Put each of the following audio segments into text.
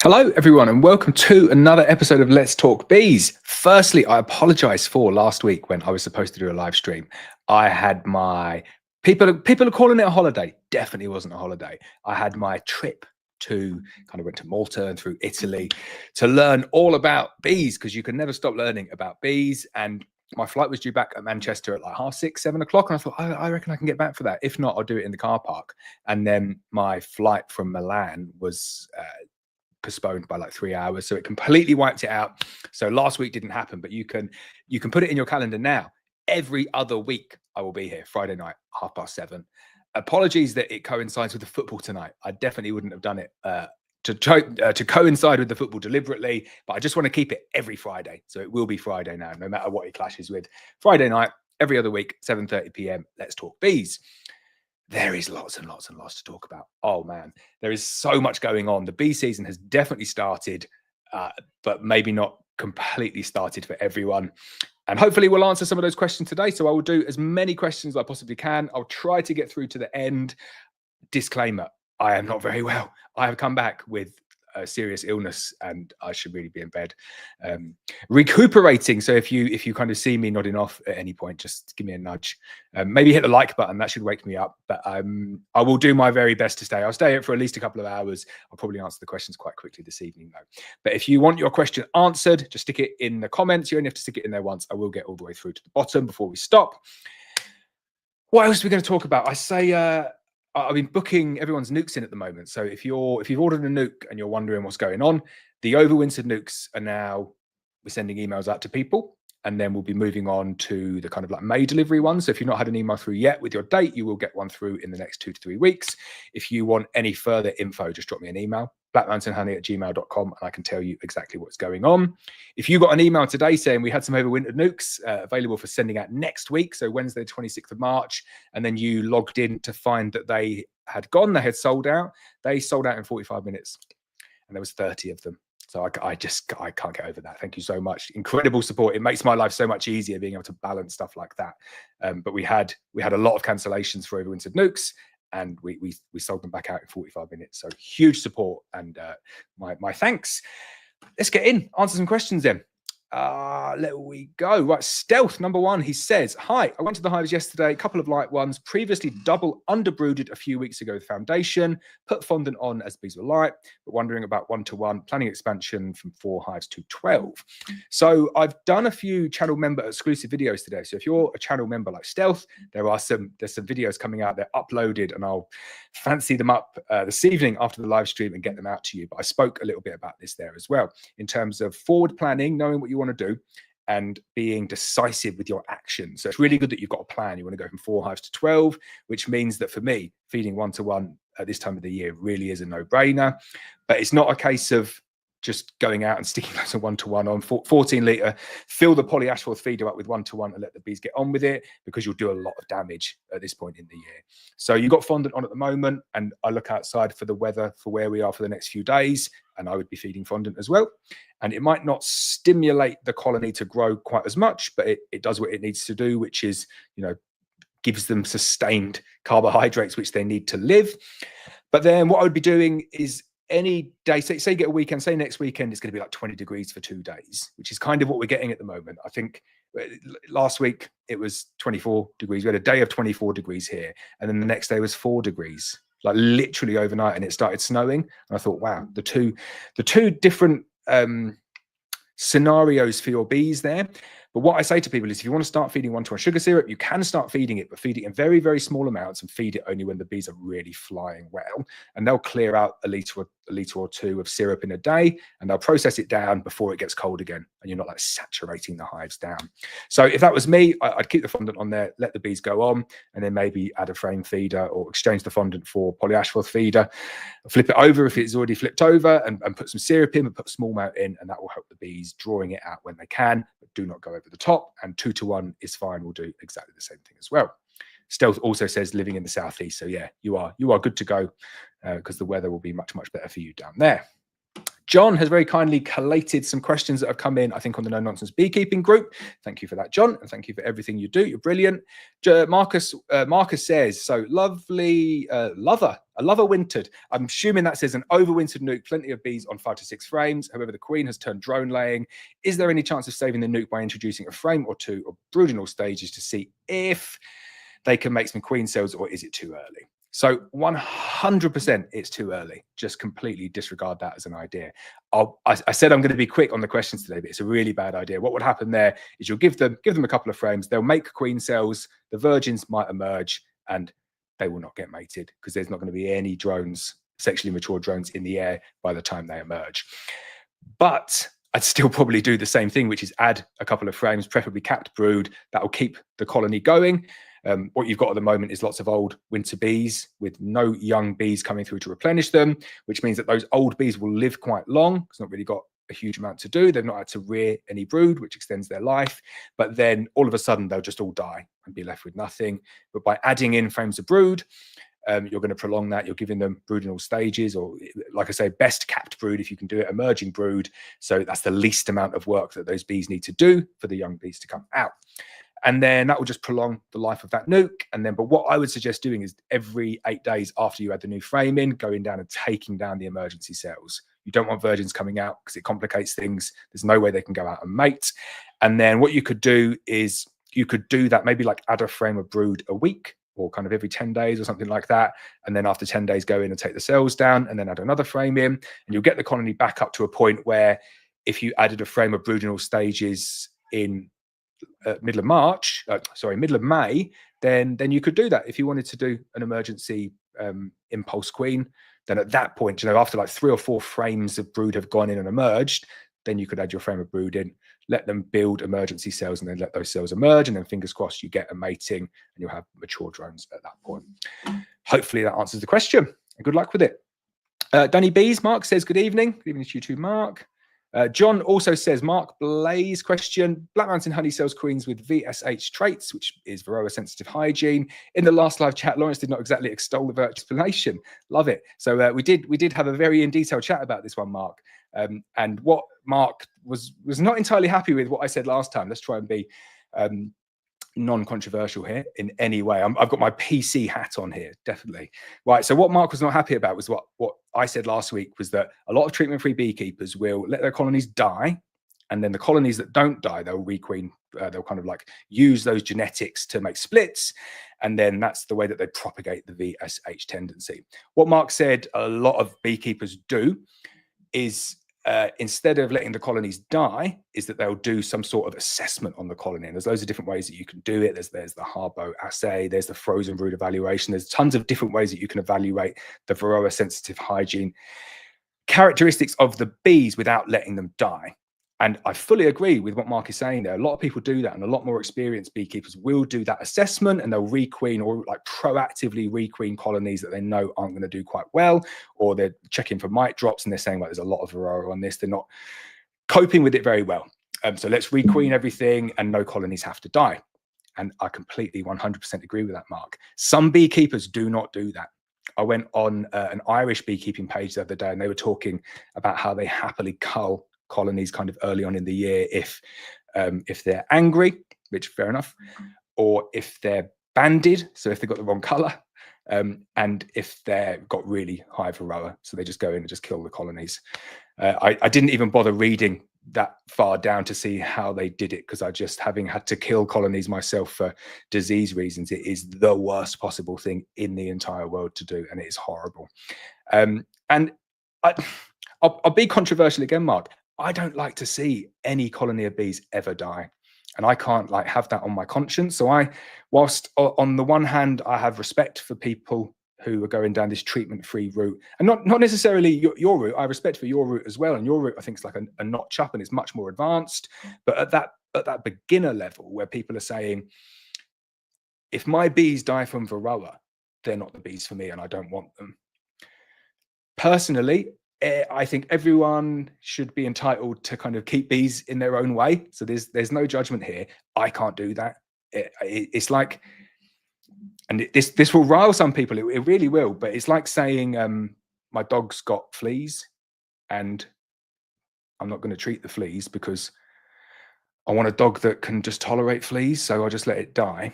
Hello, everyone, and welcome to another episode of Let's Talk Bees. Firstly, I apologize for last week when I was supposed to do a live stream. I had my people are calling it a holiday. Definitely wasn't a holiday. I had my trip to went to Malta and through Italy to learn all about bees because you can never stop learning about bees. And my flight was due back at Manchester at like 6:30, 7 o'clock. And I thought, I reckon I can get back for that. If not, I'll do it in the car park. And then my flight from Milan was postponed by like 3 hours, so it completely wiped it out. So last week didn't happen, but you can put it in your calendar now. Every other week I will be here Friday night 7:30. Apologies that it coincides with the football tonight. I definitely wouldn't have done it to coincide with the football deliberately, but I just want to keep it every Friday, so it will be Friday now, no matter what it clashes with. Friday night every other week, 7:30 p.m. Let's talk bees. There is lots and lots and lots to talk about. Oh man, there is so much going on. The bee season has definitely started, but maybe not completely started for everyone. And hopefully we'll answer some of those questions today. So I will do as many questions as I possibly can. I'll try to get through to the end. Disclaimer, I am not very well. I have come back with a serious illness and I should really be in bed recuperating. So if you kind of see me nodding off at any point, just give me a nudge. Maybe hit the like button, that should wake me up. But I will do my very best to stay. I'll stay here for at least a couple of hours. I'll probably answer the questions quite quickly this evening though. But if you want your question answered, just stick it in the comments. You only have to stick it in there once. I will get all the way through to the bottom before we stop. What else are we going to talk about? I've been booking everyone's nukes in at the moment. So if you've ordered a nuke and you're wondering what's going on, the overwintered nukes are now, we're sending emails out to people, and then we'll be moving on to the kind of like May delivery ones. So if you've not had an email through yet with your date, you will get one through in the next 2 to 3 weeks. If you want any further info, just drop me an email, blackmountainhoney@gmail.com, and I can tell you exactly what's going on. If you got an email today saying we had some overwintered nukes available for sending out next week, so Wednesday, 26th of March, and then you logged in to find that they had gone, they had sold out, they sold out in 45 minutes, and there was 30 of them. So I can't get over that. Thank you so much. Incredible support. It makes my life so much easier being able to balance stuff like that. But we had a lot of cancellations for overwintered nukes, and we sold them back out in 45 minutes. So huge support, and my thanks. Let's get in, answer some questions then. Let we go. Right, Stealth number 1, he says, hi, I went to the hives yesterday, a couple of light ones, previously double underbrooded a few weeks ago with foundation, put fondant on as bees were light, but wondering about 1-to-1, planning expansion from 4 hives to 12. So I've done a few channel member exclusive videos today. So if you're a channel member like Stealth, there's some videos coming out, they're uploaded, and I'll fancy them up this evening after the live stream and get them out to you. But I spoke a little bit about this there as well, in terms of forward planning, knowing what you want to do, and being decisive with your actions. So it's really good that you've got a plan. You want to go from 4 hives to 12, which means that for me, feeding 1-to-1 at this time of the year really is a no-brainer. But it's not a case of just going out and sticking lots of 1-to-1 on 14 litre, fill the polyashford feeder up with 1-to-1 and let the bees get on with it, because you'll do a lot of damage at this point in the year. So you've got fondant on at the moment, and I look outside for the weather for where we are for the next few days, and I would be feeding fondant as well. And it might not stimulate the colony to grow quite as much, but it does what it needs to do, which is, gives them sustained carbohydrates, which they need to live. But then what I would be doing is, any day, say you get a weekend, say next weekend, it's going to be like 20 degrees for 2 days, which is kind of what we're getting at the moment. I think last week it was 24 degrees. We had a day of 24 degrees here, and then the next day was 4 degrees, like literally overnight, and it started snowing. And I thought, wow, the two different scenarios for your bees there. But what I say to people is, if you want to start feeding 1-to-1 sugar syrup, you can start feeding it, but feed it in very, very small amounts, and feed it only when the bees are really flying well. And they'll clear out a litre or 2 of syrup in a day, and they'll process it down before it gets cold again, and you're not like saturating the hives down. So if that was me, I'd keep the fondant on there, let the bees go on, and then maybe add a frame feeder or exchange the fondant for polyashford feeder, flip it over if it's already flipped over, and put some syrup in, and put a small amount in, and that will help the bees drawing it out when they can, but do not go over the top. And 2-to-1 is fine. We'll do exactly the same thing as well. Stealth also says living in the southeast, so yeah, you are good to go, because the weather will be much, much better for you down there. John has very kindly collated some questions that have come in, I think, on the No Nonsense Beekeeping group. Thank you for that, John, and thank you for everything you do. You're brilliant. Marcus says, so lovely, a lover wintered. I'm assuming that says an overwintered nuke, plenty of bees on 5 to 6 frames. However, the queen has turned drone laying. Is there any chance of saving the nuke by introducing a frame or two of brooding stages to see if they can make some queen cells, or is it too early? So 100% it's too early. Just completely disregard that as an idea. I said I'm going to be quick on the questions today, but it's a really bad idea. What would happen there is you'll give them a couple of frames. They'll make queen cells. The virgins might emerge and they will not get mated because there's not going to be any drones, sexually mature drones in the air by the time they emerge. But I'd still probably do the same thing, which is add a couple of frames, preferably capped brood. That will keep the colony going. What you've got at the moment is lots of old winter bees with no young bees coming through to replenish them, which means that those old bees will live quite long. It's not really got a huge amount to do. They've not had to rear any brood, which extends their life. But then all of a sudden, they'll just all die and be left with nothing. But by adding in frames of brood, you're going to prolong that. You're giving them brooding stages, or like I say, best capped brood if you can do it, emerging brood. So that's the least amount of work that those bees need to do for the young bees to come out. And then that will just prolong the life of that nuke. And then, but what I would suggest doing is every 8 days after you add the new frame in, going down and taking down the emergency cells. You don't want virgins coming out because it complicates things. There's no way they can go out and mate. And then what you could do is you could do that, maybe like add a frame of brood a week or kind of every 10 days or something like that. And then after 10 days, go in and take the cells down and then add another frame in. And you'll get the colony back up to a point where if you added a frame of brooding stages in middle of May, then you could do that. If you wanted to do an emergency impulse queen, then at that point, after like 3 or 4 frames of brood have gone in and emerged, then you could add your frame of brood in, let them build emergency cells, and then let those cells emerge, and then fingers crossed you get a mating and you'll have mature drones at that point. Hopefully that answers the question, and good luck with it. Danny Bees, Mark says, good evening. Good evening to you too, Mark. John also says, Mark Blaze question, Black Mountain honey sells queens with VSH traits, which is varroa sensitive hygiene. In the last live chat, Laurence did not exactly extol the virtue explanation. Love it. So we did have a very in detail chat about this one, Mark. And what Mark was not entirely happy with what I said last time. Let's try and be non-controversial here in any way. I've got my PC hat on here, definitely. Right, so what Mark was not happy about was what I said last week, was that a lot of treatment-free beekeepers will let their colonies die, and then the colonies that don't die, they'll requeen, they'll kind of like use those genetics to make splits, and then that's the way that they propagate the VSH tendency. What Mark said a lot of beekeepers do is instead of letting the colonies die, is that they'll do some sort of assessment on the colony. And there's loads of different ways that you can do it. There's the Harbo assay, there's the frozen brood evaluation. There's tons of different ways that you can evaluate the varroa sensitive hygiene characteristics of the bees without letting them die. And I fully agree with what Mark is saying there. A lot of people do that, and a lot more experienced beekeepers will do that assessment, and they'll requeen or like proactively requeen colonies that they know aren't going to do quite well, or they're checking for mite drops and they're saying, like, there's a lot of varroa on this. They're not coping with it very well. So let's requeen everything and no colonies have to die. And I completely 100% agree with that, Mark. Some beekeepers do not do that. I went on an Irish beekeeping page the other day, and they were talking about how they happily cull colonies kind of early on in the year if they're angry, which fair enough, or if they're banded, so if they've got the wrong color, and if they've got really high varroa, so they just go in and just kill the colonies. I didn't even bother reading that far down to see how they did it, because I just, having had to kill colonies myself for disease reasons, it is the worst possible thing in the entire world to do, and it is horrible. And I'll be controversial again, Mark. I don't like to see any colony of bees ever die, and I can't like have that on my conscience. So whilst on the one hand I have respect for people who are going down this treatment-free route, and not necessarily your route, I respect for your route as well. And your route, I think, is like a notch up, and it's much more advanced. But at that beginner level, where people are saying, if my bees die from varroa, they're not the bees for me, and I don't want them. Personally, I think everyone should be entitled to kind of keep bees in their own way. So there's no judgment here. I can't do that. It's like, and this will rile some people. It really will. But it's like saying my dog's got fleas, and I'm not going to treat the fleas because I want a dog that can just tolerate fleas. So I'll just let it die.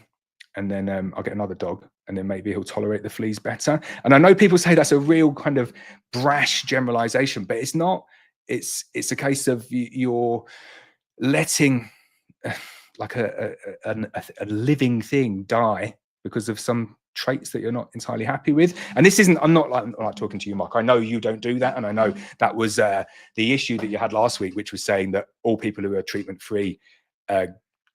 And then I'll get another dog, and then maybe he'll tolerate the fleas better. And I know people say that's a real kind of brash generalization, but it's not. It's a case of you're letting like a living thing die because of some traits that you're not entirely happy with. And this isn't, I'm not like talking to you, Mark. I know you don't do that. And I know that was the issue that you had last week, which was saying that all people who are treatment free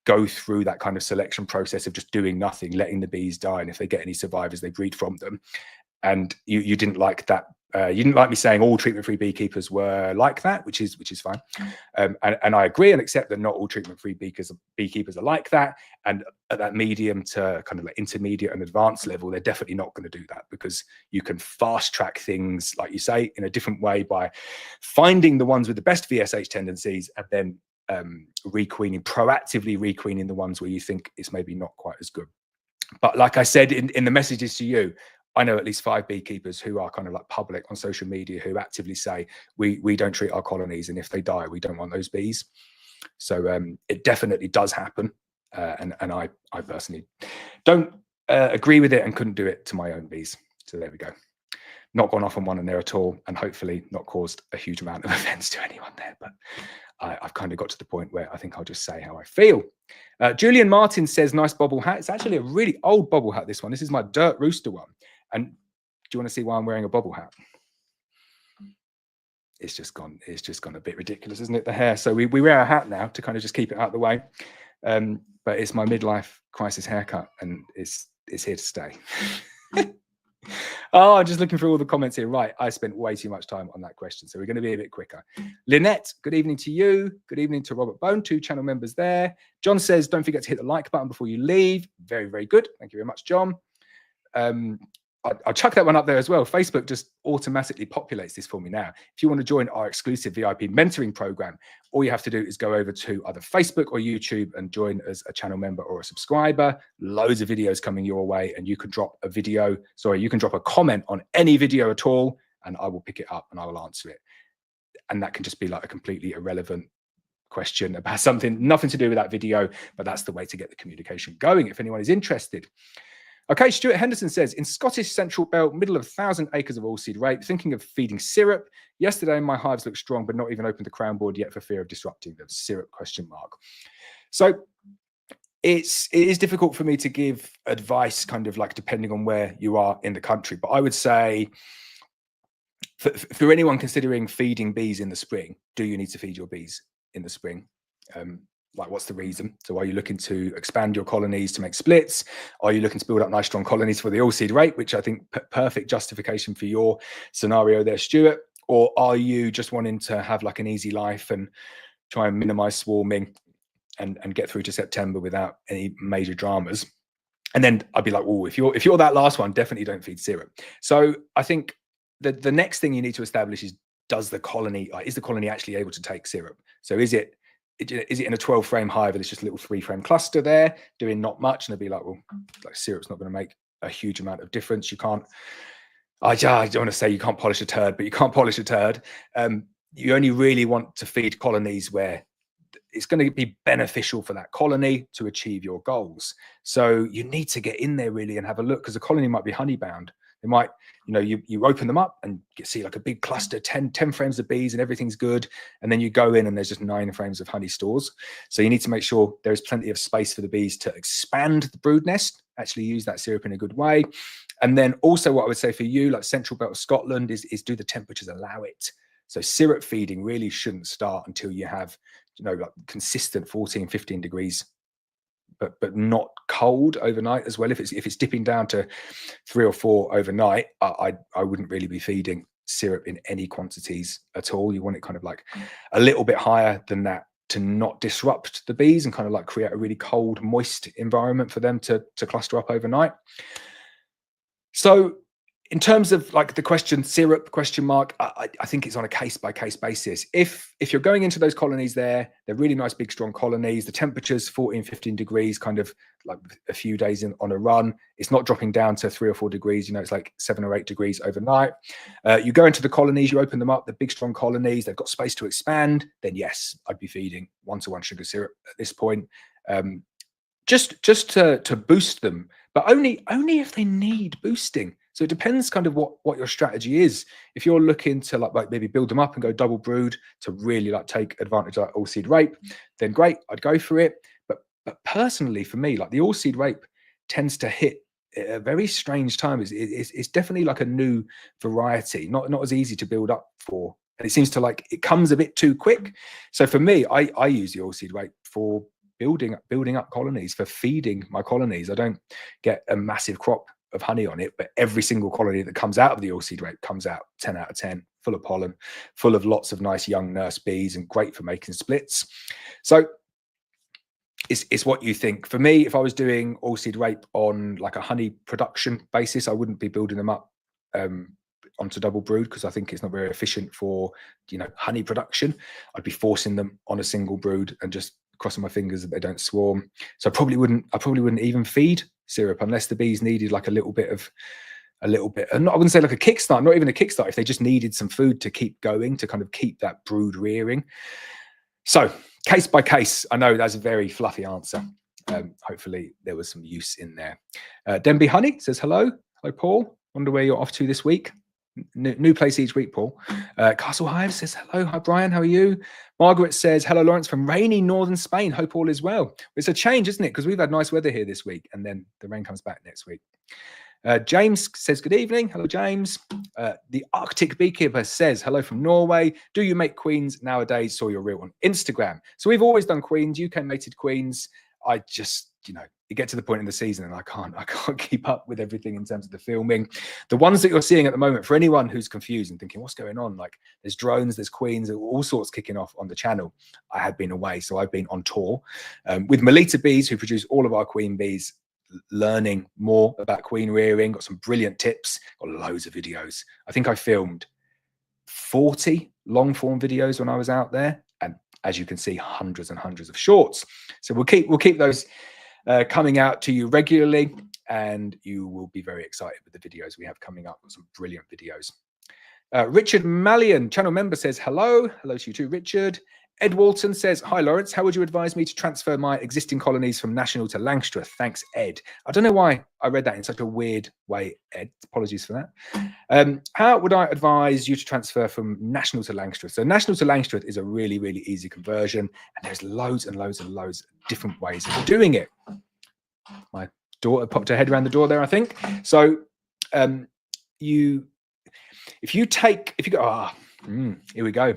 go through that kind of selection process of just doing nothing, letting the bees die. And if they get any survivors, they breed from them. And you didn't like that. You didn't like me saying all treatment-free beekeepers were like that, which is fine. And I agree and accept that not all treatment-free beekeepers are like that. And at that medium to kind of like intermediate and advanced level, they're definitely not going to do that, because you can fast track things, like you say, in a different way by finding the ones with the best VSH tendencies and then proactively requeening the ones where you think it's maybe not quite as good. But like I said in the messages to you, I know at least 5 beekeepers who are kind of like public on social media who actively say we don't treat our colonies, and if they die, we don't want those bees. So it definitely does happen, and I personally don't agree with it and couldn't do it to my own bees. So there we go. Not gone off on one in there at all, and hopefully not caused a huge amount of offence to anyone there. But I've kind of got to the point where I think I'll just say how I feel. Julian Martin says, nice bobble hat. It's actually a really old bobble hat, this one. This is my Dirt Rooster one. And do you want to see why I'm wearing a bobble hat? It's just gone a bit ridiculous, isn't it, the hair? So we wear a hat now to kind of just keep it out of the way. But it's my midlife crisis haircut, and it's here to stay. Oh, I'm just looking through all the comments here. Right, I spent way too much time on that question, so we're going to be a bit quicker. Lynette, good evening to you. Good evening to Robert Bone, 2 channel members there. John says, don't forget to hit the like button before you leave. Very, very good. Thank you very much, John. I'll chuck that one up there as well. Facebook just automatically populates this for me now. If you want to join our exclusive VIP mentoring program, all you have to do is go over to either Facebook or YouTube and join as a channel member or a subscriber. Loads of videos coming your way, and you can drop a comment on any video at all, and I will pick it up and I will answer it. And that can just be like a completely irrelevant question about something, nothing to do with that video, but that's the way to get the communication going if anyone is interested. Okay, Stuart Henderson says, in Scottish Central Belt, middle of 1,000 acres of oilseed rape, thinking of feeding syrup. Yesterday, my hives looked strong, but not even opened the crown board yet for fear of disrupting them. Syrup ? So it is difficult for me to give advice kind of like depending on where you are in the country. But I would say for anyone considering feeding bees in the spring, do you need to feed your bees in the spring? Like, what's the reason? So are you looking to expand your colonies to make splits? Are you looking to build up nice strong colonies for the oilseed rape, which I think perfect justification for your scenario there, Stuart? Or are you just wanting to have like an easy life and try and minimize swarming and get through to September without any major dramas? And then I'd be like, oh, if you're that last one, definitely don't feed syrup. So I think the next thing you need to establish is, is the colony actually able to take syrup? So is it in a 12-frame hive and it's just a little 3-frame cluster there doing not much? And they'd be like, well, like syrup's not going to make a huge amount of difference. You can't, I don't want to say you can't polish a turd, but you can't polish a turd. You only really want to feed colonies where it's going to be beneficial for that colony to achieve your goals. So you need to get in there really and have a look, because a colony might be honey bound. They might, you open them up and you see like a big cluster, 10 frames of bees and everything's good. And then you go in and there's just 9 frames of honey stores. So you need to make sure there's plenty of space for the bees to expand the brood nest, actually use that syrup in a good way. And then also what I would say for you, like Central Belt of Scotland, is do the temperatures allow it? So syrup feeding really shouldn't start until you have, like consistent 14, 15 degrees, but not cold overnight as well. If it's dipping down to 3 or 4 overnight, I wouldn't really be feeding syrup in any quantities at all. You want it kind of like a little bit higher than that to not disrupt the bees and kind of like create a really cold, moist environment for them to cluster up overnight. So in terms of like the question, syrup question mark, I think it's on a case by case basis. If you're going into those colonies they're really nice, big, strong colonies. The temperature's 14, 15 degrees, kind of like a few days on a run. It's not dropping down to 3 or 4 degrees. You know, it's like 7 or 8 degrees overnight. You go into the colonies, you open them up, the big, strong colonies, they've got space to expand. Then yes, I'd be feeding 1-to-1 sugar syrup at this point. Just to boost them, but only if they need boosting. So it depends kind of what your strategy is. If you're looking to like maybe build them up and go double brewed to really like take advantage of like all seed rape, then great, I'd go for it. But personally for me, like the all seed rape tends to hit at a very strange time. It's definitely like a new variety, not as easy to build up for. And it seems to like, it comes a bit too quick. So for me, I use the all seed rape for building up colonies, for feeding my colonies. I don't get a massive crop of honey on it, but every single colony that comes out of the oilseed rape comes out 10 out of 10, full of pollen, full of lots of nice young nurse bees, and great for making splits. So it's what you think. For me, if I was doing oilseed rape on like a honey production basis, I wouldn't be building them up onto double brood, because I think it's not very efficient for, you know, honey production. I'd be forcing them on a single brood and just crossing my fingers that they don't swarm. So I probably wouldn't even feed syrup unless the bees needed like a little bit, and I wouldn't say like a kickstart, not even a kickstart, if they just needed some food to keep going, to kind of keep that brood rearing. So case by case. I know that's a very fluffy answer. Hopefully there was some use in there. Denby Honey says hello. Hello, Paul. Wonder where you're off to this week. New place each week, Paul. Castle Hive says hello. Hi, Brian. How are you? Margaret says hello, Laurence, from rainy northern Spain. Hope all is well. It's a change, isn't it? Because we've had nice weather here this week, and then the rain comes back next week. James says good evening. Hello, James. The Arctic Beekeeper says hello from Norway. Do you make queens nowadays? Saw your reel on Instagram. So we've always done queens, UK mated queens. I just, you know, you get to the point in the season and I can't keep up with everything in terms of the filming. The ones that you're seeing at the moment, for anyone who's confused and thinking what's going on, like there's drones, there's queens, all sorts kicking off on the channel. I had been away, so I've been on tour with Melita Bees, who produce all of our queen bees, learning more about queen rearing. Got some brilliant tips, got loads of videos. I think I filmed 40 long form videos when I was out there, and as you can see, hundreds and hundreds of shorts. So we'll keep those coming out to you regularly, and you will be very excited with the videos we have coming up. Some brilliant videos. Richard Mallion, channel member, says hello. Hello to you too, Richard. Ed Walton says, hi, Laurence. How would you advise me to transfer my existing colonies from National to Langstrath? Thanks, Ed. I don't know why I read that in such a weird way, Ed. Apologies for that. How would I advise you to transfer from National to Langstrath? So National to Langstrath is a really, really easy conversion, and there's loads and loads and loads of different ways of doing it. My daughter popped her head around the door there, I think. So if you go, here we go.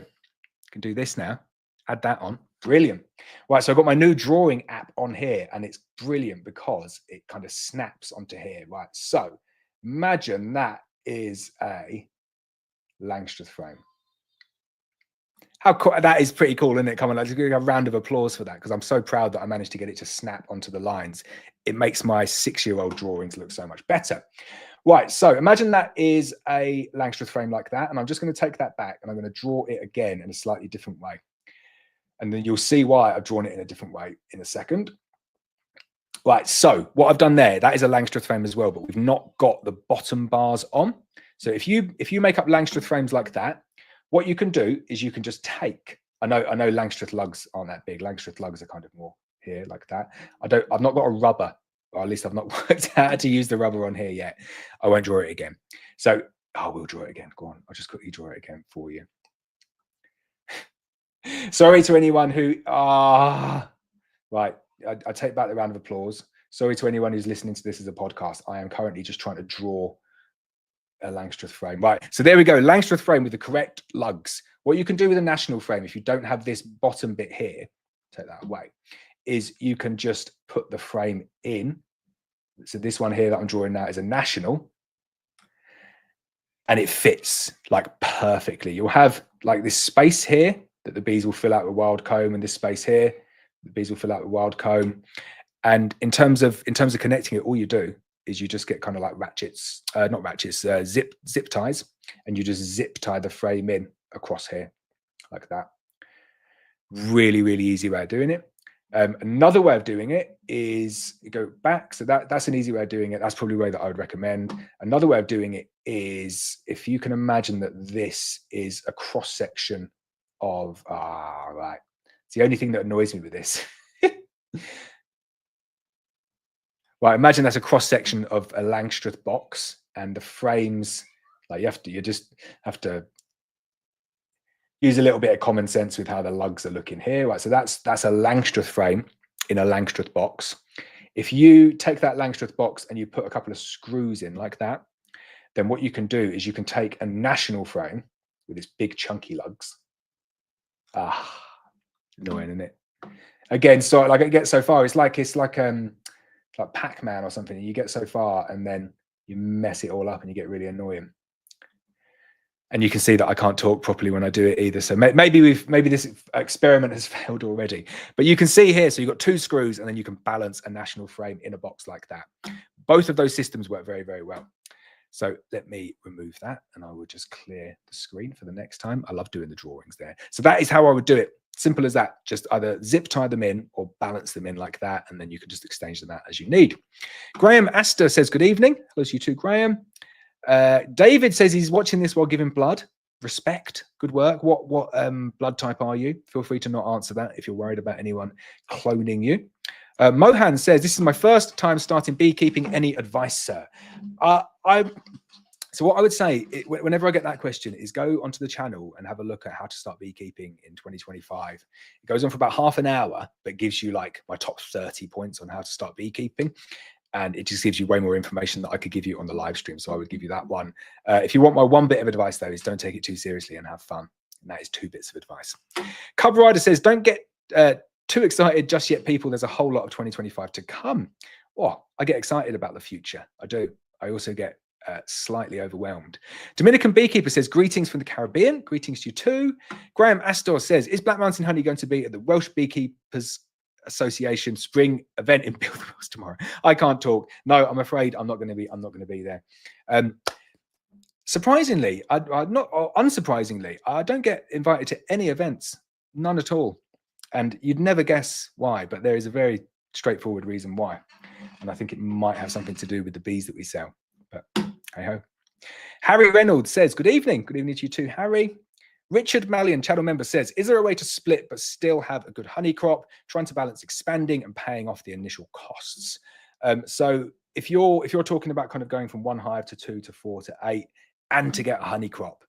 Can do this now. Add that on. Brilliant. Right, so I've got my new drawing app on here, and it's brilliant because it kind of snaps onto here. Right, so imagine that is a Langstrath frame. How cool, that is pretty cool, isn't it? Come on, let's give a round of applause for that, because I'm so proud that I managed to get it to snap onto the lines. It makes my 6-year-old drawings look so much better. Right, so imagine that is a Langstrath frame like that, and I'm just going to take that back and I'm going to draw it again in a slightly different way. And then you'll see why I've drawn it in a different way in a second. Right, so what I've done there, that is a Langstrath frame as well, but we've not got the bottom bars on. So if you make up Langstrath frames like that, what you can do is you can just take, I know Langstrath lugs aren't that big. Langstrath lugs are kind of more here like that. I've not got a rubber, or at least I've not worked out how to use the rubber on here yet. I won't draw it again. So I will draw it again. Go on, I'll just quickly draw it again for you. Sorry to anyone who, right, I take back the round of applause. Sorry to anyone who's listening to this as a podcast. I am currently just trying to draw a Langstrath frame. Right, so there we go, Langstrath frame with the correct lugs. What you can do with a National frame, if you don't have this bottom bit here, take that away, is you can just put the frame in. So this one here that I'm drawing now is a National, and it fits like perfectly. You'll have like this space here that the bees will fill out with wild comb, and this space here, the bees will fill out with wild comb. And in terms of connecting it, all you do is you just get kind of like ratchets, not ratchets, zip ties, and you just zip tie the frame in across here like that. Really, really easy way of doing it. Another way of doing it is you go back. So that's an easy way of doing it. That's probably the way that I would recommend. Another way of doing it is if you can imagine that this is a cross section of, right. It's the only thing that annoys me with this. Right, imagine that's a cross section of a Langstroth box, and the frames, like you just have to use a little bit of common sense with how the lugs are looking here. Right, so that's a Langstroth frame in a Langstroth box. If you take that Langstroth box and you put a couple of screws in like that, then what you can do is you can take a national frame with its big chunky lugs. Annoying, isn't it? Again, so like it gets so far, it's like Pac-Man or something. You get so far and then you mess it all up and you get really annoying. And you can see that I can't talk properly when I do it either. So maybe this experiment has failed already. But you can see here, so you've got 2 screws and then you can balance a national frame in a box like that. Both of those systems work very, very well. So let me remove that and I will just clear the screen for the next time. I love doing the drawings there. So that is how I would do it. Simple as that. Just either zip tie them in or balance them in like that. And then you can just exchange them out as you need. Graham Astor says, good evening. Hello to you too, Graham. David says he's watching this while giving blood. Respect. Good work. What blood type are you? Feel free to not answer that if you're worried about anyone cloning you. Mohan says, this is my first time starting beekeeping. Any advice, sir? So what I would say, whenever I get that question, is go onto the channel and have a look at how to start beekeeping in 2025. It goes on for about half an hour, but gives you like my top 30 points on how to start beekeeping. And it just gives you way more information that I could give you on the live stream. So I would give you that one. If you want my one bit of advice, though, is don't take it too seriously and have fun. And that is 2 bits of advice. Cub Rider says, don't get too excited just yet, people. There's a whole lot of 2025 to come. Oh, I get excited about the future. I do. I also get slightly overwhelmed. Dominican Beekeeper says, greetings from the Caribbean. Greetings to you too. Graham Astor says, is Black Mountain Honey going to be at the Welsh Beekeepers Association spring event in Bilderwells tomorrow? I can't talk. No, I'm afraid I'm not going to be there. Surprisingly, unsurprisingly, I don't get invited to any events, none at all. And you'd never guess why, but there is a very straightforward reason why. And I think it might have something to do with the bees that we sell. But hey ho. Harry Reynolds says, good evening. Good evening to you too, Harry. Richard Mallion, channel member, says, is there a way to split but still have a good honey crop, trying to balance expanding and paying off the initial costs? So if you're talking about kind of going from 1 hive to 2 to 4 to 8 and to get a honey crop,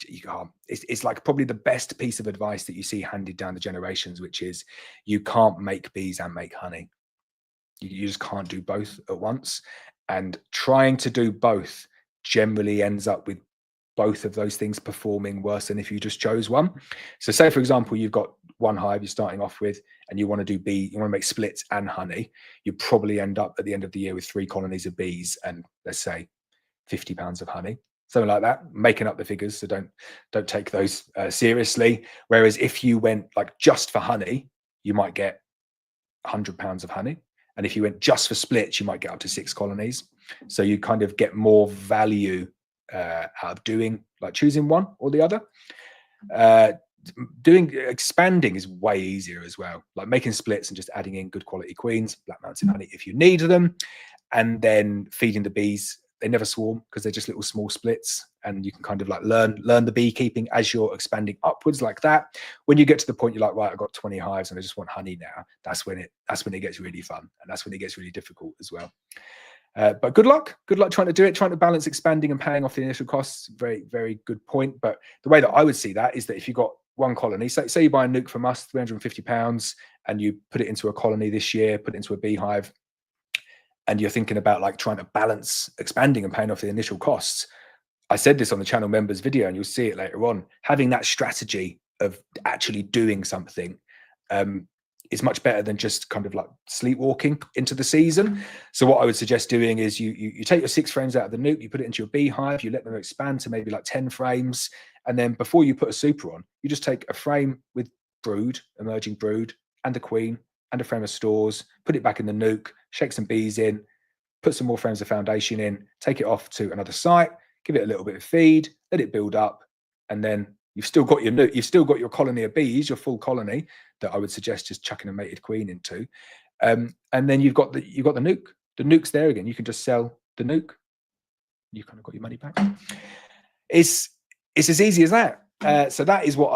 you can't. It's like probably the best piece of advice that you see handed down the generations, which is you can't make bees and make honey. You just can't do both at once. And trying to do both generally ends up with both of those things performing worse than if you just chose one. So say, for example, you've got 1 hive you're starting off with, and you want to do you want to make splits and honey. You probably end up at the end of the year with 3 colonies of bees and let's say 50 pounds of honey, something like that, making up the figures. So don't take those seriously. Whereas if you went like just for honey, you might get 100 pounds of honey. And if you went just for splits, you might get up to 6 colonies. So you kind of get more value out of doing, like choosing one or the other. Expanding is way easier as well, like making splits and just adding in good quality queens, Black Mountain Honey if you need them, and then feeding the bees. They never swarm because they're just little small splits, and you can kind of like learn the beekeeping as you're expanding upwards like that. When you get to the point you're like, right, I've got 20 hives and I just want honey now, that's when it gets really fun, and that's when it gets really difficult as well. But good luck trying to do it, trying to balance expanding and paying off the initial costs. Very, very good point. But the way that I would see that is that if you've got 1 colony, say you buy a nuke from us, £350, and you put it into a colony this year, put it into a beehive, and you're thinking about like trying to balance expanding and paying off the initial costs. I said this on the channel members video, and you'll see it later on. Having that strategy of actually doing something is much better than just kind of like sleepwalking into the season. So what I would suggest doing is you take your 6 frames out of the nuke, you put it into your beehive, you let them expand to maybe like 10 frames. And then before you put a super on, you just take a frame with brood, emerging brood, and the queen, and a frame of stores, put it back in the nuke, shake some bees in, put some more frames of foundation in, take it off to another site, give it a little bit of feed, let it build up, and then you've still got your colony of bees, your full colony that I would suggest just chucking a mated queen into. And then you've got the nuke. The nuke's there again. You can just sell the nuke. You kind of got your money back. It's as easy as that. So that is what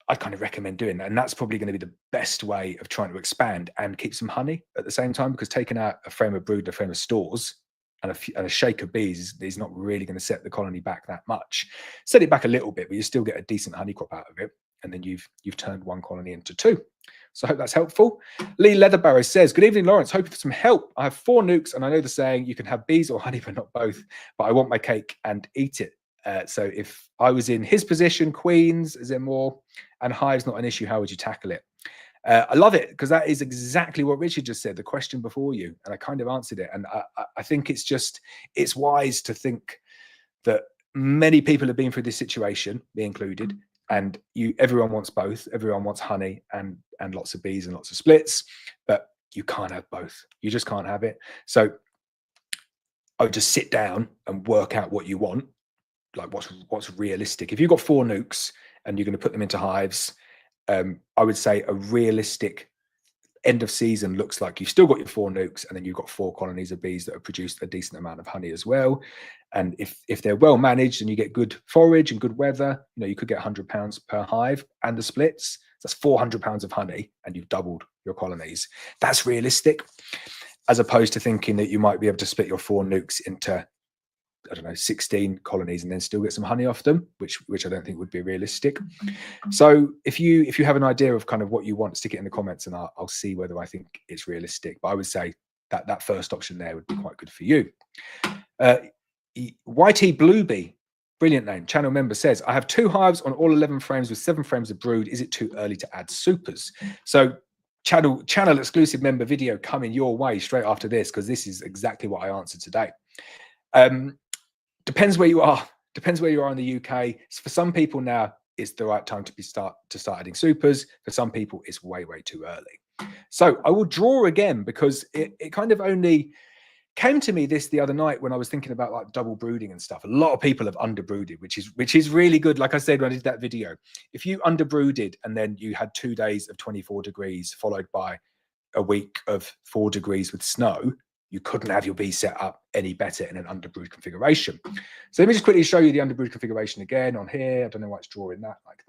I kind of recommend doing, and that's probably going to be the best way of trying to expand and keep some honey at the same time, because taking out a frame of brood, a frame of stores, and a shake of bees is not really going to set the colony back that much. Set it back a little bit, but you still get a decent honey crop out of it, and then you've turned one colony into two. So I hope that's helpful. Lee Leatherbarrow says, good evening, Laurence. Hoping for some help. I have 4 nukes, and I know the saying, you can have bees or honey, but not both. But I want my cake and eat it. So if I was in his position, queens, is there more, and hives not an issue, how would you tackle it? I love it, because that is exactly what Richard just said, the question before you, and I kind of answered it. And I think it's wise to think that many people have been through this situation, me included, and everyone wants both. Everyone wants honey and lots of bees and lots of splits, but you can't have both. You just can't have it. So I would just sit down and work out what you want, like what's realistic. If you've got 4 nukes and you're going to put them into hives, I would say a realistic end of season looks like you've still got your 4 nukes, and then you've got 4 colonies of bees that have produced a decent amount of honey as well. And if they're well managed and you get good forage and good weather, you could get £100 per hive and the splits. That's £400 of honey, and you've doubled your colonies. That's realistic, as opposed to thinking that you might be able to split your 4 nukes into, I don't know, 16 colonies and then still get some honey off them, which I don't think would be realistic. So if you have an idea of kind of what you want, stick it in the comments, and I'll see whether I think it's realistic. But I would say that first option there would be quite good for you. YT Bluebee, brilliant name, channel member, says, I have 2 hives on all 11 frames with 7 frames of brood. Is it too early to add supers? So channel exclusive member video coming your way straight after this, because this is exactly what I answered today. Depends where you are. Depends where you are in the UK. For some people now, it's the right time to start adding supers. For some people, it's way too early. So I will draw again, because it kind of only came to me the other night when I was thinking about like double brooding and stuff. A lot of people have underbrooded, which is really good. Like I said when I did that video, if you underbrooded and then you had 2 days of 24 degrees followed by a week of 4 degrees with snow, you couldn't have your bees set up any better in an underbrood configuration. So let me just quickly show you the underbrood configuration again on here. I don't know why it's drawing that like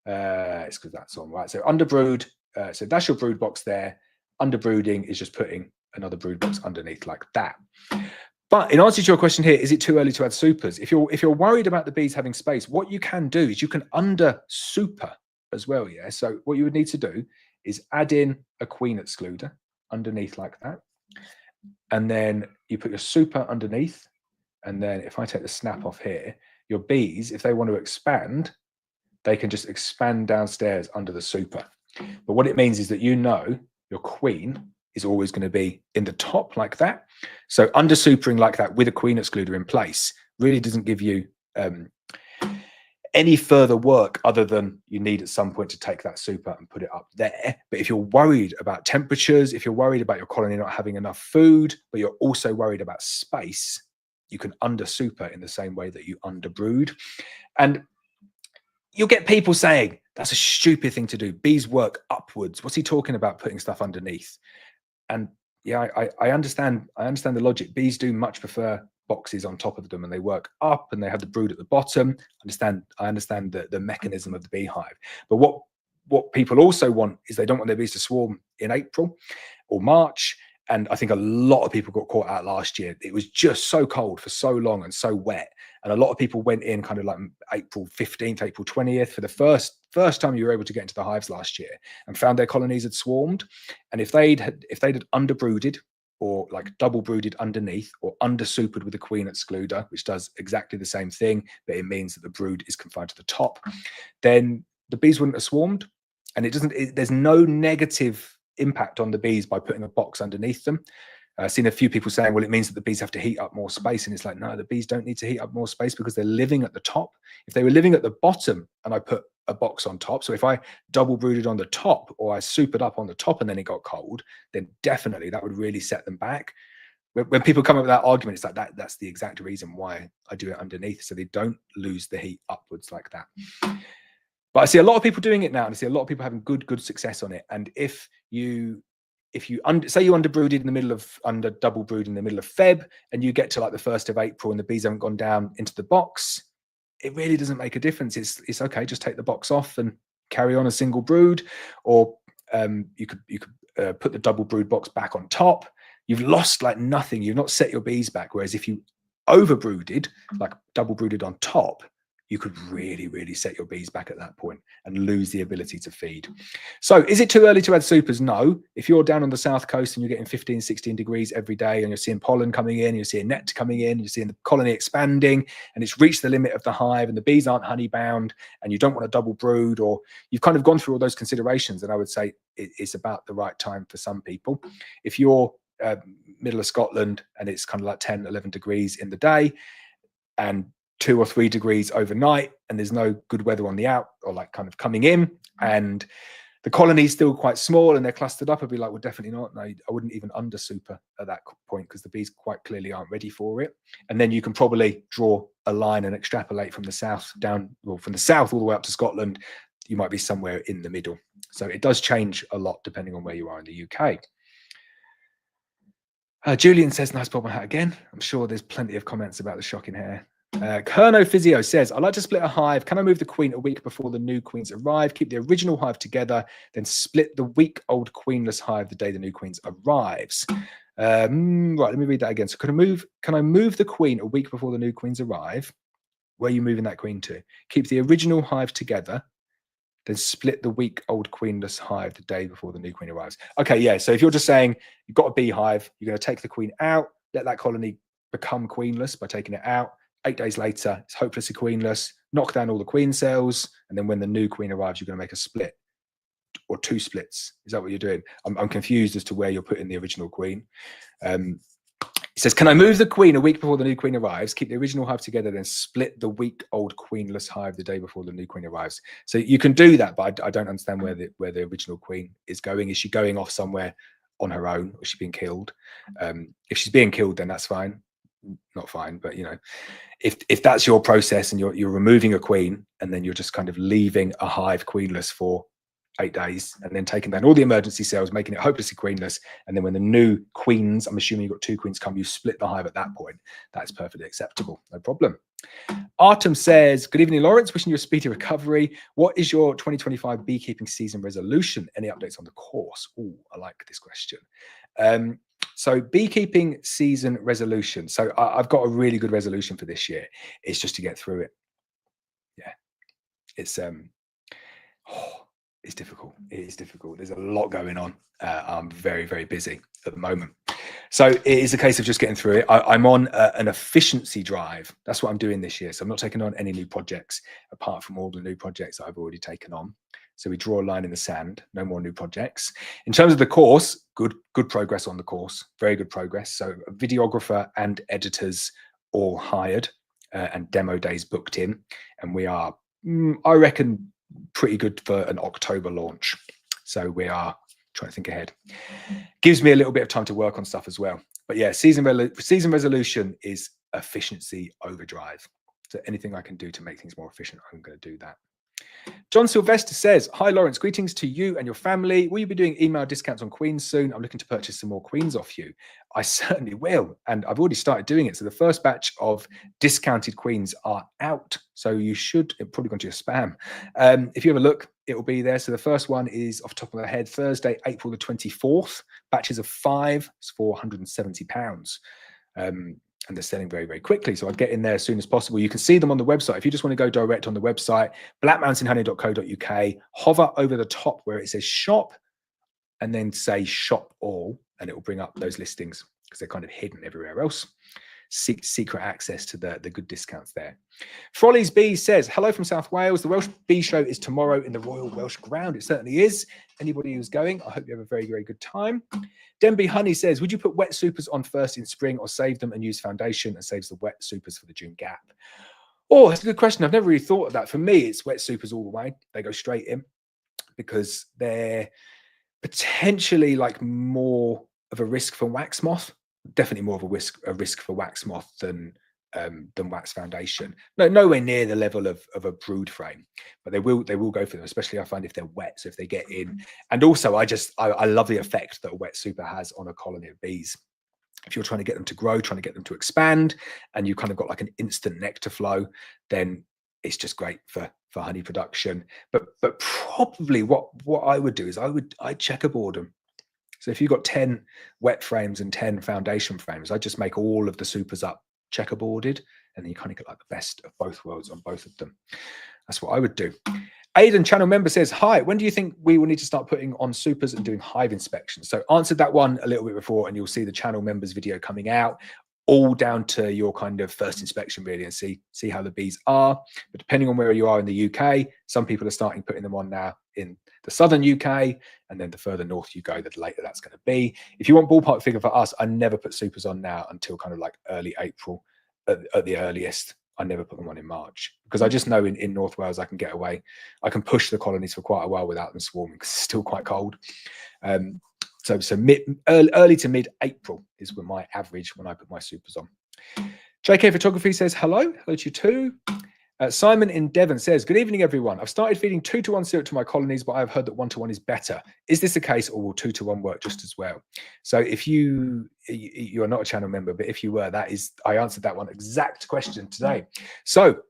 that. It's because that's on, right? So underbrood, so that's your brood box there. Underbrooding is just putting another brood box underneath like that. But in answer to your question here, is it too early to add supers? If you're worried about the bees having space, what you can do is you can under super as well. Yeah. So what you would need to do is add in a queen excluder underneath like that. And then you put your super underneath. And then if I take the snap off here, your bees, if they want to expand, they can just expand downstairs under the super. But what it means is that your queen is always going to be in the top like that. So under supering like that with a queen excluder in place really doesn't give you any further work other than you need at some point to take that super and put it up there. But if you're worried about temperatures, if you're worried about your colony not having enough food, but you're also worried about space, you can under super in the same way that you under brood. And you'll get people saying, that's a stupid thing to do. Bees work upwards. What's he talking about putting stuff underneath? And yeah, I understand the logic. Bees do much prefer boxes on top of them, and they work up and they have the brood at the bottom. I understand the mechanism of the beehive. But what people also want is they don't want their bees to swarm in April or March. And I think a lot of people got caught out last year. It was just so cold for so long and so wet. And a lot of people went in kind of like April 15th, April 20th for the first time you were able to get into the hives last year, and found their colonies had swarmed. And if they'd underbrooded or like double brooded underneath or under supered with a queen excluder, which does exactly the same thing, but it means that the brood is confined to the top, then the bees wouldn't have swarmed. And there's no negative impact on the bees by putting a box underneath them. I've seen a few people saying, well, it means that the bees have to heat up more space. And it's like, no, the bees don't need to heat up more space because they're living at the top. If they were living at the bottom and I put a box on top, so if I double brooded on the top or I supered up on the top and then it got cold, then definitely that would really set them back. when people come up with that argument, it's like that's the exact reason why I do it underneath, so they don't lose the heat upwards like that. But I see a lot of people doing it now, and I see a lot of people having good success on it. And if you say you underbrewed in the middle of double brewed in the middle of Feb, and you get to like the 1st of April and the bees haven't gone down into the box, it really doesn't make a difference. It's okay, just take the box off and carry on a single brood, or you could put the double brewed box back on top. You've lost like nothing. You've not set your bees back. Whereas if you overbrooded, like double brooded on top, you could really set your bees back at that point and lose the ability to feed. So is it too early to add supers? No. If you're down on the south coast and you're getting 15, 16 degrees every day, and you're seeing pollen coming in, you're seeing nectar coming in, you're seeing the colony expanding, and it's reached the limit of the hive and the bees aren't honey bound, and you don't want a double brood, or you've kind of gone through all those considerations, then I would say it's about the right time for some people. If you're middle of Scotland and it's kind of like 10, 11 degrees in the day and 2 or 3 degrees overnight, and there's no good weather on the out or like kind of coming in, and the colony is still quite small and they're clustered up, I'd be like, well, definitely not. No, I wouldn't even under super at that point, because the bees quite clearly aren't ready for it. And then you can probably draw a line and extrapolate from the south down, well, from the south all the way up to Scotland. You might be somewhere in the middle. So it does change a lot depending on where you are in the UK. Julian says, nice bob hat again. I'm sure there's plenty of comments about the shocking hair. Kerno Physio says, I like to split a hive. Can I move the queen a week before the new queens arrive? Keep the original hive together, then split the week-old queenless hive the day the new queens arrives. Right, let me read that again. So can I move the queen a week before the new queens arrive? Where are you moving that queen to? Keep the original hive together, then split the week-old queenless hive the day before the new queen arrives. Okay, yeah. So if you're just saying you've got a beehive, you're going to take the queen out, let that colony become queenless by taking it out. 8 days later, it's hopelessly queenless, knock down all the queen cells, and then when the new queen arrives, you're going to make a split or 2 splits. Is that what you're doing? I'm confused as to where you're putting the original queen. It says, can I move the queen a week before the new queen arrives? Keep the original hive together, then split the week-old queenless hive the day before the new queen arrives. So you can do that, but I don't understand where the original queen is going. Is she going off somewhere on her own, or is she being killed? If she's being killed, then that's fine. Not fine, but you know, if that's your process and you're removing a queen and then you're just kind of leaving a hive queenless for 8 days and then taking down all the emergency cells, making it hopelessly queenless, and then when the new queens, I'm assuming you've got 2 queens come, you split the hive at that point. That's perfectly acceptable, no problem. Artem says, good evening, Laurence, wishing you a speedy recovery. What is your 2025 beekeeping season resolution? Any updates on the course? Oh, I like this question. So beekeeping season resolution. So I've got a really good resolution for this year. It's just to get through it. Yeah, it's difficult. It is difficult. There's a lot going on. I'm very busy at the moment. So it is a case of just getting through it. I'm on an efficiency drive. That's what I'm doing this year. So I'm not taking on any new projects apart from all the new projects that I've already taken on. So we draw a line in the sand, no more new projects. In terms of the course, good progress on the course, very good progress. So a videographer and editors all hired and demo days booked in. And we are, I reckon, pretty good for an October launch. So we are trying to think ahead. Gives me a little bit of time to work on stuff as well. But yeah, season resolution is efficiency overdrive. So anything I can do to make things more efficient, I'm going to do that. John Sylvester says, hi, Laurence, greetings to you and your family. Will you be doing email discounts on queens soon? I'm looking to purchase some more queens off you. I certainly will. And I've already started doing it. So the first batch of discounted queens are out. So you should, it probably gone to your spam. If you have a look, it will be there. So the first one is off the top of the head, Thursday, April the 24th. Batches of 5, it's for £170. And they're selling very quickly. So I'd get in there as soon as possible. You can see them on the website. If you just want to go direct on the website, blackmountainhoney.co.uk, hover over the top where it says shop and then say shop all, and it will bring up those listings because they're kind of hidden everywhere else. Secret access to the good discounts there. Frolly's Bee says, hello from South Wales. The Welsh Bee Show is tomorrow in the Royal Welsh Ground. It certainly is. Anybody who's going, I hope you have a very good time. Denby Honey says, would you put wet supers on first in spring or save them and use foundation and saves the wet supers for the June gap? Oh, that's a good question. I've never really thought of that. For me, it's wet supers all the way. They go straight in because they're potentially like more of a risk for wax moth definitely more of a risk for wax moth than wax foundation. No, nowhere near the level of a brood frame, but they will go for them, especially I find if they're wet. So if they get in, and also I love the effect that a wet super has on a colony of bees. If you're trying to get them to grow, trying to get them to expand, and you kind of got like an instant nectar flow, then it's just great for honey production. But probably what I would do is I'd checkerboard them. So if you've got 10 wet frames and 10 foundation frames, I just make all of the supers up checkerboarded, and then you kind of get like the best of both worlds on both of them. That's what I would do. Aidan, channel member, says, hi, when do you think we will need to start putting on supers and doing hive inspections? So answered that one a little bit before, and you'll see the channel members video coming out, all down to your kind of first inspection really, and see how the bees are. But depending on where you are in the UK, some people are starting putting them on now in the southern UK, and then the further north you go, the later that's going to be. If you want ballpark figure for us, I never put supers on now until kind of like early April at the earliest. I never put them on in March, because I just know in North Wales I can get away. I can push the colonies for quite a while without them swarming, because it's still quite cold. So early to mid April is when my average when I put my supers on. JK Photography says hello to you too. Simon in Devon says, good evening, everyone. I've started feeding 2-to-1 syrup to my colonies, but I've heard that 1-to-1 is better. Is this the case, or will 2-to-1 work just as well? So if you are not a channel member, but if you were, I answered that one exact question today. So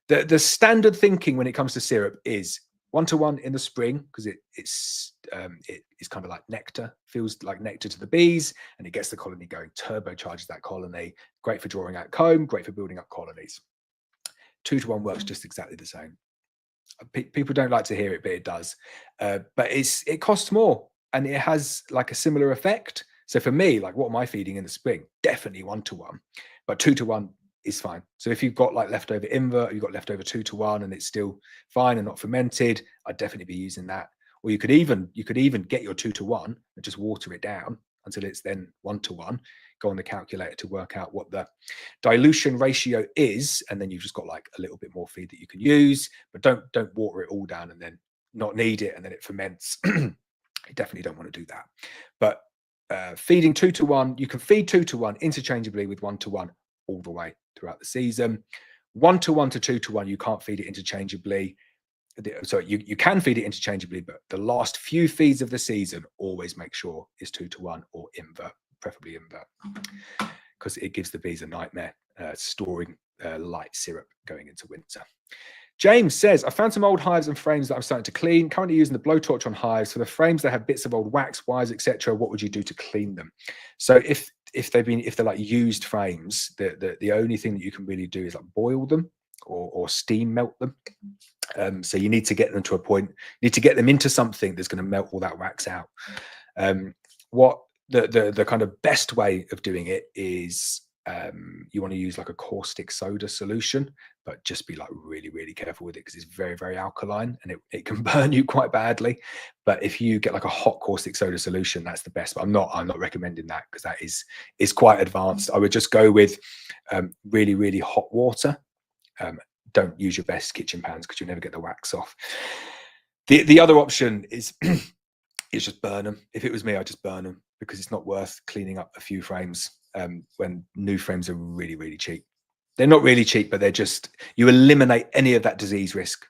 the standard thinking when it comes to syrup is 1-to-1 in the spring, because it's kind of like nectar, feels like nectar to the bees, and it gets the colony going, turbocharges that colony. Great for drawing out comb, great for building up colonies. 2-to-1 works just exactly the same. People don't like to hear it, but it does. But it costs more, and it has like a similar effect. So for me, like what am I feeding in the spring? Definitely 1-to-1, but 2-to-1 is fine. So if you've got like leftover invert, you've got leftover 2-to-1, and it's still fine and not fermented, I'd definitely be using that. Or you could even get your 2-to-1 and just water it down until it's then 1-to-1. Go on the calculator to work out what the dilution ratio is, and then you've just got like a little bit more feed that you can use. But don't water it all down and then not need it, and then it ferments. You definitely don't want to do that. But feeding 2-to-1, you can feed 2-to-1 interchangeably with 1-to-1 all the way throughout the season. 1-to-1 to 2-to-1, you can't feed it interchangeably. So you can feed it interchangeably, but the last few feeds of the season, always make sure is 2-to-1 or invert, preferably invert, because it gives the bees a nightmare storing light syrup going into winter. James says, I found some old hives and frames that I'm starting to clean. Currently using the blowtorch on hives. For the frames that have bits of old wax, wires, etc., what would you do to clean them? So if they're like used frames, the only thing that you can really do is like boil them or steam melt them. So you need to get them to a point, you need to get them into something that's going to melt all that wax out. What the kind of best way of doing it is you want to use like a caustic soda solution, but just be like really, really careful with it, because it's very, very alkaline, and it can burn you quite badly. But if you get like a hot caustic soda solution, that's the best. But I'm not recommending that, because that is quite advanced. I would just go with really, really hot water. Don't use your best kitchen pans, because you'll never get the wax off. The other option is just burn them. If it was me, I'd just burn them, because it's not worth cleaning up a few frames when new frames are really, really cheap. They're not really cheap, but they're just, you eliminate any of that disease risk,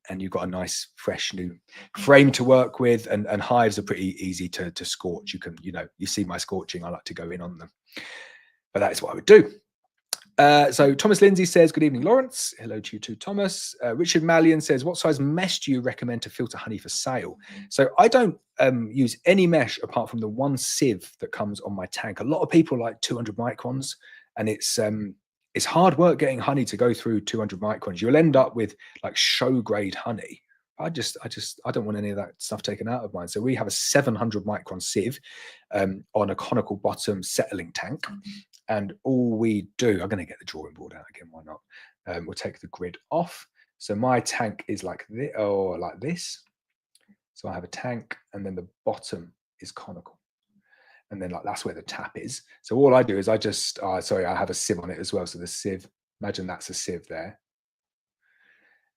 and you've got a nice, fresh new frame to work with. And hives are pretty easy to scorch. You can, you see my scorching, I like to go in on them. But that is what I would do. So Thomas Lindsay says, good evening, Laurence. Hello to you too, Thomas. Richard Mallion says, what size mesh do you recommend to filter honey for sale? So I don't use any mesh apart from the one sieve that comes on my tank. A lot of people like 200 microns, and it's hard work getting honey to go through 200 microns. You'll end up with like show grade honey. I don't want any of that stuff taken out of mine. So we have a 700 micron sieve on a conical bottom settling tank. And all we do, I'm going to get the drawing board out again, why not? We'll take the grid off. So my tank is like this, or like this. So I have a tank, and then the bottom is conical. And then like that's where the tap is. So all I do is I just, sorry, I have a sieve on it as well. So the sieve, imagine that's a sieve there.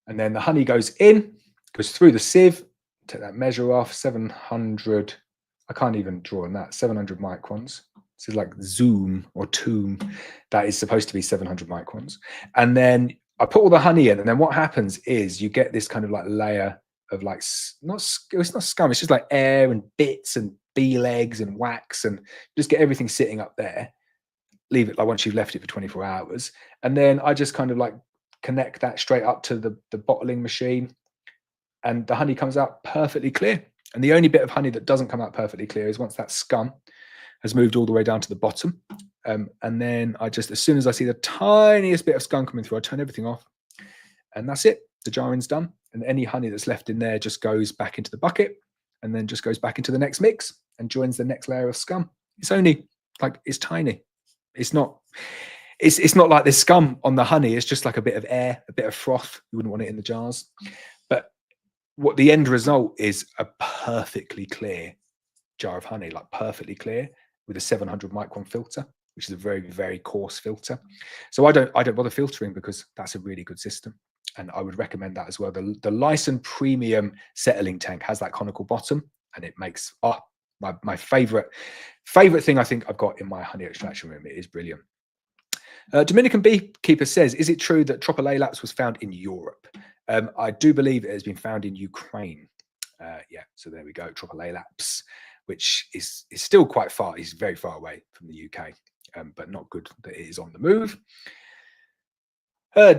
And then the honey goes in, goes through the sieve, take that measure off, 700, I can't even draw on that, 700 microns. This is like Zoom or Tomb. That is supposed to be 700 microns. And then I put all the honey in, and then what happens is you get this kind of like layer of like, it's not scum, it's just like air and bits and bee legs and wax, and just get everything sitting up there. Leave it like once you've left it for 24 hours. And then I just kind of like connect that straight up to the bottling machine, and the honey comes out perfectly clear. And the only bit of honey that doesn't come out perfectly clear is once that scum has moved all the way down to the bottom. And then I just, as soon as I see the tiniest bit of scum coming through, I turn everything off, and that's it. The jarring's done. And any honey that's left in there just goes back into the bucket, and then just goes back into the next mix and joins the next layer of scum. It's only like, it's tiny. It's not like there's scum on the honey. It's just like a bit of air, a bit of froth. You wouldn't want it in the jars. But what the end result is, a perfectly clear jar of honey, like perfectly clear, with a 700 micron filter, which is a very, very coarse filter. So I don't bother filtering, because that's a really good system. And I would recommend that as well. The Lyson Premium settling tank has that conical bottom, and it makes my favorite thing I think I've got in my honey extraction room. It is brilliant. Dominican Beekeeper says, is it true that Tropalaelaps was found in Europe? I do believe it has been found in Ukraine. Yeah, so there we go, Tropalaelaps, which is still quite far. It's very far away from the UK, but not good that it is on the move.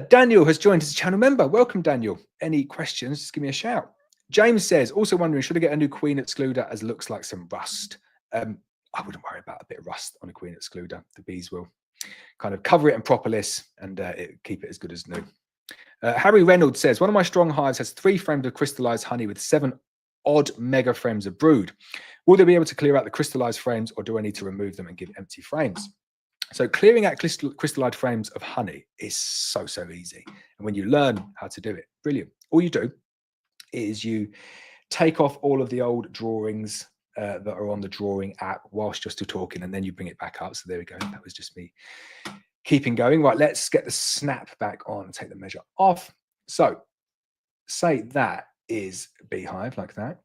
Daniel has joined as a channel member. Welcome, Daniel. Any questions, just give me a shout. James says, also wondering, should I get a new queen excluder as looks like some rust? I wouldn't worry about a bit of rust on a queen excluder. The bees will kind of cover it in propolis and keep it as good as new. Harry Reynolds says, one of my strong hives has 3 frames of crystallized honey with 7 odd mega frames of brood. Will they be able to clear out the crystallized frames, or do I need to remove them and give empty frames? So clearing out crystallized frames of honey is so easy. And when you learn how to do it, brilliant. All you do is you take off all of the old drawings that are on the drawing app whilst you're still talking, and then you bring it back up. So there we go. That was just me keeping going. Right, let's get the snap back on and take the measure off. So say that is beehive like that.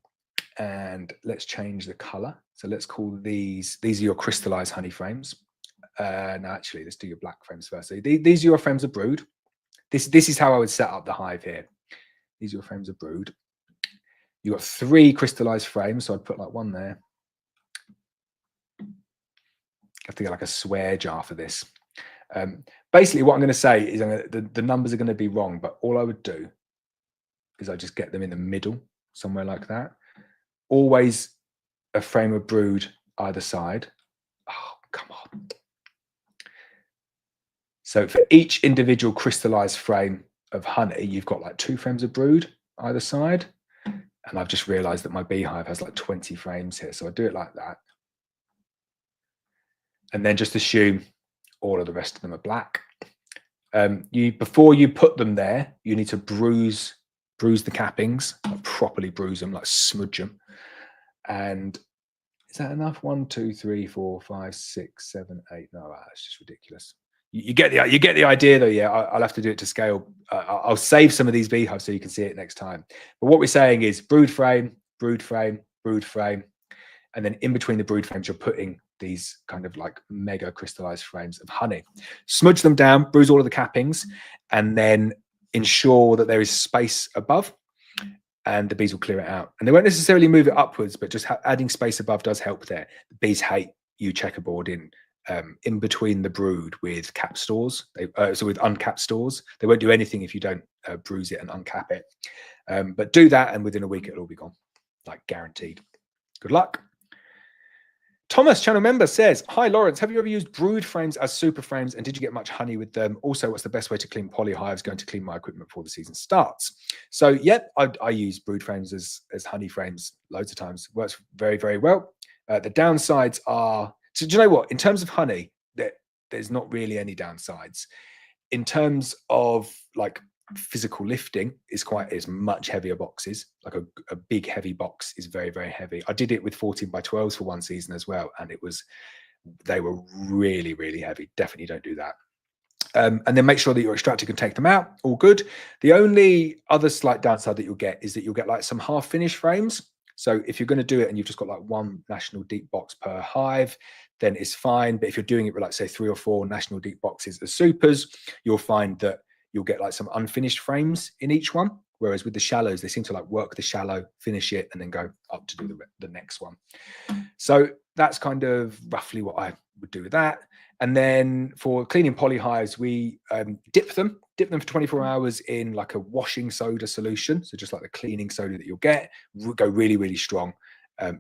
And let's change the color. So let's call these are your crystallized honey frames. No, actually, let's do your black frames first. So these are your frames of brood. This is how I would set up the hive here. These are your frames of brood. You've got 3 crystallized frames, so I'd put like one there. You have to get like a swear jar for this. Basically, what I'm going to say is the numbers are going to be wrong, but all I would do is I just get them in the middle, somewhere like that. Always a frame of brood either side. Oh, come on. So for each individual crystallized frame of honey, you've got like 2 frames of brood either side. And I've just realized that my beehive has like 20 frames here. So I do it like that. And then just assume all of the rest of them are black. Before you put them there, you need to bruise the cappings, like properly bruise them, like smudge them. And is that enough? 1, 2, 3, 4, 5, 6, 7, 8. No, that's just ridiculous. You get the idea, though. Yeah, I'll have to do it to scale. I'll save some of these beehives so you can see it next time. But what we're saying is brood frame, brood frame, brood frame, and then in between the brood frames, you're putting these kind of like mega crystallized frames of honey. Smudge them down, bruise all of the cappings, and then ensure that there is space above, and the bees will clear it out. And they won't necessarily move it upwards, but just adding space above does help there. The bees hate you checkerboard in between the brood with cap stores. So with uncapped stores, they won't do anything if you don't bruise it and uncap it. But do that, and within a week it'll all be gone, like guaranteed. Good luck. Thomas, channel member, says, hi Laurence, have you ever used brood frames as super frames, and did you get much honey with them? Also, what's the best way to clean polyhives? Going to clean my equipment before the season starts. So yeah, I use brood frames as honey frames loads of times. Works very, very well. The downsides are, so do you know what? In terms of honey, there's not really any downsides. In terms of like physical lifting, is much heavier boxes. Like a big heavy box is very, very heavy. I did it with 14 by 12s for one season as well, and they were really, really heavy. Definitely don't do that. And then make sure that your extractor can take them out. All good. The only other slight downside that you'll get is that you'll get like some half finished frames. So if you're going to do it and you've just got like one national deep box per hive, then it's fine. But if you're doing it with like say 3 or 4 national deep boxes as supers, you'll find that you'll get like some unfinished frames in each one. Whereas with the shallows, they seem to like work the shallow, finish it, and then go up to do the next one. So that's kind of roughly what I would do with that. And then for cleaning polyhives, we dip them for 24 hours in like a washing soda solution. So just like the cleaning soda that you'll get, go really, really strong.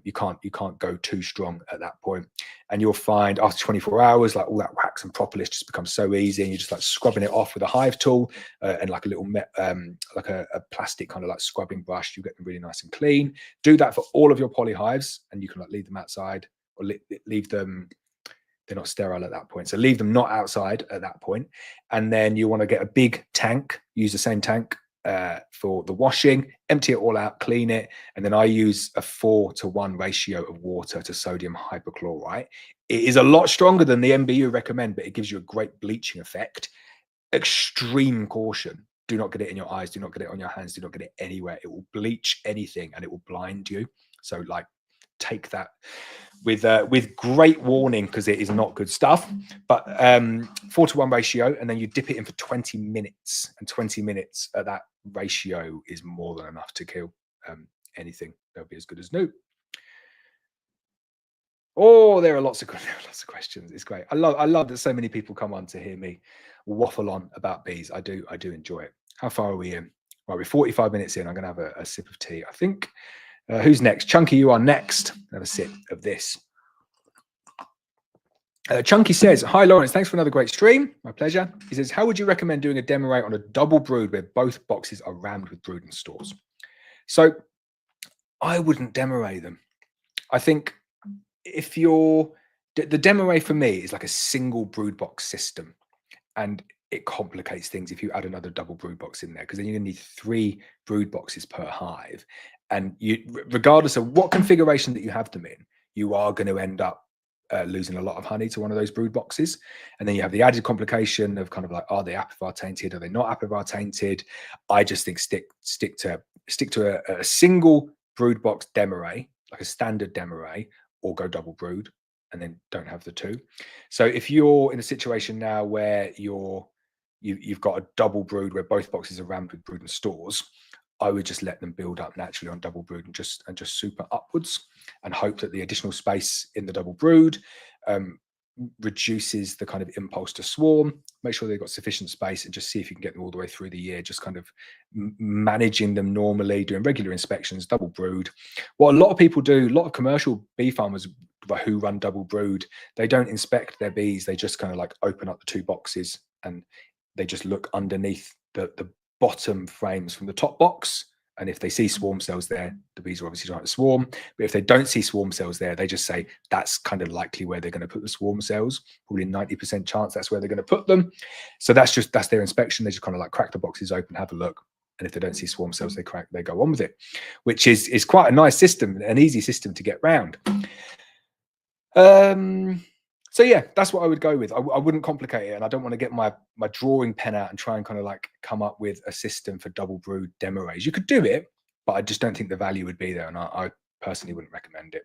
You can't go too strong at that point. And you'll find after 24 hours, like all that wax and propolis just becomes so easy, and you're just like scrubbing it off with a hive tool and like a little like a plastic kind of like scrubbing brush. You get them really nice and clean. Do that for all of your polyhives, and you can like leave them outside or leave them. They're not sterile at that point, so leave them not outside at that point. And then you want to get a big tank. Use the same tank for the washing, empty it all out, clean it, and then I use a 4:1 ratio of water to sodium hypochlorite. It is a lot stronger than the MBU recommend, but it gives you a great bleaching effect. Extreme caution. Do not get it in your eyes. Do not get it on your hands. Do not get it anywhere. It will bleach anything and it will blind you. So like take that with great warning, because it is not good stuff. But 4:1 ratio, and then you dip it in for 20 minutes, and 20 minutes at that ratio is more than enough to kill anything. They'll be as good as new. Oh, there are lots of questions. It's great. I love that so many people come on to hear me waffle on about bees. I do enjoy it. How far are we in? Right, we're 45 minutes in. I'm going to have a sip of tea, I think. Who's next? Chunky, you are next. Have a sip of this. Chunky says, hi, Laurence. Thanks for another great stream. My pleasure. He says, how would you recommend doing a demo rate on a double brood where both boxes are rammed with brood and stores? So I wouldn't demo rate them. I think if the demo rate for me is like a single brood box system, and it complicates things if you add another double brood box in there, because then you're going to need 3 brood boxes per hive. And regardless of what configuration that you have them in, you are going to end up losing a lot of honey to one of those brood boxes. And then you have the added complication of kind of like, are they apivar tainted? Are they not apivar tainted? I just think stick to a single brood box demoray, like a standard demoray, or go double brood, and then don't have the 2. So if you're in a situation now where you've got a double brood where both boxes are rammed with brood and stores, I would just let them build up naturally on double brood and just super upwards, and hope that the additional space in the double brood reduces the kind of impulse to swarm. Make sure they've got sufficient space, and just see if you can get them all the way through the year, just kind of managing them normally, doing regular inspections, double brood. What a lot of people do, a lot of commercial bee farmers who run double brood, they don't inspect their bees. They just kind of like open up the 2 boxes and they just look underneath the bottom frames from the top box, and if they see swarm cells there, the bees are obviously trying to swarm. But if they don't see swarm cells there, they just say that's kind of likely where they're going to put the swarm cells. Probably 90% chance that's where they're going to put them. So that's their inspection. They just kind of like crack the boxes open, have a look, and if they don't see swarm cells, they go on with it, which is quite a nice system, an easy system to get round. So yeah, that's what I would go with. I wouldn't complicate it, and I don't want to get my drawing pen out and try and kind of like come up with a system for double brood demo rays. You could do it, but I just don't think the value would be there, and I personally wouldn't recommend it.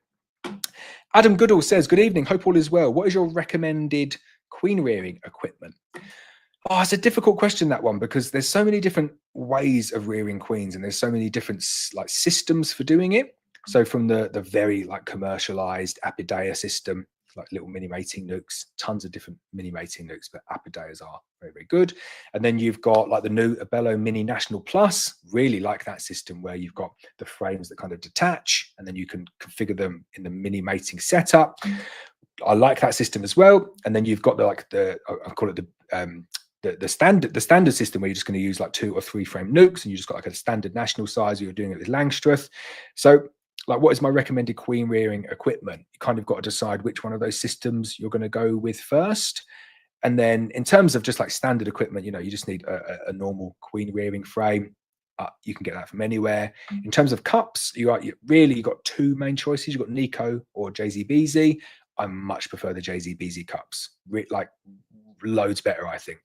Adam Goodall says, good evening, hope all is well. What is your recommended queen rearing equipment? Oh, it's a difficult question, that one, because there's so many different ways of rearing queens, and there's so many different like systems for doing it. So from the very like commercialized Apidea system, like little mini mating nukes, tons of different mini mating nukes, but Apideas are very, very good. And then you've got like the new Abello Mini National Plus, really like that system where you've got the frames that kind of detach, and then you can configure them in the mini mating setup. I like that system as well. And then you've got I call it the standard system, where you're just going to use like 2 or 3 frame nukes, and you just got like a standard national size, or you're doing it with Langstruth. So like, what is my recommended queen rearing equipment? You kind of got to decide which one of those systems you're going to go with first. And then in terms of just like standard equipment, you just need a normal queen rearing frame. You can get that from anywhere. In terms of cups, you got 2 main choices. You've got Nico or JZBZ. I much prefer the JZBZ cups. Like loads better, I think.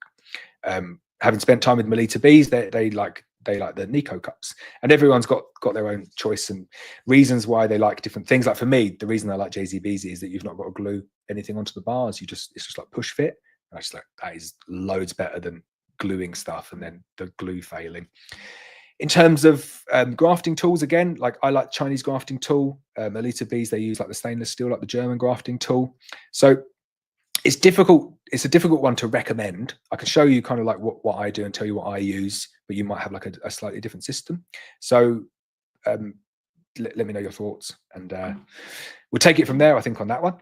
Having spent time with Melita bees, they like they like the Nico cups, and everyone's got their own choice and reasons why they like different things. Like for me, the reason I like JZBZ is that you've not got to glue anything onto the bars. It's just like push fit. And I just like, that is loads better than gluing stuff and then the glue failing. In terms of grafting tools, again, like I like Chinese grafting tool. Elita Bees, they use like the stainless steel, like the German grafting tool. So it's difficult. It's a difficult one to recommend. I can show you kind of like what I do and tell you what I use, but you might have like a slightly different system. So let me know your thoughts, and we'll take it from there, I think, on that one.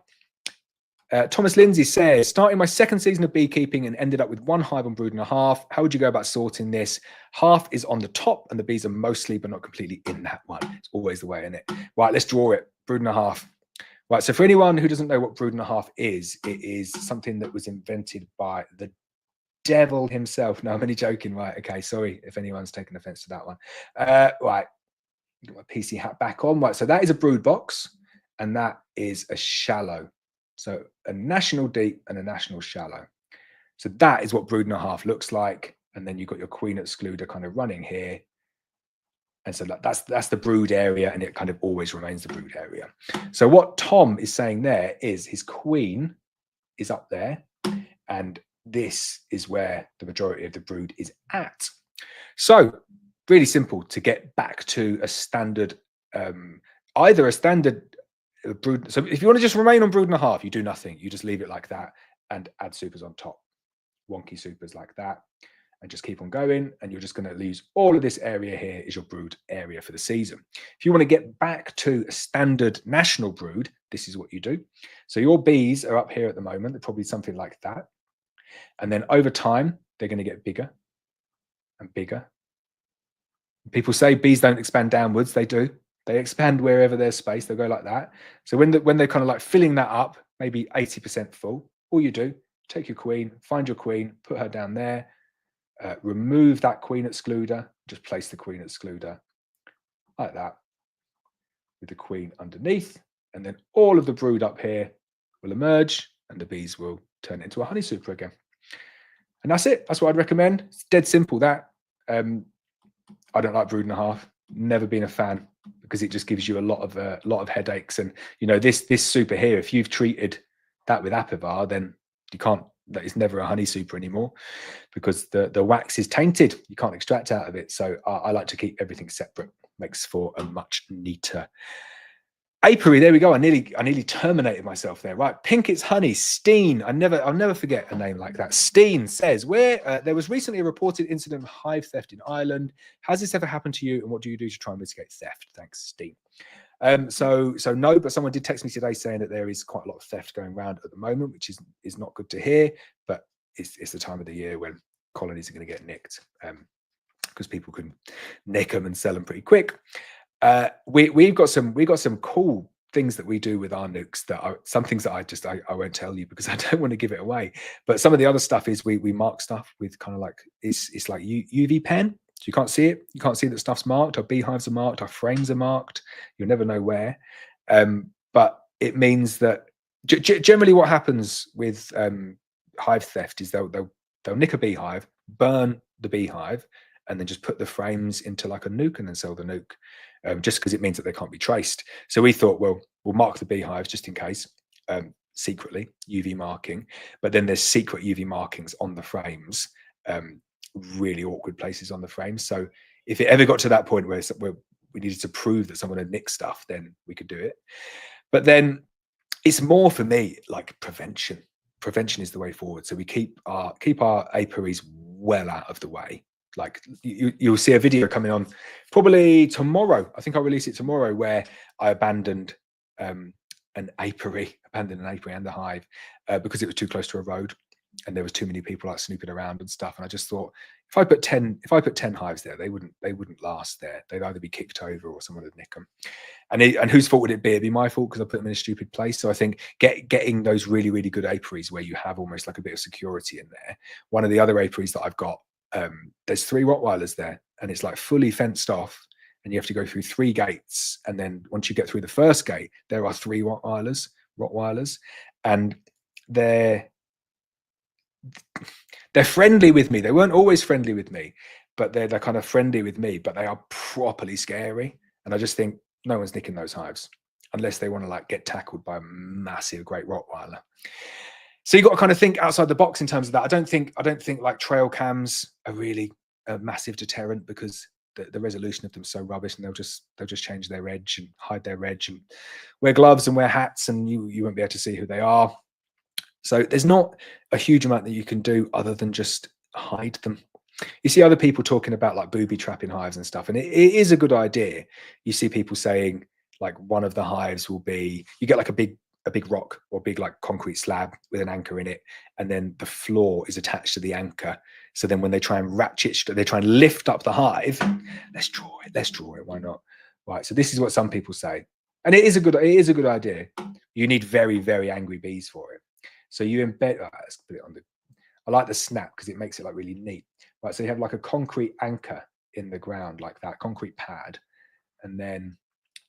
Thomas Lindsay says, starting my second season of beekeeping and ended up with 1 hive on brood and a half. How would you go about sorting this? Half is on the top and the bees are mostly but not completely in that one. It's always the way, isn't it? Right, let's draw it. Brood and a half. Right, so for anyone who doesn't know what brood and a half is, it is something that was invented by the devil himself. No, I'm only joking. Right, okay, sorry if anyone's taken offense to that one. Right, got my PC hat back on. Right, so that is a brood box and that is a shallow. So a national deep and a national shallow. So that is what brood and a half looks like. And then you've got your queen excluder kind of running here. And so that's the brood area, and it kind of always remains the brood area. So what Tom is saying there is his queen is up there, and this is where the majority of the brood is at. So really simple to get back to a standard, either a standard brood. So if you want to just remain on brood and a half, you do nothing. You just leave it like that and add supers on top, wonky supers like that, and just keep on going. And you're just going to lose all of this area here is your brood area for the season. If you want to get back to a standard national brood, this is what you do. So your bees are up here at the moment. They're probably something like that. And then over time, they're going to get bigger and bigger. People say bees don't expand downwards. They do. They expand wherever there's space. They'll go like that. So when they're kind of like filling that up, maybe 80% full, all you do, take your queen, find your queen, put her down there, remove that queen excluder, just place the queen excluder like that with the queen underneath. And then all of the brood up here will emerge and the bees will turn it into a honey super again. And that's it. That's what I'd recommend. It's dead simple, that. I don't like brood and a half. Never been a fan, because it just gives you a lot of headaches. And you know, this super here, if you've treated that with Apivar, then you can't. That is never a honey super anymore, because the wax is tainted. You can't extract out of it. So I like to keep everything separate. Makes for a much neater apiary. There we go. I nearly terminated myself there. Right, Pinkett's honey. Steen. I'll never forget a name like that. Steen says, where there was recently a reported incident of hive theft in Ireland. Has this ever happened to you, and what do you do to try and mitigate theft? Thanks, Steen. So no, but someone did text me today saying that there is quite a lot of theft going around at the moment, which is not good to hear. But it's the time of the year when colonies are going to get nicked, because people can nick them and sell them pretty quick. We've got some cool things that we do with our nukes, that are some things that I won't tell you because I don't want to give it away. But some of the other stuff is we mark stuff with kind of like it's like UV pen. So you can't see it. You can't see that stuff's marked. Our beehives are marked. Our frames are marked. You'll never know where. But it means that generally what happens with hive theft is they'll nick a beehive, burn the beehive, and then just put the frames into like a nuke and then sell the nuke, just because it means that they can't be traced. So we thought, well, we'll mark the beehives just in case, secretly, UV marking. But then there's secret UV markings on the frames, really awkward places on the frames. So if it ever got to that point where we needed to prove that someone had nicked stuff, then we could do it. But then it's more for me like prevention. Prevention is the way forward. So we keep our apiaries well out of the way. Like you'll see a video coming on probably tomorrow. I think I'll release it tomorrow, where I abandoned an apiary and the hive because it was too close to a road and there was too many people like snooping around and stuff. And I just thought, if I put 10 hives there, they wouldn't last there. They'd either be kicked over or someone would nick them. And whose fault would it be? It'd be my fault because I put them in a stupid place. So I think getting those really, really good apiaries where you have almost like a bit of security in there. One of the other apiaries that I've got, there's 3 Rottweilers there, and it's like fully fenced off, and you have to go through 3 gates. And then once you get through the first gate, there are 3 Rottweilers, and they're friendly with me. They weren't always friendly with me, but they're kind of friendly with me, but they are properly scary. And I just think no one's nicking those hives unless they want to like get tackled by a massive great Rottweiler. So you got to kind of think outside the box in terms of that. I don't think like trail cams are really a massive deterrent, because the resolution of them is so rubbish, and they'll just change their edge and hide their edge and wear gloves and wear hats, and you won't be able to see who they are. So there's not a huge amount that you can do other than just hide them. You see other people talking about like booby trapping hives and stuff, and it is a good idea. You see people saying like one of the hives will be, you get like a big rock or big like concrete slab with an anchor in it, and then the floor is attached to the anchor. So then when they try and they try and lift up the hive, let's draw it, why not? Right, so this is what some people say, and it is a good idea. You need very, very angry bees for it. So you embed, let's put it on I like the snap because it makes it like really neat. Right, so you have like a concrete anchor in the ground, like that concrete pad, and then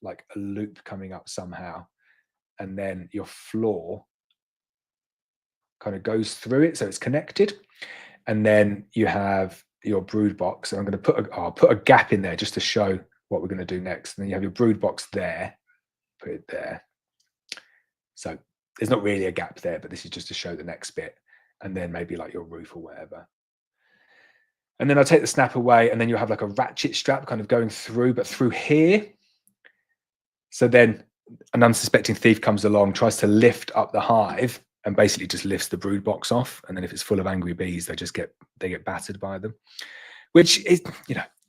like a loop coming up somehow, and then your floor kind of goes through it, so it's connected. And then you have your brood box, and I'm going to I'll put a gap in there just to show what we're going to do next. And then you have your brood box there, put it there. So there's not really a gap there, but this is just to show the next bit, and then maybe like your roof or whatever. And then I'll take the snap away, and then you'll have like a ratchet strap kind of going through, but through here. So then an unsuspecting thief comes along, tries to lift up the hive, and basically just lifts the brood box off. And then if it's full of angry bees, they get battered by them, which is,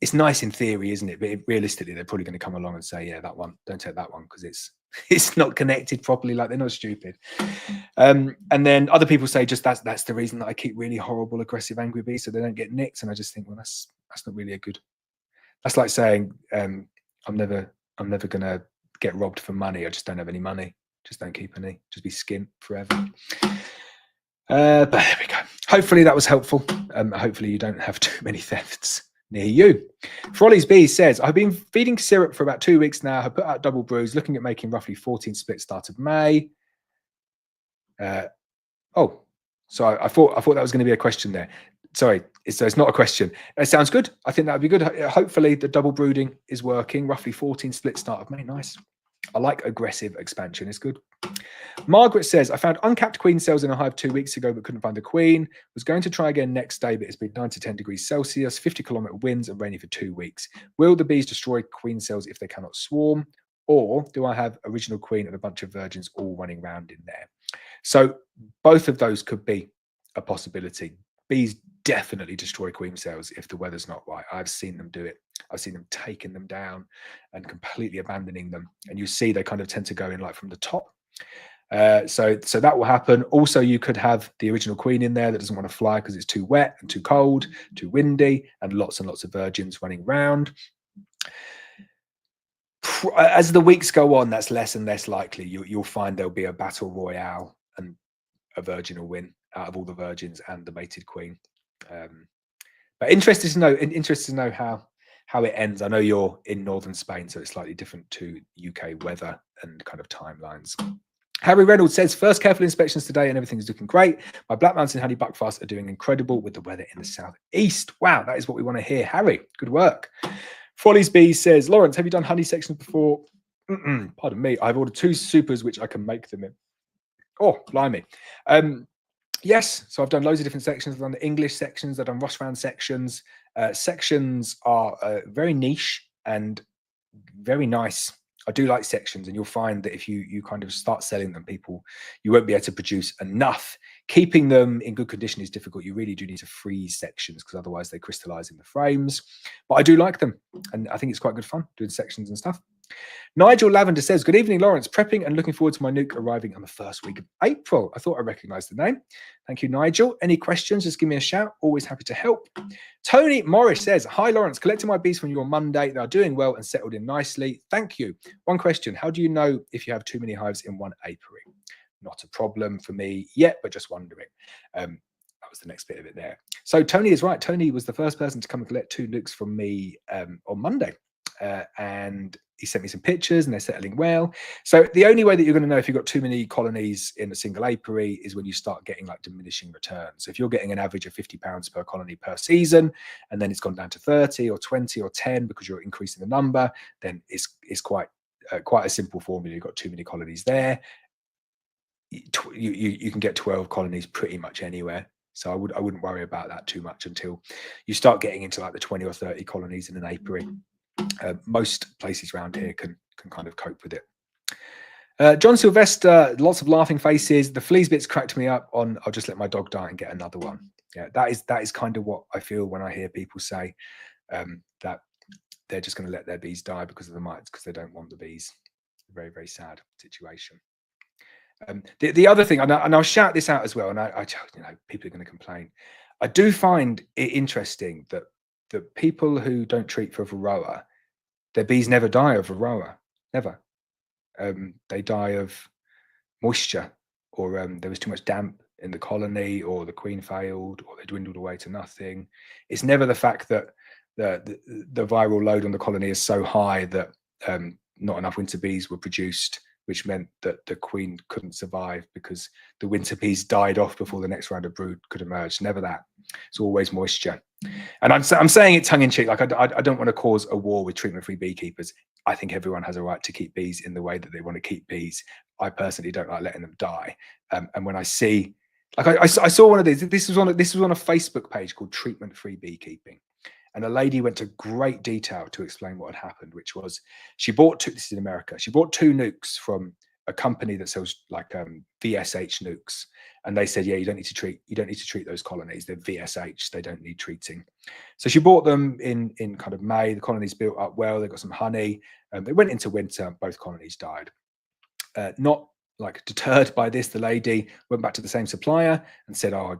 it's nice in theory, isn't it? But realistically, they're probably going to come along and say, yeah, that one, don't take that one, because it's not connected properly. Like, they're not stupid. And then other people say just that's the reason that I keep really horrible, aggressive, angry bees, so they don't get nicked. And I just think, well, that's not really that's like saying, I'm never going to get robbed for money. I just don't have any money. Just don't keep any. Just be skint forever. But there we go. Hopefully that was helpful. Hopefully you don't have too many thefts near you. Frolly's Bee says, I've been feeding syrup for about 2 weeks now. I put out double brews, looking at making roughly 14 splits start of May. So I thought that was going to be a question there. Sorry, it's not a question. It sounds good. I think that would be good. Hopefully the double brooding is working. Roughly 14 splits start of May. Nice. I like aggressive expansion. It's good. Margaret says, I found uncapped queen cells in a hive 2 weeks ago, but couldn't find a queen. Was going to try again next day, but it's been 9 to 10 degrees Celsius, 50-kilometer winds, and rainy for 2 weeks. Will the bees destroy queen cells if they cannot swarm? Or do I have original queen and a bunch of virgins all running around in there? So both of those could be a possibility. Bees definitely destroy queen cells if the weather's not right. I've seen them do it. I've seen them taking them down and completely abandoning them. And you see they kind of tend to go in like from the top. So that will happen. Also, you could have the original queen in there that doesn't want to fly because it's too wet and too cold, too windy, and lots of virgins running around. As the weeks go on, that's less and less likely. You'll find there'll be a battle royale and a virgin will win out of all the virgins and the mated queen. But interested to know how it ends. I know you're in northern Spain, so it's slightly different to UK weather and kind of timelines. Harry Reynolds says, first careful inspections today and everything's looking great. My Black Mountain honey buckfast are doing incredible with the weather in the southeast. Wow, that is what we want to hear. Harry, good work. Follies Bee says, Laurence, have you done honey sections before? Pardon me. I've ordered 2 supers, which I can make them in. Oh, blimey. Yes, so I've done loads of different sections. I've done the English sections, I've done Ross round sections. Sections are very niche and very nice. I do like sections, and you'll find that if you kind of start selling them, you won't be able to produce enough. Keeping them in good condition is difficult. You really do need to freeze sections because otherwise they crystallize in the frames. But I do like them, and I think it's quite good fun doing sections and stuff. Nigel Lavender says, good evening, Laurence. Prepping and looking forward to my nuke arriving on the first week of April. I thought I recognized the name. Thank you, Nigel. Any questions, just give me a shout. Always happy to help. Tony Morris says, hi, Laurence. Collecting my bees from you on Monday. They are doing well and settled in nicely. Thank you. One question. How do you know if you have too many hives in one apiary? Not a problem for me yet, but just wondering. That was the next bit of it there. So Tony is right. Tony was the first person to come and collect 2 nukes from me on Monday. and he sent me some pictures, and they're settling well. So the only way that you're going to know if you've got too many colonies in a single apiary is when you start getting like diminishing returns. So if you're getting an average of £50 per colony per season, and then it's gone down to 30 or 20 or 10 because you're increasing the number, then it's quite a simple formula. You've got too many colonies there. You can get 12 colonies pretty much anywhere. So I wouldn't worry about that too much until you start getting into like the 20 or 30 colonies in an apiary. Most places around here can kind of cope with it. John Sylvester, lots of laughing faces. The fleas bits cracked me up on, I'll just let my dog die and get another one. Yeah, that is kind of what I feel when I hear people say that they're just going to let their bees die because of the mites, because they don't want the bees. Very, very sad situation. The other thing, and I'll shout this out as well, and I people are going to complain. I do find it interesting that the people who don't treat for varroa, their bees never die of varroa, never. They die of moisture, or there was too much damp in the colony, or the queen failed, or they dwindled away to nothing. It's never the fact that the viral load on the colony is so high that not enough winter bees were produced, which meant that the queen couldn't survive because the winter bees died off before the next round of brood could emerge. Never that. It's always moisture. And I'm saying it tongue in cheek. Like I don't want to cause a war with treatment-free beekeepers. I think everyone has a right to keep bees in the way that they want to keep bees. I personally don't like letting them die. And when I see, like I saw one of these. This was on a Facebook page called Treatment-Free Beekeeping. And a lady went to great detail to explain what had happened, which was she bought two, this is in America, she bought 2 nukes from a company that sells like VSH nukes. And they said, yeah, you don't need to treat those colonies. They're VSH, they don't need treating. So she bought them in kind of May. The colonies built up well, they got some honey. They went into winter, both colonies died. Not like deterred by this, the lady went back to the same supplier and said, oh,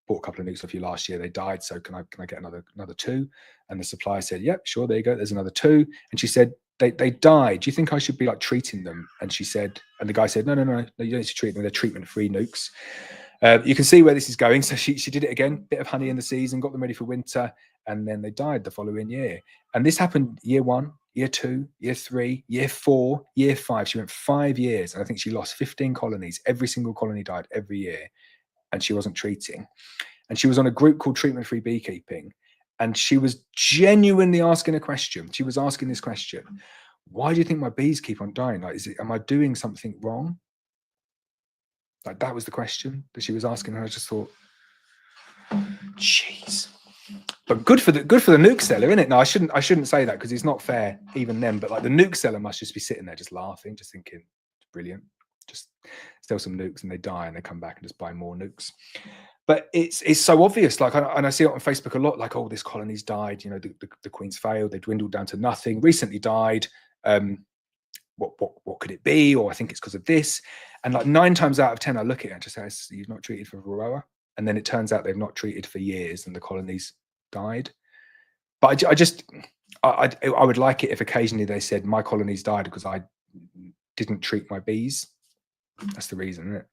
bought a couple of nukes off you last year, they died, so can I get another 2? And the supplier said, yep, sure, there you go, there's another 2. And she said, they died, do you think I should be like treating them? And she said, and the guy said, no, you don't need to treat them, they're treatment-free nukes. You can see where this is going. So she did it again, bit of honey in the season, got them ready for winter, and then they died the following year. And this happened year 1, year 2, year 3, year 4, year 5. She went 5 years, and I think she lost 15 colonies. Every single colony died every year, and she wasn't treating. And she was on a group called Treatment-Free Beekeeping, and she was genuinely asking a question. She was asking this question: why do you think my bees keep on dying? Like, am I doing something wrong? Like, that was the question that she was asking, and I just thought, jeez. But good for the nuke seller, isn't it? No, I shouldn't say that because it's not fair even then. But like, the nuke seller must just be sitting there just laughing, just thinking, brilliant. Just sell some nukes and they die, and they come back and just buy more nukes. But it's so obvious. Like, and I see it on Facebook a lot. Like, oh, this colony's died. The queens failed. They dwindled down to nothing. Recently died. What could it be? Or I think it's because of this. And like 9 times out of 10, I look at it and just say, you've not treated for varroa. And then it turns out they've not treated for years, and the colonies died. But I would like it if occasionally they said my colonies died because I didn't treat my bees. That's the reason, isn't it?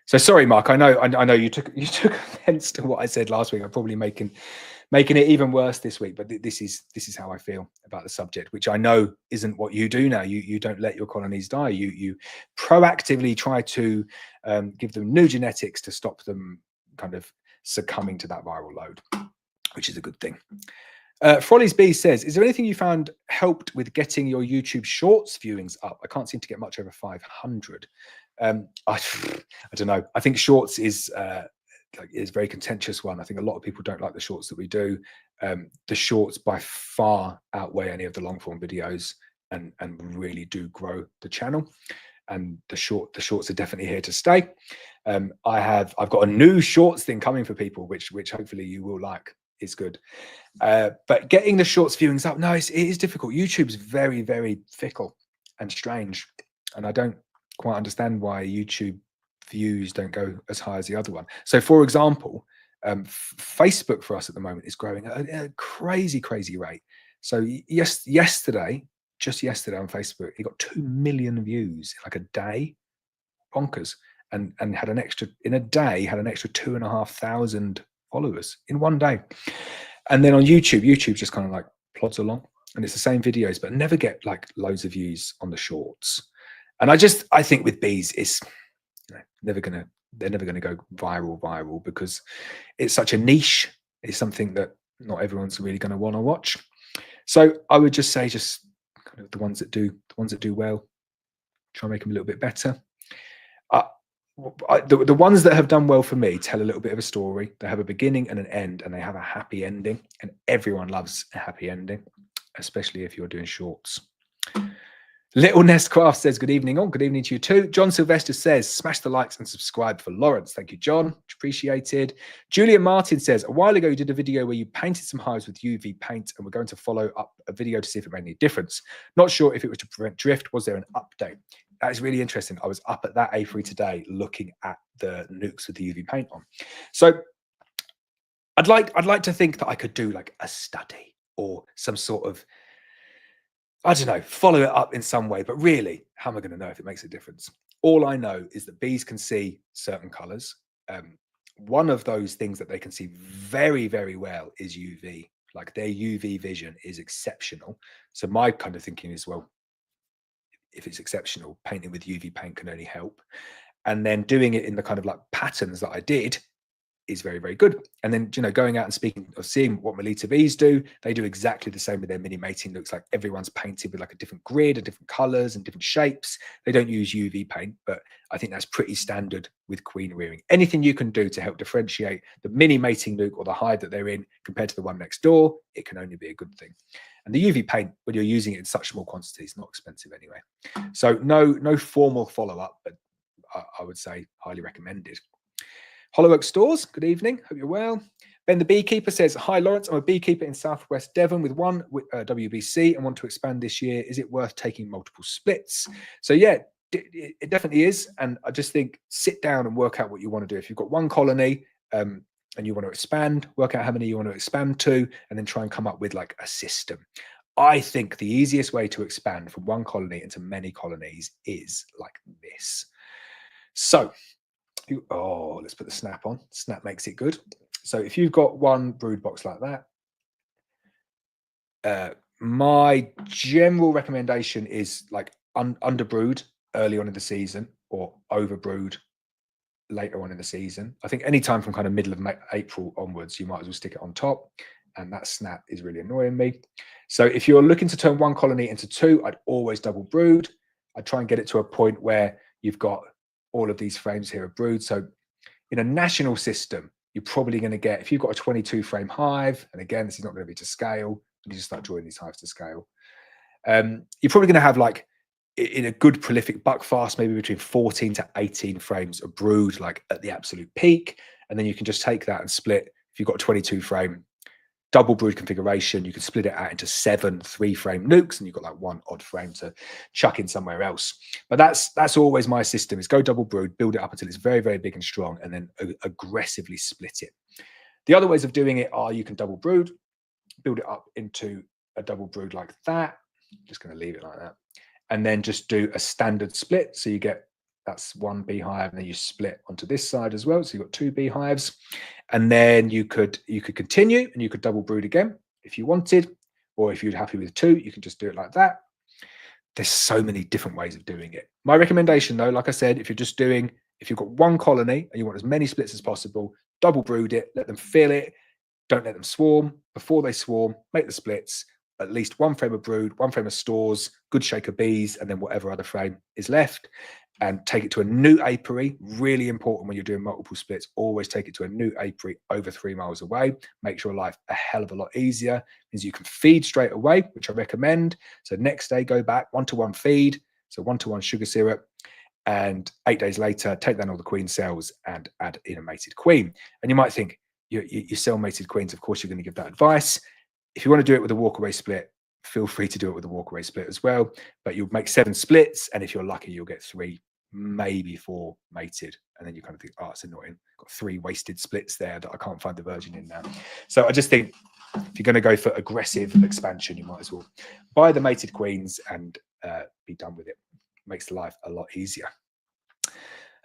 So sorry, Mark. I know you took offense to what I said last week. I'm probably making it even worse this week. But this is how I feel about the subject, which I know isn't what you do now. You don't let your colonies die. You proactively try to give them new genetics to stop them kind of succumbing to that viral load, which is a good thing. Frolly's Bee says, is there anything you found helped with getting your YouTube Shorts viewings up? I can't seem to get much over 500. I don't know. I think Shorts is a very contentious one. I think a lot of people don't like the Shorts that we do. The Shorts by far outweigh any of the long form videos and really do grow the channel. And the Shorts are definitely here to stay. I've got a new Shorts thing coming for people, which hopefully you will like. It's good. But getting the Shorts viewings up, no, it is difficult. YouTube's very, very fickle and strange. And I don't quite understand why YouTube views don't go as high as the other one. So for example, Facebook for us at the moment is growing at a crazy rate. So yesterday on Facebook, it got 2 million views in like a day. Bonkers. And had an extra 2,500 followers in one day. And then on YouTube just kind of like plods along. and it's the same videos, but never get like loads of views on the shorts. And I think with bees, it's they're never gonna go viral because it's such a niche. It's something that not everyone's really gonna want to watch. So I would just say, just kind of the ones that do well, try and make them a little bit better. Uh, the ones that have done well for me tell a little bit of a story. They have a beginning and an end, and they have a happy ending. And everyone loves a happy ending, especially if you're doing shorts. Little Nest Craft says, good evening, all. Good evening to you too. John Sylvester says, smash the likes and subscribe for Laurence. Thank you, John. Much appreciated. Julian Martin says, a while ago, you did a video where you painted some hives with UV paint, and we're going to follow up a video to see if it made any difference. Not sure if it was to prevent drift. Was there an update? That is really interesting. I was up at that apiary today looking at the nukes with the UV paint on. So I'd like to think that I could do like a study or some sort of, I don't know, follow it up in some way. But really, how am I going to know if it makes a difference? All I know is that bees can see certain colors. One of those things that they can see very, very well is UV. Like their UV vision is exceptional. So my kind of thinking is, well, if it's exceptional, painting with UV paint can only help. And then doing it in the kind of like patterns that I did is very, very good. And then, you know, going out and speaking or seeing what Melita bees do, they do exactly the same with their mini mating. Looks like everyone's painted with like a different grid and different colors and different shapes. They don't use UV paint, but I think that's pretty standard with queen rearing. Anything you can do to help differentiate the mini mating nuke or the hive that they're in compared to the one next door, it can only be a good thing. And the UV paint, when you're using it in such small quantities, not expensive anyway. So no formal follow-up, but I would say highly recommended. Hollow Oak Stores, good evening. Hope you're well. Ben the Beekeeper says, hi, Laurence. I'm a beekeeper in Southwest Devon with one WBC and want to expand this year. Is it worth taking multiple splits? So yeah, it definitely is. And I just think sit down and work out what you want to do. If you've got one colony and you want to expand, work out how many you want to expand to, and then try and come up with like a system. I think the easiest way to expand from one colony into many colonies is like this. So, let's put the snap on. Snap makes it good. So if you've got one brood box like that, my general recommendation is like underbrood early on in the season or overbrood later on in the season. I think any time from kind of middle of April onwards, you might as well stick it on top. And that snap is really annoying me. So if you're looking to turn one colony into two, I'd always double brood. I'd try and get it to a point where you've got all of these frames here are brood. So in a national system, you're probably going to get, if you've got a 22 frame hive, and again, this is not going to be to scale, you just start drawing these hives to scale. You're probably going to have like, in a good prolific buckfast, maybe between 14 to 18 frames of brood, like at the absolute peak. And then you can just take that and split. If you've got a 22 frame double brood configuration, you can split it out into 7 3-frame nukes, and you've got like one odd frame to chuck in somewhere else. But that's always my system, is go double brood, build it up until it's very, very big and strong, and then aggressively split it. The other ways of doing it are you can double brood, build it up into a double brood like that. Just going to leave it like that. And then just do a standard split. So you get, that's one beehive, and then you split onto this side as well. So you've got 2 beehives. And then you could continue and you could double brood again if you wanted, or if you're happy with 2, you can just do it like that. There's so many different ways of doing it. My recommendation though, like I said, if you've got one colony and you want as many splits as possible, double brood it, let them fill it, don't let them swarm. Before they swarm, make the splits, at least 1 frame of brood, 1 frame of stores, good shake of bees, and then whatever other frame is left. And take it to a new apiary. Really important when you're doing multiple splits. Always take it to a new apiary over 3 miles away. Makes your life a hell of a lot easier. Means you can feed straight away, which I recommend. So next day, go back 1-to-1 feed. So 1-to-1 sugar syrup. And 8 days later, take down all the queen cells and add in a mated queen. And you might think, you sell mated queens. Of course, you're going to give that advice. If you want to do it with a walkaway split, feel free to do it with a walkaway split as well. But you'll make 7 splits. And if you're lucky, you'll get 3, maybe 4 mated, and then you kind of think, oh, it's annoying, got 3 wasted splits there that I can't find the virgin in now. So I just think if you're going to go for aggressive expansion, you might as well buy the mated queens and be done with it. Makes life a lot easier.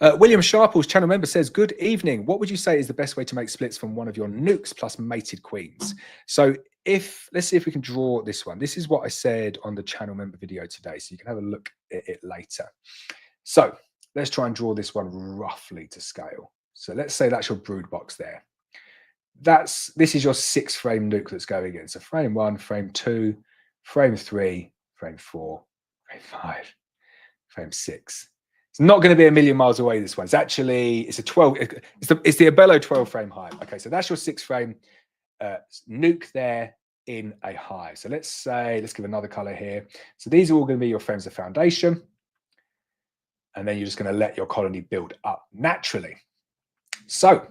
William Sharple's channel member says, good evening. What would you say is the best way to make splits from one of your nukes plus mated queens? So let's see if we can draw this one. This is what I said on the channel member video today, so you can have a look at it later. So let's try and draw this one roughly to scale. So let's say that's your brood box there. This is your 6-frame nuke that's going in. So frame 1, frame 2, frame 3, frame 4, frame 5, frame 6. It's not going to be a million miles away. This one. It's a 12. It's the Abello 12-frame hive. Okay, so that's your 6-frame nuke there in a hive. So let's give another color here. So these are all going to be your frames of foundation, and then you're just going to let your colony build up naturally. So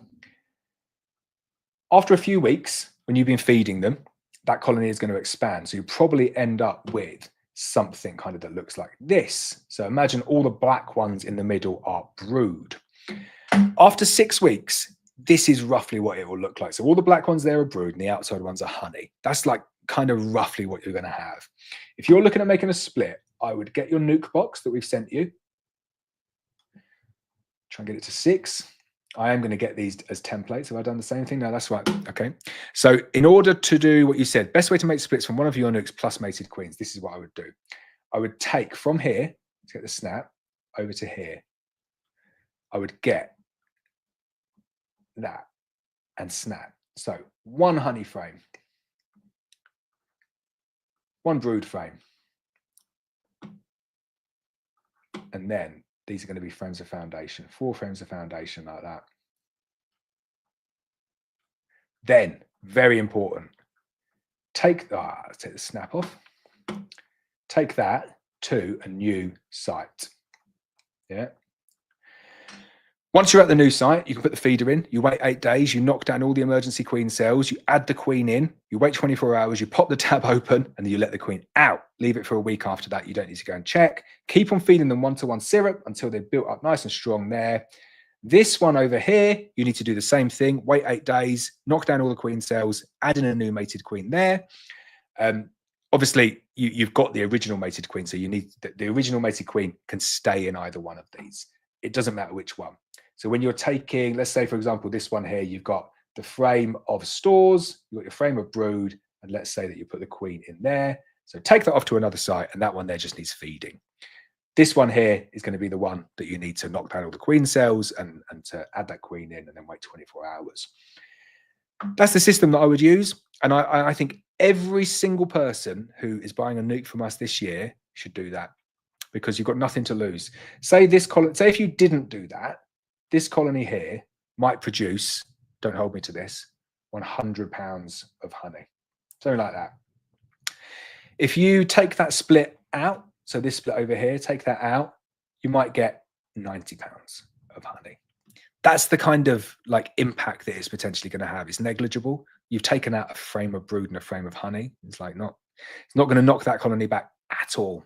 after a few weeks, when you've been feeding them, that colony is going to expand. So you probably end up with something kind of that looks like this. So imagine all the black ones in the middle are brood. After 6 weeks, this is roughly what it will look like. So all the black ones there are brood and the outside ones are honey. That's like kind of roughly what you're going to have. If you're looking at making a split, I would get your nuke box that we've sent you. Try and get it to 6. I am going to get these as templates. Have I done the same thing? No, that's right. Okay. So in order to do what you said, best way to make splits from one of your nukes plus mated queens, this is what I would do. I would take from here, let's get the snap, over to here. I would get that and snap. So 1 honey frame, 1 brood frame, and then these are going to be frames of foundation, 4 frames of foundation like that. Then, very important, let's take the snap off. Take that to a new site. Yeah. Once you're at the new site, you can put the feeder in, you wait 8 days, you knock down all the emergency queen cells, you add the queen in, you wait 24 hours, you pop the tab open, and then you let the queen out. Leave it for a week after that. You don't need to go and check. Keep on feeding them 1-to-1 syrup until they're built up nice and strong there. This one over here, you need to do the same thing. Wait 8 days, knock down all the queen cells, add in a new mated queen there. Obviously, you've got the original mated queen, so you need the original mated queen can stay in either one of these. It doesn't matter which one. So when you're taking, let's say, for example, this one here, you've got the frame of stores, you've got your frame of brood, and let's say that you put the queen in there. So take that off to another site, and that one there just needs feeding. This one here is going to be the one that you need to knock down all the queen cells and to add that queen in and then wait 24 hours. That's the system that I would use. And I think every single person who is buying a nuke from us this year should do that, because you've got nothing to lose. Say if you didn't do that, this colony here might produce, don't hold me to this, 100 pounds of honey, something like that. If you take that split out, so this split over here, take that out, you might get 90 pounds of honey. That's the kind of like impact that it's potentially going to have. It's negligible. You've taken out a frame of brood and a frame of honey. It's not going to knock that colony back at all.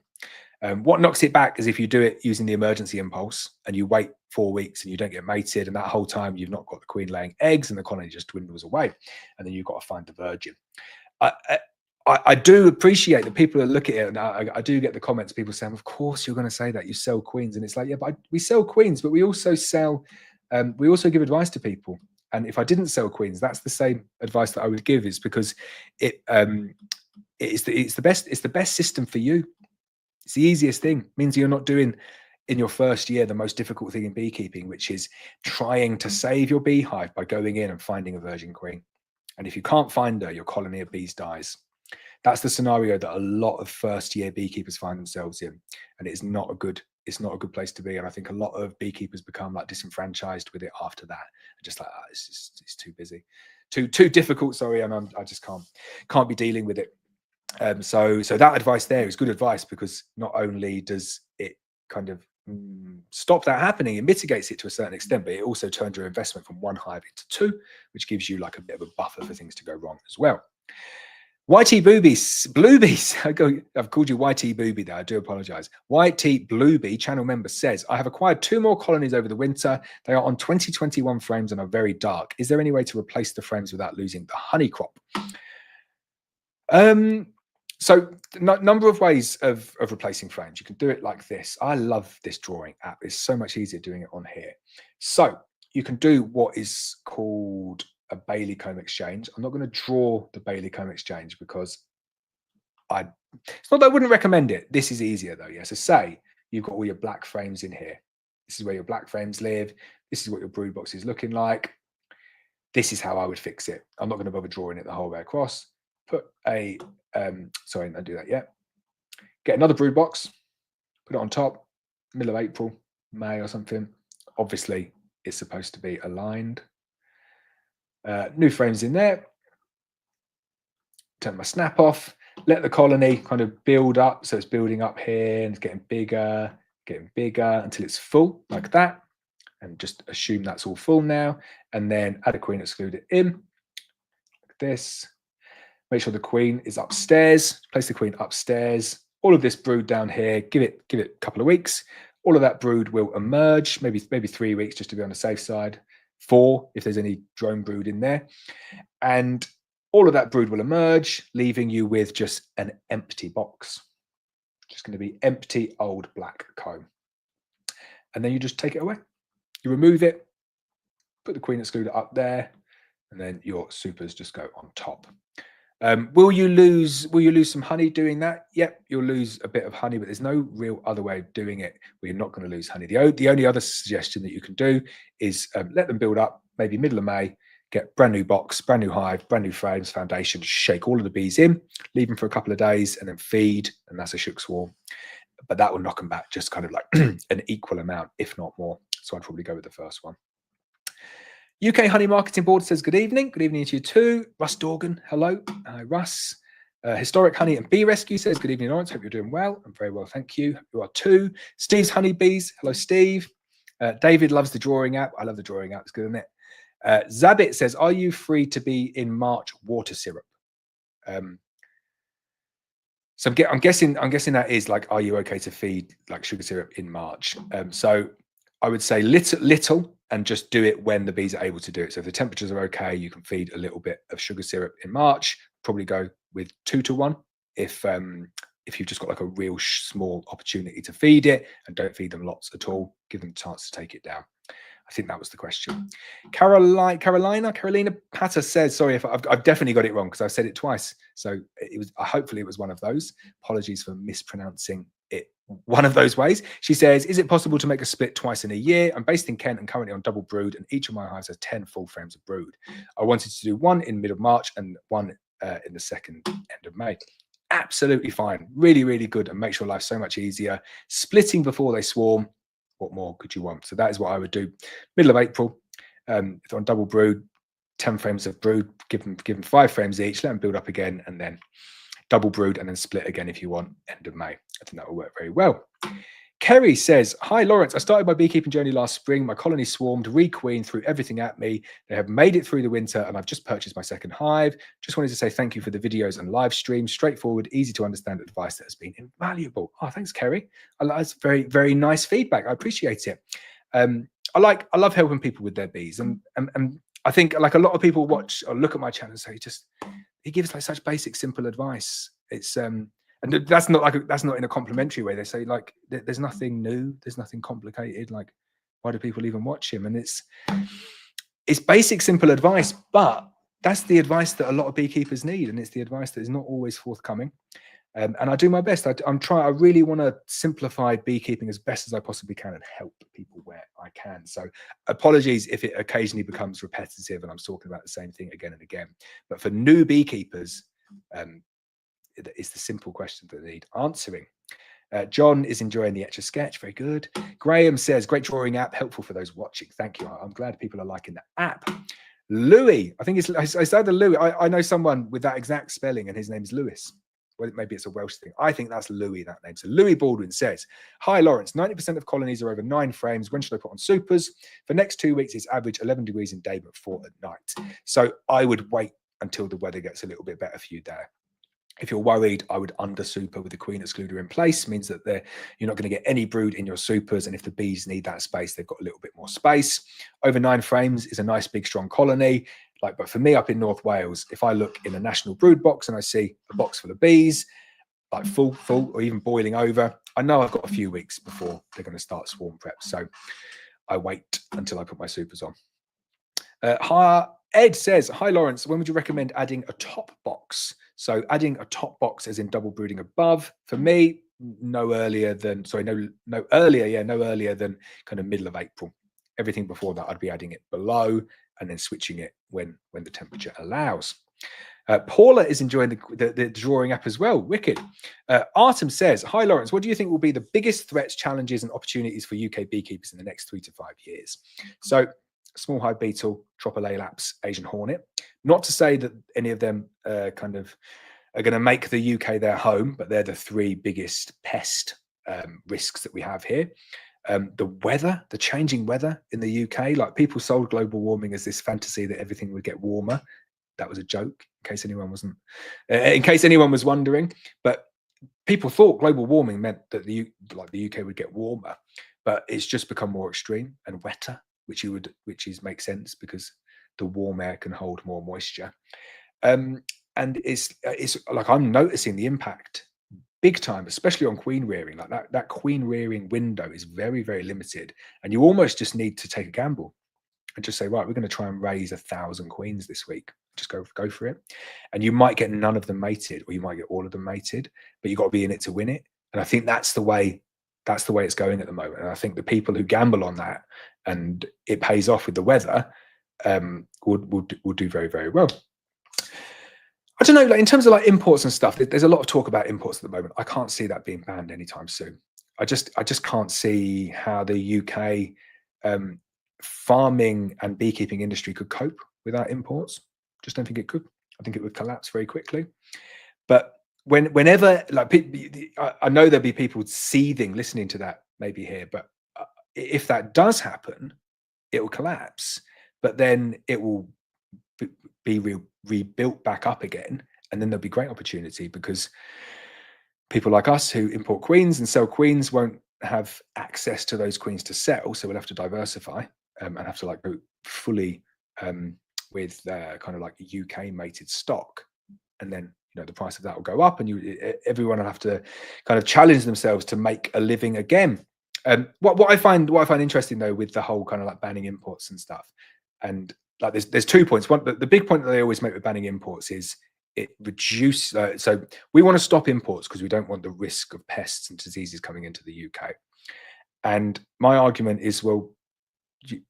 What knocks it back is if you do it using the emergency impulse and you wait 4 weeks and you don't get mated, and that whole time you've not got the queen laying eggs and the colony just dwindles away, and then you've got to find the virgin. I do appreciate that people look at it, and I do get the comments, people saying, of course you're going to say that, you sell queens. And it's like, yeah, but we sell queens, but we also sell, we also give advice to people. And if I didn't sell queens, that's the same advice that I would give, is because it's the best system for you. It's the easiest thing. It means you're not doing in your first year the most difficult thing in beekeeping, which is trying to save your beehive by going in and finding a virgin queen. And if you can't find her, your colony of bees dies. That's the scenario that a lot of first-year beekeepers find themselves in, and it's not a good place to be. And I think a lot of beekeepers become like disenfranchised with it after that, just like, it's too busy, too difficult. Sorry, and I just can't be dealing with it. So that advice there is good advice, because not only does it kind of stop that happening, it mitigates it to a certain extent, but it also turns your investment from 1 hive into 2, which gives you like a bit of a buffer for things to go wrong as well. YT Bluebies, I've called you YT Booby there, I do apologize. YT Bluebee, channel member, says, I have acquired 2 more colonies over the winter. They are on 2021 frames and are very dark. Is there any way to replace the frames without losing the honey crop? So number of ways of replacing frames. You can do it like this. I love this drawing app. It's so much easier doing it on here. So you can do what is called a Bailey comb exchange. I'm not going to draw the Bailey comb exchange because it's not that I wouldn't recommend it. This is easier though. Yeah. So say you've got all your black frames in here. This is where your black frames live. This is what your brood box is looking like. This is how I would fix it. I'm not going to bother drawing it the whole way across. Put a, sorry, don't do that yet. Get another brood box, put it on top, middle of April, May or something. Obviously, it's supposed to be aligned. New frames in there. Turn my snap off. Let the colony kind of build up. So it's building up here and it's getting bigger until it's full like that. And just assume that's all full now. And then add a queen excluder in like this. Make sure the queen is upstairs. Place the queen upstairs. All of this brood down here. Give it a couple of weeks. All of that brood will emerge. Maybe 3 weeks just to be on the safe side. 4 if there's any drone brood in there. And all of that brood will emerge, leaving you with just an empty box. Just going to be empty old black comb. And then you just take it away. You remove it, put the queen excluder up there, and then your supers just go on top. Will you lose some honey doing that? Yep, you'll lose a bit of honey, but there's no real other way of doing it where you're not going to lose honey. The only other suggestion that you can do is let them build up, maybe middle of May, get brand new box, brand new hive, brand new frames, foundation, shake all of the bees in, leave them for a couple of days, and then feed, and that's a shook swarm. But that will knock them back just kind of like an equal amount, if not more. So I'd probably go with the first one. UK Honey Marketing Board says, good evening. Good evening to you too. Russ Dorgan, hello. Hi, Russ. Historic Honey and Bee Rescue says, good evening, Laurence. Hope you're doing well. I'm very well, thank you. You are too. Steve's Honeybees. Hello, Steve. David loves the drawing app. I love the drawing app. It's good, isn't it? Zabit says, are you free to be in March water syrup? So I'm guessing that is like, are you okay to feed like sugar syrup in March? So I would say little and just do it when the bees are able to do it. So if the temperatures are okay, you can feed a little bit of sugar syrup in March. Probably go with 2 to 1 if you've just got like a real small opportunity to feed it, and don't feed them lots at all. Give them a chance to take it down. I think that was the question. Carolina Patter says, sorry if I've definitely got it wrong because I've said it twice. So it was hopefully it was one of those. Apologies for mispronouncing it one of those ways. She says, is it possible to make a split twice in a year? I'm based in Kent and currently on double brood, and each of my hives has 10 full frames of brood. I wanted to do one in mid of March and one in the second end of May. Absolutely fine. Really, really good, and makes your life so much easier. Splitting before they swarm. What more could you want? So that is what I would do. Middle of April, if they're on double brood, 10 frames of brood, give them 5 frames each, let them build up again, and then double brood and then split again if you want, end of May. I think that will work very well. Kerry says, hi, Laurence. I started my beekeeping journey last spring. My colony swarmed, requeen, threw everything at me. They have made it through the winter, and I've just purchased my second hive. Just wanted to say thank you for the videos and live streams. Straightforward, easy to understand advice that has been invaluable. Oh, thanks, Kerry. That's very, very nice feedback. I appreciate it. I love helping people with their bees, and I think like a lot of people watch or look at my channel and say, he gives like such basic, simple advice. It's and that's not in a complimentary way. They say like there's nothing new, there's nothing complicated. Like, why do people even watch him? And it's basic, simple advice, but that's the advice that a lot of beekeepers need, and it's the advice that is not always forthcoming. And I do my best. I really want to simplify beekeeping as best as I possibly can and help people where I can. So apologies if it occasionally becomes repetitive and I'm talking about the same thing again and again. But for new beekeepers, it's the simple questions that they need answering. John is enjoying the Etch-a-Sketch. Very good. Graham says, great drawing app, helpful for those watching. Thank you. I'm glad people are liking the app. Louis, I think I said Louis. I know someone with that exact spelling, and his name is Lewis. Well, maybe it's a Welsh thing. I think that's Louis, that name. So Louis Baldwin says, hi, Laurence, 90% of colonies are over 9 frames. When should I put on supers? For next 2 weeks, it's average 11 degrees in day, but 4 at night. So I would wait until the weather gets a little bit better for you there. If you're worried, I would under super with the queen excluder in place. Means that you're not going to get any brood in your supers. And if the bees need that space, they've got a little bit more space. Over 9 frames is a nice, big, strong colony. But for me up in North Wales, if I look in a national brood box and I see a box full of bees, like full, or even boiling over, I know I've got a few weeks before they're going to start swarm prep. So I wait until I put my supers on. Ed says, hi, Laurence, when would you recommend adding a top box? So adding a top box as in double brooding above, for me, no earlier than no earlier than kind of middle of April. Everything before that, I'd be adding it below and then switching it when the temperature allows. Paula is enjoying the drawing app as well. Wicked. Artem says, hi, Laurence, what do you think will be the biggest threats, challenges, and opportunities for UK beekeepers in the next 3 to 5 years? So small hive beetle, tropicolaps, Asian hornet. Not to say that any of them kind of are going to make the UK their home, but they're the 3 biggest pest risks that we have here. The weather, the changing weather in the UK, like people sold global warming as this fantasy that everything would get warmer. That was a joke, in case anyone was wondering. But people thought global warming meant that the UK would get warmer, but it's just become more extreme and wetter, which makes sense because the warm air can hold more moisture. And it's like I'm noticing the impact big time, especially on queen rearing. Like that queen rearing window is very, very limited, and you almost just need to take a gamble and just say, right, we're going to try and raise 1,000 queens this week. Just go for it. And you might get none of them mated, or you might get all of them mated, but you've got to be in it to win it. And I think that's the way it's going at the moment. And I think the people who gamble on that and it pays off with the weather will do very, very well. I don't know, like in terms of like imports and stuff, there's a lot of talk about imports at the moment. I can't see that being banned anytime soon. I just can't see how the UK farming and beekeeping industry could cope without imports. Just don't think it could. I think it would collapse very quickly. But whenever, like, I know there'll be people seething listening to that maybe here, but if that does happen, it will collapse. But then it will be rebuilt back up again, and then there'll be great opportunity because people like us who import queens and sell queens won't have access to those queens to sell, so we'll have to diversify and have to like go fully with kind of like UK mated stock, and then the price of that will go up, and everyone will have to kind of challenge themselves to make a living again. What I find interesting though with the whole kind of like banning imports and stuff, and like there's 2 points. One, the big point that they always make with banning imports is it reduces. So we want to stop imports because we don't want the risk of pests and diseases coming into the UK. And my argument is, well,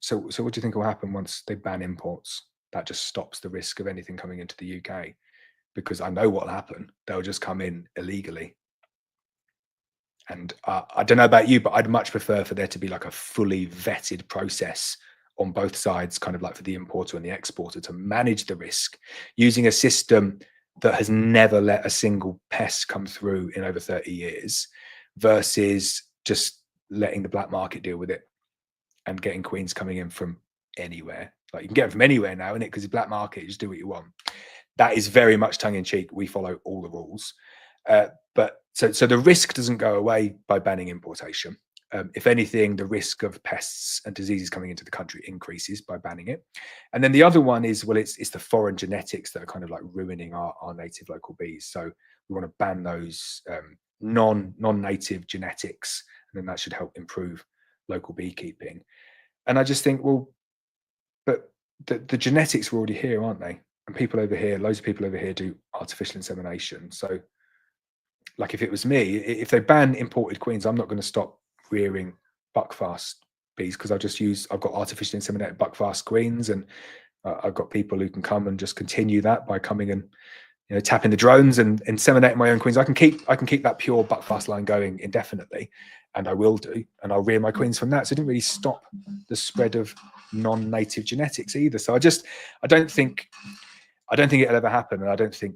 so what do you think will happen once they ban imports? That just stops the risk of anything coming into the UK, because I know what will happen. They'll just come in illegally. And I don't know about you, but I'd much prefer for there to be like a fully vetted process on both sides, kind of like for the importer and the exporter, to manage the risk using a system that has never let a single pest come through in over 30 years versus just letting the black market deal with it and getting queens coming in from anywhere. Like you can get them from anywhere now, innit? Because the black market, you just do what you want. That is very much tongue in cheek. We follow all the rules. But so the risk doesn't go away by banning importation. If anything, the risk of pests and diseases coming into the country increases by banning it. And then the other one is, well, it's the foreign genetics that are kind of like ruining our native local bees. So we want to ban those non-native genetics, and then that should help improve local beekeeping. And I just think, well, but the genetics are already here, aren't they? And people over here, loads of people over here do artificial insemination. So like if it was me, if they ban imported queens, I'm not going to stop rearing buckfast bees because I've got artificially inseminated buckfast queens, and I've got people who can come and just continue that by coming and tapping the drones and inseminating my own queens. I can keep that pure buckfast line going indefinitely, and I will do, and I'll rear my queens from that. So it didn't really stop the spread of non-native genetics either. So I don't think it'll ever happen, and I don't think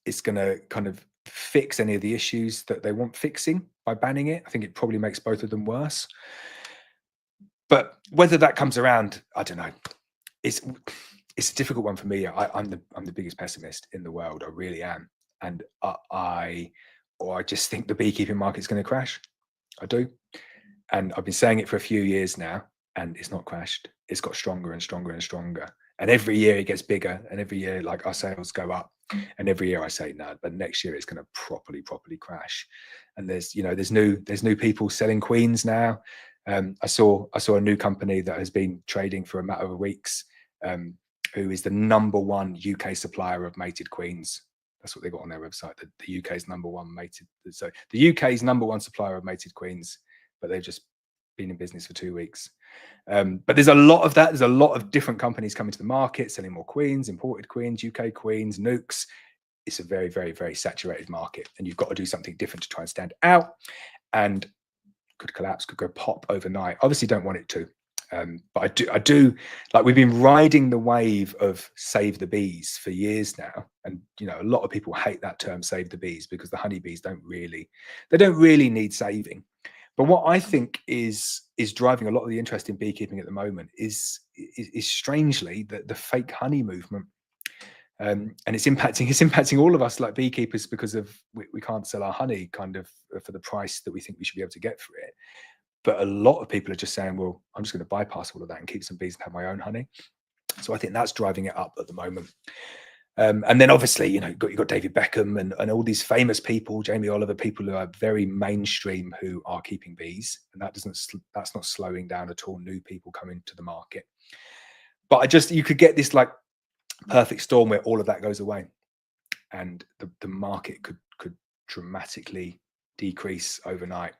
it's going to kind of fix any of the issues that they want fixing by banning it. I think it probably makes both of them worse. But whether that comes around, I don't know. It's a difficult one for me. I'm the biggest pessimist in the world. I really am, and I just think the beekeeping market's going to crash. I do, and I've been saying it for a few years now, and it's not crashed. It's got stronger and stronger and stronger. And every year it gets bigger, and every year like our sales go up, and every year I say no, but next year it's going to properly crash. And there's new people selling queens now. I saw a new company that has been trading for a matter of weeks, who is the #1 UK supplier of mated queens. That's what they got on their website. The UK's #1 mated. So the UK's #1 supplier of mated queens, but they've just been in business for 2 weeks. But there's a lot of that. There's a lot of different companies coming to the market, selling more queens, imported queens, UK queens, nukes. It's a very, very, very saturated market, and you've got to do something different to try and stand out. And could collapse, could go pop overnight. Obviously, don't want it to. But I do like, we've been riding the wave of save the bees for years now, and a lot of people hate that term, save the bees, because the honeybees don't really need saving. But what I think is driving a lot of the interest in beekeeping at the moment is strangely the fake honey movement. And it's impacting all of us like beekeepers, because of we can't sell our honey kind of for the price that we think we should be able to get for it. But a lot of people are just saying, well, I'm just going to bypass all of that and keep some bees and have my own honey. So I think that's driving it up at the moment. And then obviously, you've got David Beckham and all these famous people, Jamie Oliver, people who are very mainstream, who are keeping bees, and that's not slowing down at all new people coming to the market. But you could get this like perfect storm where all of that goes away, and the market could dramatically decrease overnight.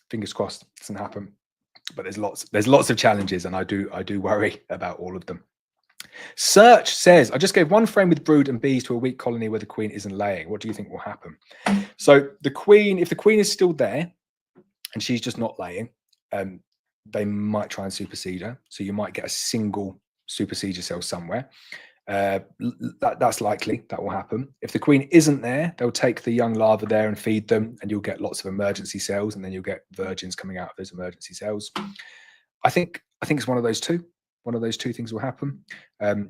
Fingers crossed, it doesn't happen. But there's lots of challenges, and I do worry about all of them. Search says, I just gave one frame with brood and bees to a weak colony where the queen isn't laying. What do you think will happen? So if the queen is still there and she's just not laying, they might try and supersede her. So you might get a single supersedure cell somewhere. That's likely, that will happen. If the queen isn't there, they'll take the young larvae there and feed them, and you'll get lots of emergency cells, and then you'll get virgins coming out of those emergency cells. I think it's one of those two. One of those two things will happen.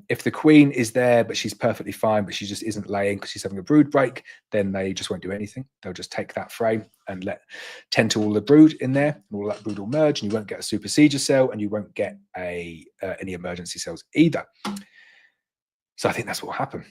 If the queen is there, but she's perfectly fine, but she just isn't laying because she's having a brood break, then they just won't do anything. They'll just take that frame and tend to all the brood in there, and all that brood will merge, and you won't get a supersedure cell, and you won't get any emergency cells either. So I think that's what will happen.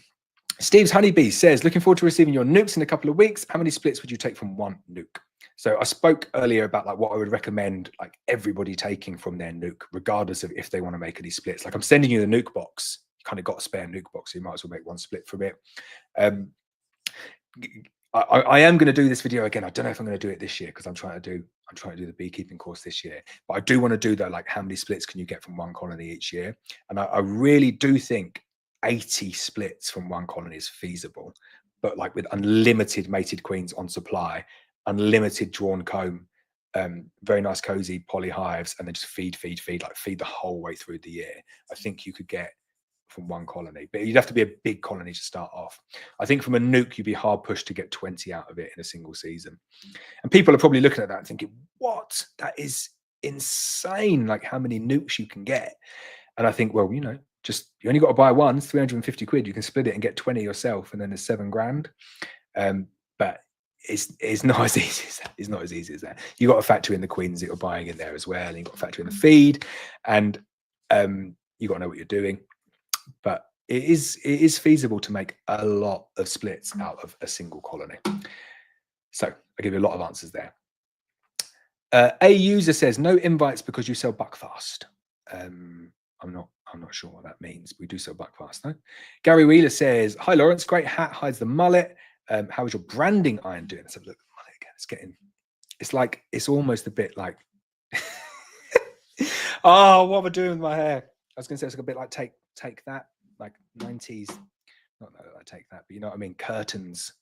Steve's Honeybee says, looking forward to receiving your nukes in a couple of weeks. How many splits would you take from one nuke? So I spoke earlier about like what I would recommend like everybody taking from their nuke, regardless of if they want to make any splits. Like, I'm sending you the nuke box. You kind of got a spare nuke box, so you might as well make one split from it. I am going to do this video again. I don't know if I'm going to do it this year, because I'm trying to do the beekeeping course this year. But I do want to do that, like how many splits can you get from one colony each year? And I really do think 80 splits from one colony is feasible, but like with unlimited mated queens on supply, unlimited drawn comb, very nice cozy poly hives, and then just feed the whole way through the year. I think you could get from one colony, but you'd have to be a big colony to start off. I think from a nuke, you'd be hard pushed to get 20 out of it in a single season. And people are probably looking at that and thinking, what? That is insane. Like, how many nukes you can get? And I think, well, you only got to buy one. It's 350 quid. You can split it and get 20 yourself, and then there's 7 grand. But it's not as easy as that. It's not as easy as that. You got to factor in the queens that you're buying in there as well, and you got to factor in the feed, and you got to know what you're doing. But it is feasible to make a lot of splits out of a single colony. So I give you a lot of answers there. A user says, no invites because you sell Buckfast. I'm not sure what that means. We do sell Buckfast, no? Gary Wheeler says, hi Laurence, great hat, hides the mullet. How is your branding iron doing? Let's have a look at the mullet again. It's almost a bit like oh, what am I doing with my hair? I was gonna say it's like a bit like take that, like 90s, not that I take that, but you know what I mean, curtains.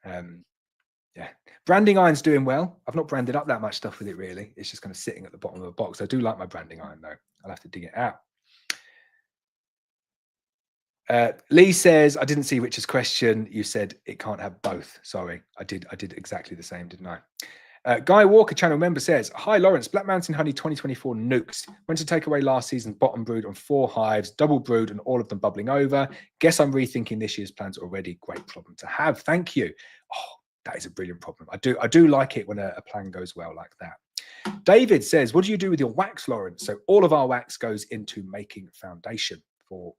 Yeah, branding iron's doing well. I've not branded up that much stuff with it really. It's just kind of sitting at the bottom of a box. I do like my branding iron though. I'll have to dig it out. Lee says, I didn't see Richard's question. You said it can't have both. Sorry, I did exactly the same, didn't I? Guy Walker, channel member, says, hi Laurence, Black Mountain Honey 2024 nukes. Went to take away last season, bottom brood on 4 hives, double brood, and all of them bubbling over. Guess I'm rethinking this year's plans already. Great problem to have. Thank you. Oh, that is a brilliant problem. I do like it when a plan goes well like that. David says, what do you do with your wax, Laurence? So all of our wax goes into making foundation for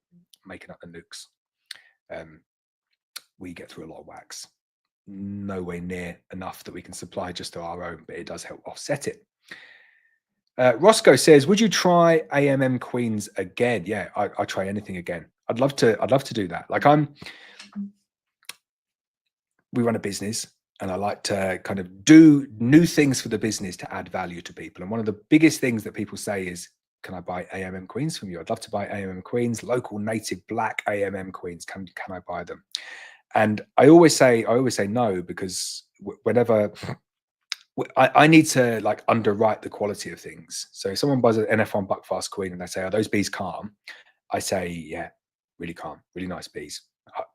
making up the nukes. We get through a lot of wax, nowhere near enough that we can supply just to our own, but it does help offset it. Roscoe says, "Would you try AMM queens again?" Yeah, I try anything again. I'd love to. I'd love to do that. Like we run a business, and I like to kind of do new things for the business to add value to people. And one of the biggest things that people say is, "Can I buy AMM queens from you? I'd love to buy AMM queens, local native black AMM queens. Can I buy them?" And I always say no, because whenever I need to like underwrite the quality of things. So if someone buys an NF1 Buckfast Queen and they say, "Are those bees calm?" I say, "Yeah, really calm, really nice bees.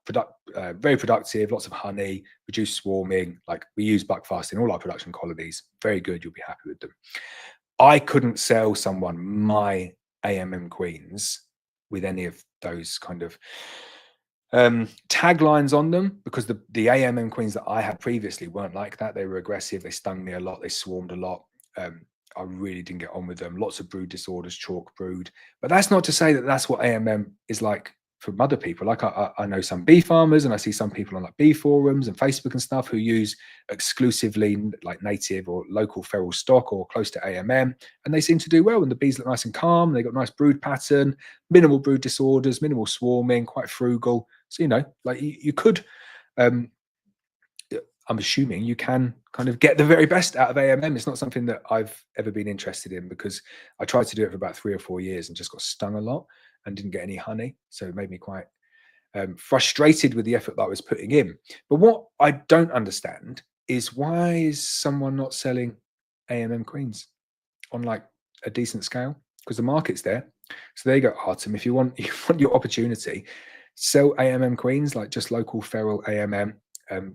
Very productive, lots of honey, reduced swarming. Like we use Buckfast in all our production colonies. Very good. You'll be happy with them." I couldn't sell someone my AMM queens with any of those kind of taglines on them, because the AMM queens that I had previously weren't like that. They were aggressive. They stung me a lot. They swarmed a lot. I really didn't get on with them. Lots of brood disorders, chalk brood. But that's not to say that that's what AMM is like from other people. Like I know some bee farmers, and I see some people on like bee forums and Facebook and stuff who use exclusively like native or local feral stock or close to AMM, and they seem to do well. And the bees look nice and calm. They got nice brood pattern, minimal brood disorders, minimal swarming, quite frugal. So like you could. Um, I'm assuming you can kind of get the very best out of AMM. It's not something that I've ever been interested in, because I tried to do it for about 3 or 4 years and just got stung a lot and didn't get any honey. So it made me quite frustrated with the effort that I was putting in. But what I don't understand is, why is someone not selling AMM queens on like a decent scale? Because the market's there. So there you go, Artem. If you want your opportunity, sell AMM queens, like just local feral AMM.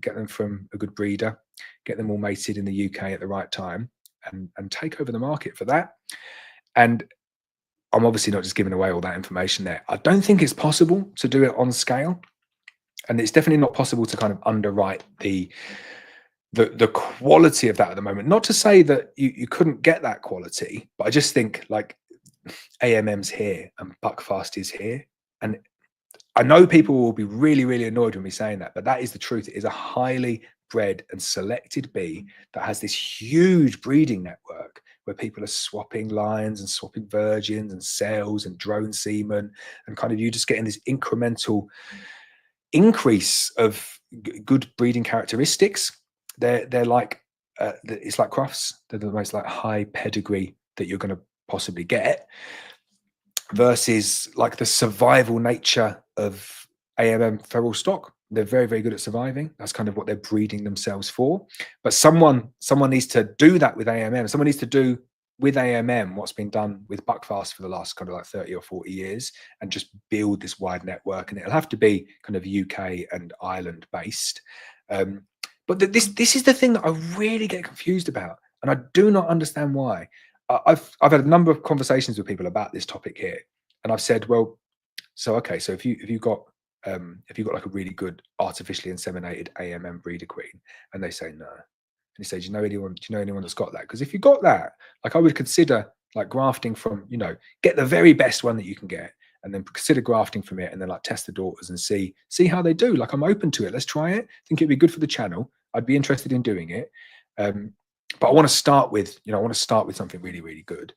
Get them from a good breeder, get them all mated in the UK at the right time, and take over the market for that. And I'm obviously not just giving away all that information there. I don't think it's possible to do it on scale, and it's definitely not possible to kind of underwrite the quality of that at the moment. Not to say that you couldn't get that quality, but I just think like AMM's here and Buckfast is here, and I know people will be really, really annoyed with me saying that, but that is the truth. It is a highly bred and selected bee that has this huge breeding network where people are swapping lines and swapping virgins and cells and drone semen, and kind of you just getting this incremental increase of good breeding characteristics. They're like it's like crofts. They're the most like high pedigree that you're going to possibly get, versus like the survival nature of AMM feral stock. They're very, very good at surviving. That's kind of what they're breeding themselves for. But someone needs to do that with AMM. Someone needs to do with AMM what's been done with Buckfast for the last kind of like 30 or 40 years, and just build this wide network. And it'll have to be kind of UK and Ireland based. But this is the thing that I really get confused about, and I do not understand why. I've had a number of conversations with people about this topic here, and I've said, well, so okay, so if you got like a really good artificially inseminated AMM breeder queen, and they say no, and you say, do you know anyone that's got that? Because if you got that, like I would consider like grafting from, get the very best one that you can get, and then consider grafting from it, and then like test the daughters and see how they do. Like I'm open to it. Let's try it. I think it'd be good for the channel. I'd be interested in doing it. But I want to start with, something really, really good.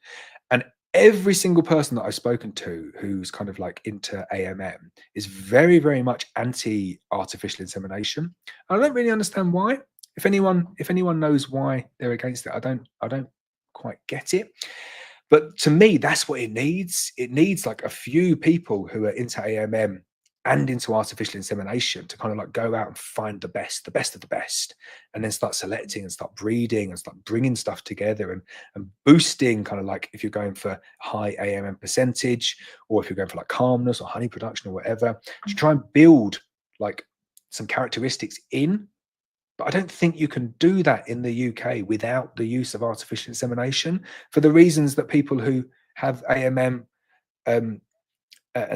And every single person that I've spoken to who's kind of like into AMM is very, very much anti artificial insemination. I don't really understand why. If anyone knows why they're against it, I don't quite get it. But to me, that's what it needs. It needs like a few people who are into AMM and into artificial insemination to kind of like go out and find the best of the best, and then start selecting and start breeding and start bringing stuff together, and boosting kind of like, if you're going for high AMM percentage, or if you're going for like calmness or honey production or whatever, to try and build like some characteristics in. But I don't think you can do that in the UK without the use of artificial insemination, for the reasons that people who have AMM and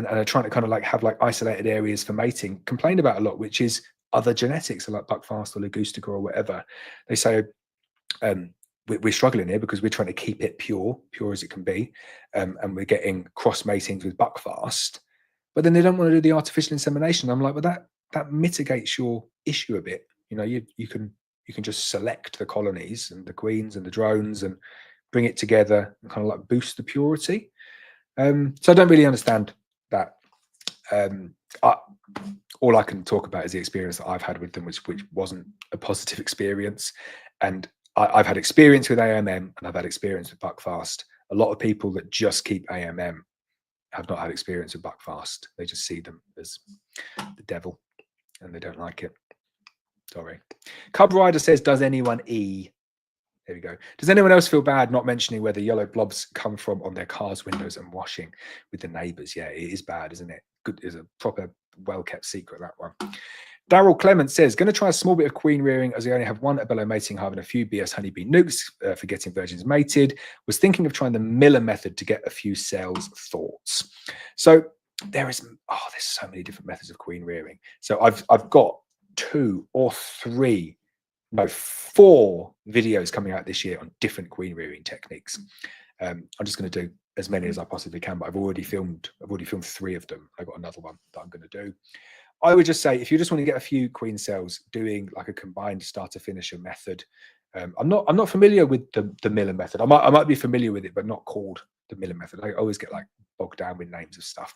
are trying to kind of like have like isolated areas for mating complain about a lot, which is other genetics, like Buckfast or Ligustica or whatever. They say we're struggling here because we're trying to keep it pure as it can be, and we're getting cross matings with Buckfast, but then they don't want to do the artificial insemination. I'm like, well, that mitigates your issue a bit. You can just select the colonies and the queens and the drones and bring it together and kind of like boost the purity. So I don't really understand that. All I can talk about is the experience that I've had with them, which wasn't a positive experience. And I've had experience with AMM and I've had experience with Buckfast. A lot of people that just keep AMM have not had experience with Buckfast. They just see them as the devil and they don't like it. Sorry. Cub Rider says, does anyone E? There we go. Does anyone else feel bad not mentioning where the yellow blobs come from on their cars' windows and washing with the neighbours? Yeah, it is bad, isn't it? Good, is a proper well-kept secret, that one. Daryl Clement says, going to try a small bit of queen rearing as I only have one Abello mating hive and a few BS honeybee nukes for getting virgins mated. Was thinking of trying the Miller method to get a few cells. Thoughts? So there's so many different methods of queen rearing. So I've got 2 or 3, no, 4 videos coming out this year on different queen rearing techniques. I'm just going to do as many as I possibly can, but I've already filmed 3 of them. I've got another one that I'm going to do. I would just say, if you just want to get a few queen cells, doing like a combined starter finisher method. I'm not familiar with the Miller method. I might be familiar with it, but not called the Miller method. I always get like bogged down with names of stuff.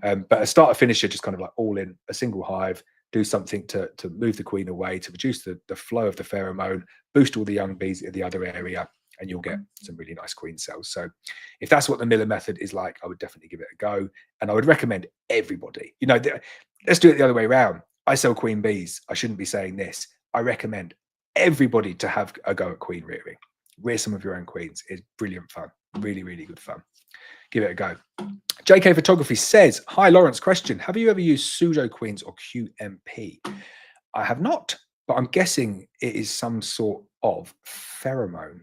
But a starter finisher, just kind of like all in a single hive, do something to move the queen away, to reduce the flow of the pheromone, boost all the young bees in the other area, and you'll get some really nice queen cells. So if that's what the Miller method is like, I would definitely give it a go. And I would recommend everybody, let's do it the other way around. I sell queen bees. I shouldn't be saying this. I recommend everybody to have a go at queen rearing. Rear some of your own queens. It's brilliant fun. Really, really good fun. Give it a go. JK Photography says, hi, Laurence, question. Have you ever used pseudo queens or QMP? I have not, but I'm guessing it is some sort of pheromone.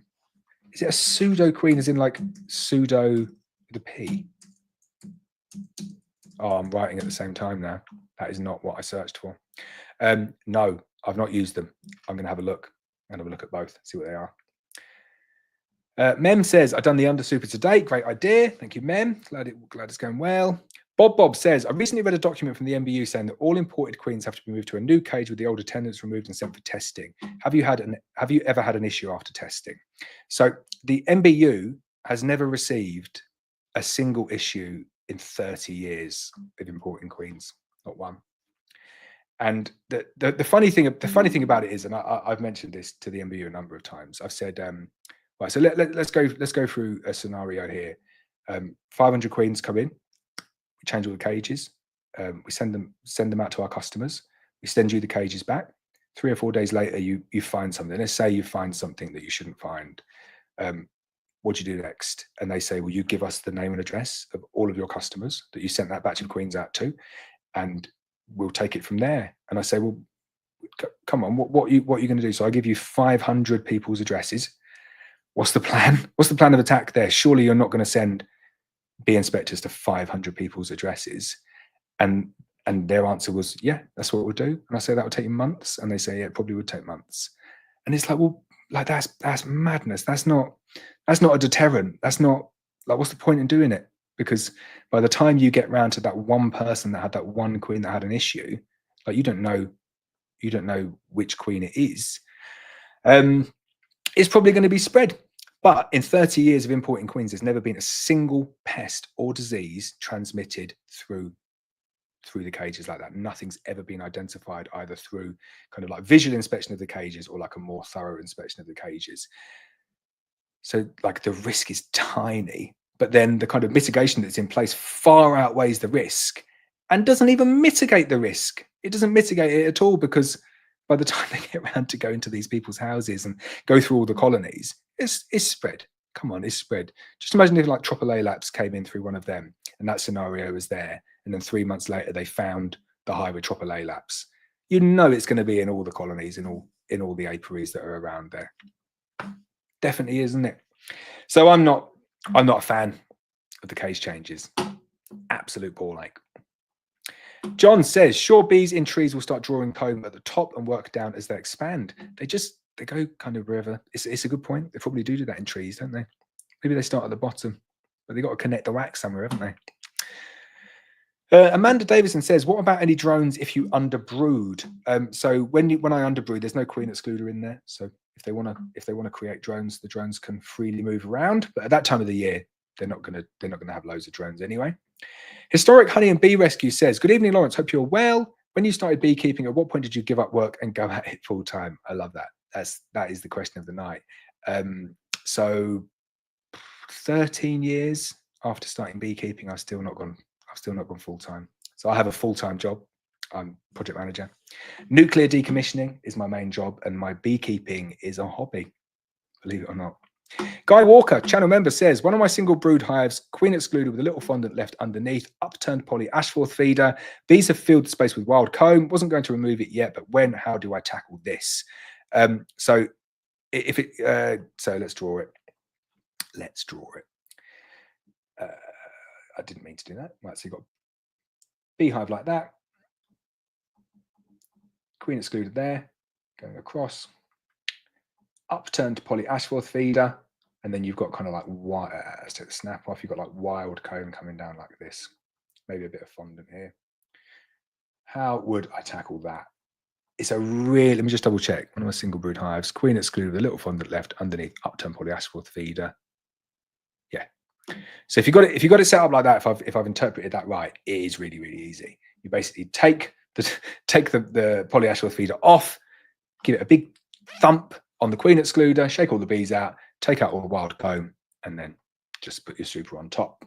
Is it a pseudo queen as in like pseudo with a P? Oh, I'm writing at the same time now. That is not what I searched for. No, I've not used them. I'm going to have a look. I'm going to have a look at both, see what they are. Mem says, I've done the under super to date. Great idea. Thank you, Mem. Glad it's going well. Bob says, I recently read a document from the MBU saying that all imported queens have to be moved to a new cage with the old attendants removed and sent for testing. Have you ever had an issue after testing? So the MBU has never received a single issue in 30 years of importing queens, not one. And the funny thing about it is, and I've mentioned this to the MBU a number of times. I've said, right, so let's go through a scenario here. 500 queens come in. We change all the cages. We send them out to our customers. We send you the cages back. 3 or 4 days later, you find something. Let's say you find something that you shouldn't find. What do you do next? And they say, well, you give us the name and address of all of your customers that you sent that batch of queens out to, and we'll take it from there. And I say, well, come on, what are you going to do? So I give you 500 people's addresses. What's the plan? What's the plan of attack there? Surely you're not going to send bee inspectors to 500 people's addresses. And their answer was, yeah, that's what we'll do. And I say, that would take you months. And they say, yeah, it probably would take months. And it's like, well, like that's madness. That's not a deterrent. That's not, like, what's the point in doing it? Because by the time you get round to that one person that had that one queen that had an issue, like, you don't know which queen it is. It's probably going to be spread. But in 30 years of importing queens, there's never been a single pest or disease transmitted through the cages like that. Nothing's ever been identified either through kind of like visual inspection of the cages or like a more thorough inspection of the cages. So like the risk is tiny, but then the kind of mitigation that's in place far outweighs the risk and doesn't even mitigate the risk. It doesn't mitigate it at all, because by the time they get around to go into these people's houses and go through all the colonies, it's spread. Come on, it's spread. Just imagine if like Tropolaelaps came in through one of them and that scenario was there, and then 3 months later they found the hive with Tropolaelaps. You know it's going to be in all the colonies, in all the apiaries that are around there. Definitely, isn't it? So I'm not a fan of the cage changes. Absolute ball ache. John says, sure, bees in trees will start drawing comb at the top and work down as they expand. They go kind of wherever. It's a good point. They probably do that in trees, don't they? Maybe they start at the bottom, but they've got to connect the wax somewhere, haven't they? Amanda Davison says, what about any drones if you underbrood? So when I underbrood, there's no queen excluder in there. So if they want to create drones, the drones can freely move around. But at that time of the year, they're not gonna have loads of drones anyway. Historic Honey and Bee Rescue says, "Good evening, Laurence. Hope you're well. When you started beekeeping, at what point did you give up work and go at it full time?" I love that. That is the question of the night. So 13 years after starting beekeeping, I've still not gone full time. So I have a full-time job. I'm project manager. Nuclear decommissioning is my main job, and my beekeeping is a hobby, believe it or not. Guy Walker, channel member, says, "One of my single brood hives, queen excluded with a little fondant left underneath, upturned poly ashforth feeder. Bees have filled the space with wild comb. Wasn't going to remove it yet, but when? How do I tackle this?" So let's draw it. Let's draw it. I didn't mean to do that. Right, so you've got beehive like that. Queen excluded there, going across. Upturned poly ashforth feeder, and then you've got kind of like let's take the snap off. You've got like wild comb coming down like this. Maybe a bit of fondant here. How would I tackle that? It's a real. Let me just double check. One of my single brood hives, queen excluded with a little fondant left underneath, upturned poly ashforth feeder. Yeah. So if you got it set up like that, if I've interpreted that right, it is really, really easy. You basically take the poly ashforth feeder off, give it a big thump on the queen excluder, shake all the bees out, take out all the wild comb, and then just put your super on top.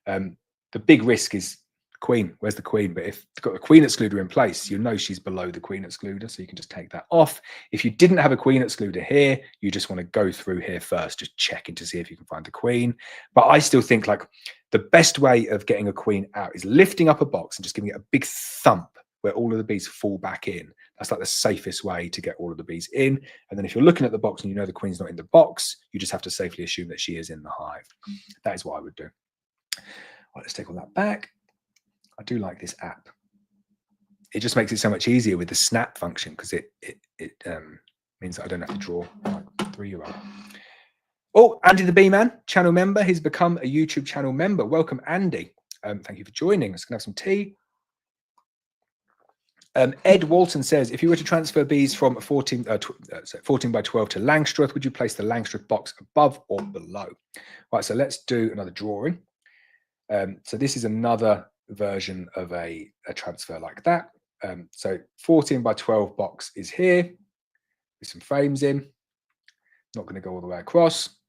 The big risk is queen. Where's the queen? But if you've got the queen excluder in place, you know she's below the queen excluder, so you can just take that off. If you didn't have a queen excluder here, you just want to go through here first, just checking to see if you can find the queen. But I still think like the best way of getting a queen out is lifting up a box and just giving it a big thump where all of the bees fall back in. That's like the safest way to get all of the bees in. And then if you're looking at the box and you know the queen's not in the box, you just have to safely assume that she is in the hive. That is what I would do. All right, let's take all that back. I do like this app. It just makes it so much easier with the snap function because it means that I don't have to draw like a 3-year-old. Oh, Andy the Bee Man, channel member. He's become a YouTube channel member. Welcome, Andy. Thank you for joining. Let's have some tea. Ed Walton says, "If you were to transfer bees from 14 by 12 to Langstroth, would you place the Langstroth box above or below?" Right, so let's do another drawing. So this is another version of a transfer like that. So 14 by 12 box is here with some frames in. Not going to go all the way across.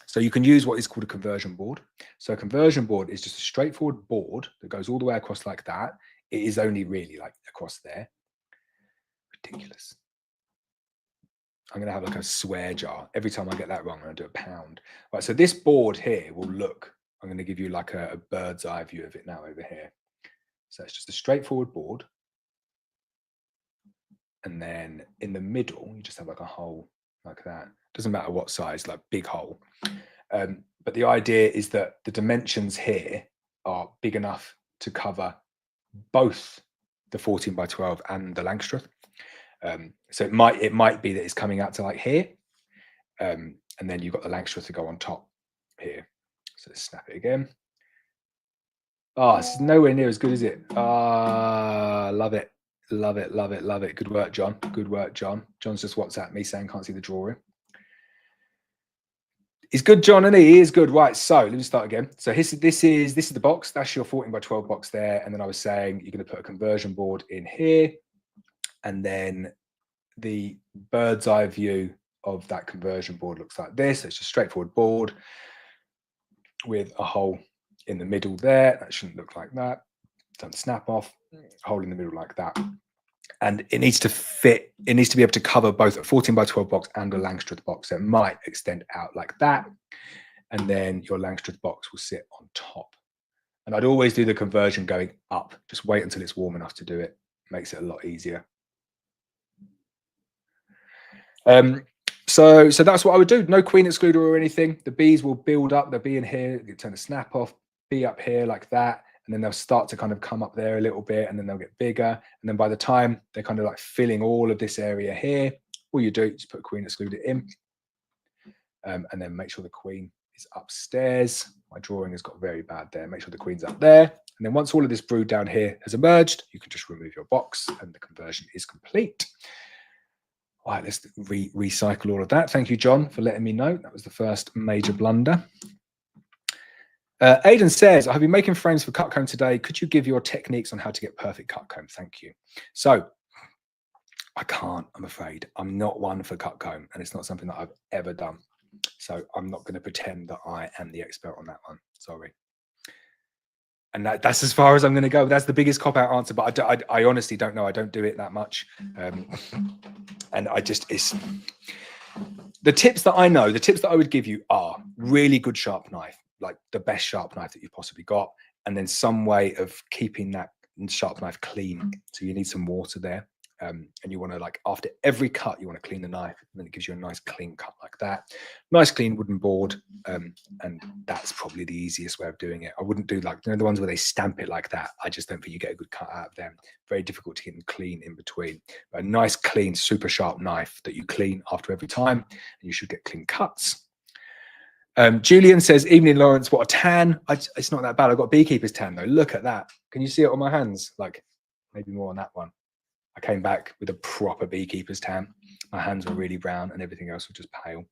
So you can use what is called a conversion board. So a conversion board is just a straightforward board that goes all the way across like that. It is only really like across there. Ridiculous. I'm going to have like a swear jar. Every time I get that wrong, I'm going to do a pound. Right, so this board here will look, I'm going to give you like a bird's eye view of it now over here. So it's just a straightforward board. And then in the middle, you just have like a hole like that. Doesn't matter what size, like big hole. But the idea is that the dimensions here are big enough to cover both the 14 by 12 and the Langstroth. So it might be that it's coming out to like here. And then you've got the Langstroth to go on top here. So let's snap it again. Oh, it's nowhere near as good as it. Love it. Love it, love it, love it. Good work, John. Good work, John. John's just WhatsApped me saying can't see the drawing. He's good, John, and he is good. Right, so let me start again. So this is the box. That's your 14 by 12 box there. And then I was saying you're going to put a conversion board in here. And then the bird's eye view of that conversion board looks like this. It's just a straightforward board with a hole in the middle there. That shouldn't look like that. Don't snap off. Hole in the middle like that. And it needs to fit, it needs to be able to cover both a 14 by 12 box and a Langstroth box. So it might extend out like that. And then your Langstroth box will sit on top. And I'd always do the conversion going up. Just wait until it's warm enough to do it. Makes it a lot easier. So that's what I would do. No queen excluder or anything. The bees will build up. They'll be in here. You turn the snap off. Bee up here like that. And then they'll start to kind of come up there a little bit, and then they'll get bigger. And then by the time they're kind of like filling all of this area here, all you do is put queen excluder in, and then make sure the queen is upstairs. My drawing has got very bad there. Make sure the queen's up there. And then once all of this brood down here has emerged, you can just remove your box and the conversion is complete. All right, let's recycle all of that. Thank you, John, for letting me know. That was the first major blunder. Aidan says, I have been making frames for cut comb today. Could you give your techniques on how to get perfect cut comb? Thank you. So I can't, I'm afraid. I'm not one for cut comb, and it's not something that I've ever done. So I'm not going to pretend that I am the expert on that one. Sorry. And that's as far as I'm going to go. That's the biggest cop-out answer, but I honestly don't know. I don't do it that much. And it's the tips that I know, the tips that I would give you are really good sharp knife, like the best sharp knife that you've possibly got, and then some way of keeping that sharp knife clean. So you need some water there. And you want to, like, after every cut, you want to clean the knife, and then it gives you a nice clean cut like that. Nice clean wooden board, and that's probably the easiest way of doing it. I wouldn't do, like, the ones where they stamp it like that. I just don't think you get a good cut out of them. Very difficult to get them clean in between. But a nice clean, super sharp knife that you clean after every time, and you should get clean cuts. Julian says, evening, Laurence, what a tan. It's not that bad. I've got beekeeper's tan though. Look at that. Can you see it on my hands? Like, maybe more on that one. I came back with a proper beekeeper's tan. My hands were really brown and everything else was just pale.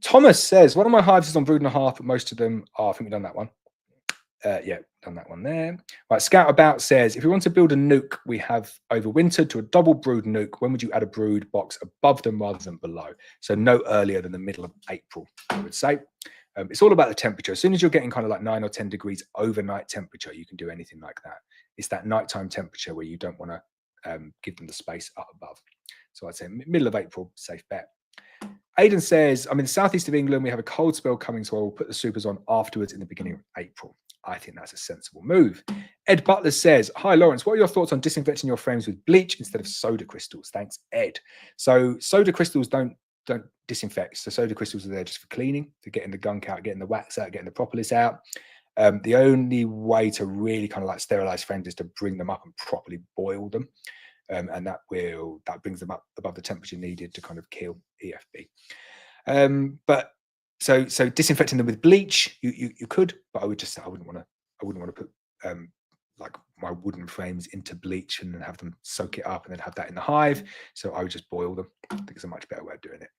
Thomas says, one of my hives is on brood and a half, but most of them are, I think we've done that one. Yeah, done that one there. Right, Scout About says, if we want to build a nuke we have overwintered to a double brood nuke, when would you add a brood box above them rather than below? So no earlier than the middle of April, I would say. It's all about the temperature. As soon as you're getting kind of like 9 or 10 degrees overnight temperature, you can do anything like that. It's that nighttime temperature where you don't want to give them the space up above. So I'd say middle of April, safe bet. Aidan says, I'm in the southeast of England. We have a cold spell coming, so I will put the supers on afterwards in the beginning of April. I think that's a sensible move. Ed Butler says, hi, Laurence, what are your thoughts on disinfecting your frames with bleach instead of soda crystals? Thanks, Ed. So soda crystals don't disinfect. So soda crystals are there just for cleaning, for getting the gunk out, getting the wax out, getting the propolis out. The only way to really kind of like sterilize frames is to bring them up and properly boil them. And that brings them up above the temperature needed to kind of kill EFB. But so disinfecting them with bleach, you could, but I wouldn't want to put like my wooden frames into bleach and then have them soak it up and then have that in the hive. So I would just boil them. I think it's a much better way of doing it.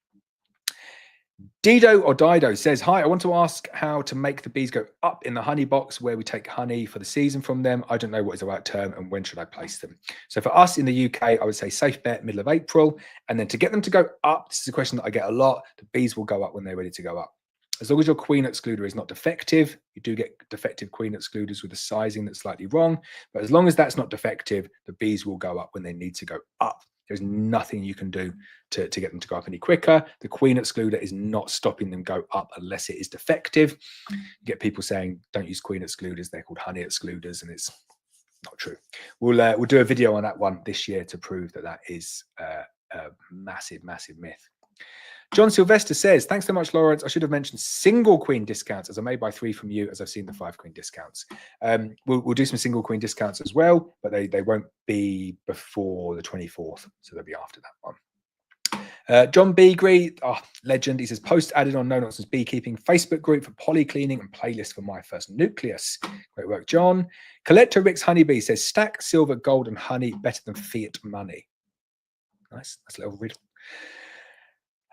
Dido or Dido says, hi, I want to ask how to make the bees go up in the honey box where we take honey for the season from them. I don't know what is the right term and when should I place them. So for us in the UK, I would say safe bet middle of April. And then to get them to go up, this is a question that I get a lot. The bees will go up when they're ready to go up. As long as your queen excluder is not defective, you do get defective queen excluders with the sizing that's slightly wrong. But as long as that's not defective, the bees will go up when they need to go up. There's nothing you can do to get them to go up any quicker. The queen excluder is not stopping them go up unless it is defective. You get people saying, don't use queen excluders. They're called honey excluders, and it's not true. We'll do a video on that one this year to prove that is a massive, massive myth. John Sylvester says, thanks so much, Laurence. I should have mentioned single queen discounts as I may buy 3 from you as I've seen the 5 queen discounts. We'll do some single queen discounts as well, but they won't be before the 24th. So they'll be after that one. John Beagree, legend. He says, post added on No Nonsense Beekeeping Facebook group for poly cleaning and playlist for my first nucleus. Great work, John. Collector Rick's Honeybee says, stack silver, gold and honey better than fiat money. Nice. That's a little riddle.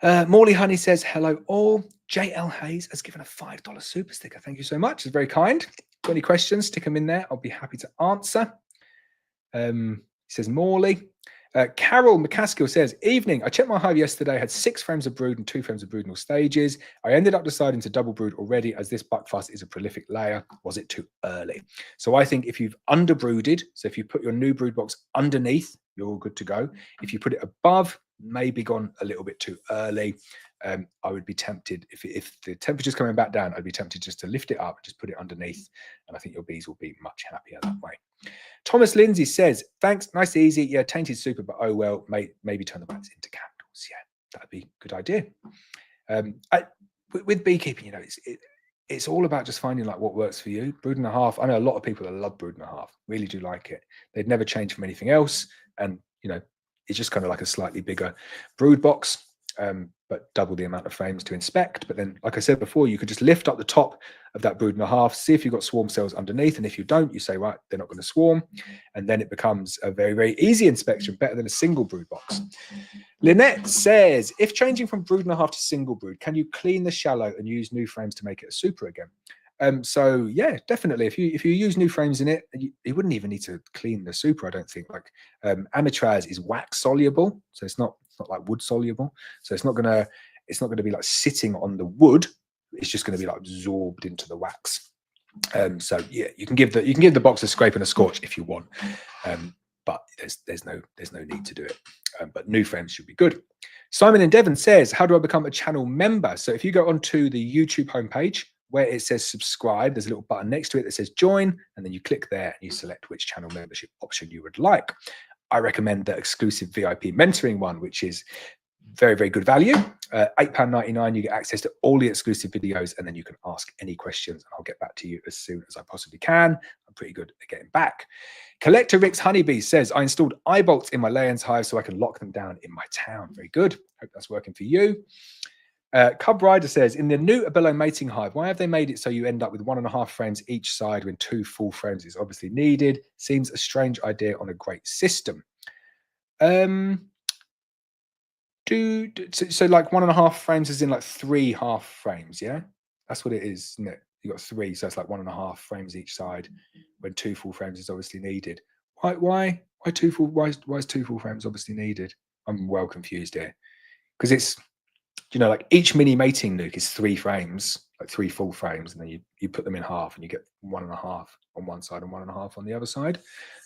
Morley Honey says, hello all. JL Hayes has given a $5 super sticker. Thank you so much. It's very kind. Got any questions, stick them in there. I'll be happy to answer. He says, Morley. Carol McCaskill says, evening. I checked my hive yesterday, had 6 frames of brood and 2 frames of brood in all stages. I ended up deciding to double brood already as this buckfast is a prolific layer. Was it too early? So I think if you've underbrooded, so if you put your new brood box underneath, you're all good to go. If you put it above, maybe gone a little bit too early. I would be tempted, if the temperature's coming back down, I'd be tempted just to lift it up and just put it underneath. And I think your bees will be much happier that way. Thomas Lindsay says, thanks, nice and easy. Yeah, tainted super, but oh well, maybe turn the wax into candles. Yeah, that'd be a good idea. With beekeeping, you know, it's all about just finding like what works for you. Brood and a half. I know a lot of people that love brood and a half, really do like it. They'd never change from anything else. And, you know, it's just kind of like a slightly bigger brood box. but double the amount of frames to inspect. But then, like I said before, you could just lift up the top of that brood and a half, see if you've got swarm cells underneath. And if you don't, you say, right, they're not going to swarm. And then it becomes a very, very easy inspection, better than a single brood box. Lynette says, if changing from brood and a half to single brood, can you clean the shallow and use new frames to make it a super again? So yeah, definitely. If you use new frames in it, you wouldn't even need to clean the super. I don't think. Like amatraz is wax soluble, so it's not like wood soluble. So it's not gonna be like sitting on the wood. It's just gonna be like absorbed into the wax. So yeah, you can give the box a scrape and a scorch if you want, but there's no need to do it. But new frames should be good. Simon in Devon says, how do I become a channel member? So if you go onto the YouTube homepage where it says subscribe, there's a little button next to it that says join, and then you click there and you select which channel membership option you would like. I recommend the exclusive VIP mentoring one, which is very, very good value. £8.99, you get access to all the exclusive videos, and then you can ask any questions, and I'll get back to you as soon as I possibly can. I'm pretty good at getting back. Collector Rick's Honeybee says, I installed eye bolts in my layers hive so I can lock them down in my town. Very good. Hope that's working for you. Cub Rider says, in the new Abello mating hive, why have they made it so you end up with 1.5 frames each side when 2 full frames is obviously needed? Seems a strange idea on a great system. So like 1.5 frames is in like 3 half frames, yeah? That's what it is, isn't it? You got 3, so it's like 1.5 frames each side when 2 full frames is obviously needed. Why 2 full? Why is 2 full frames obviously needed? I'm well confused here, because it's, you know, like each mini mating nuke is 3 frames, like 3 full frames, and then you put them in half and you get 1.5 on one side and 1.5 on the other side.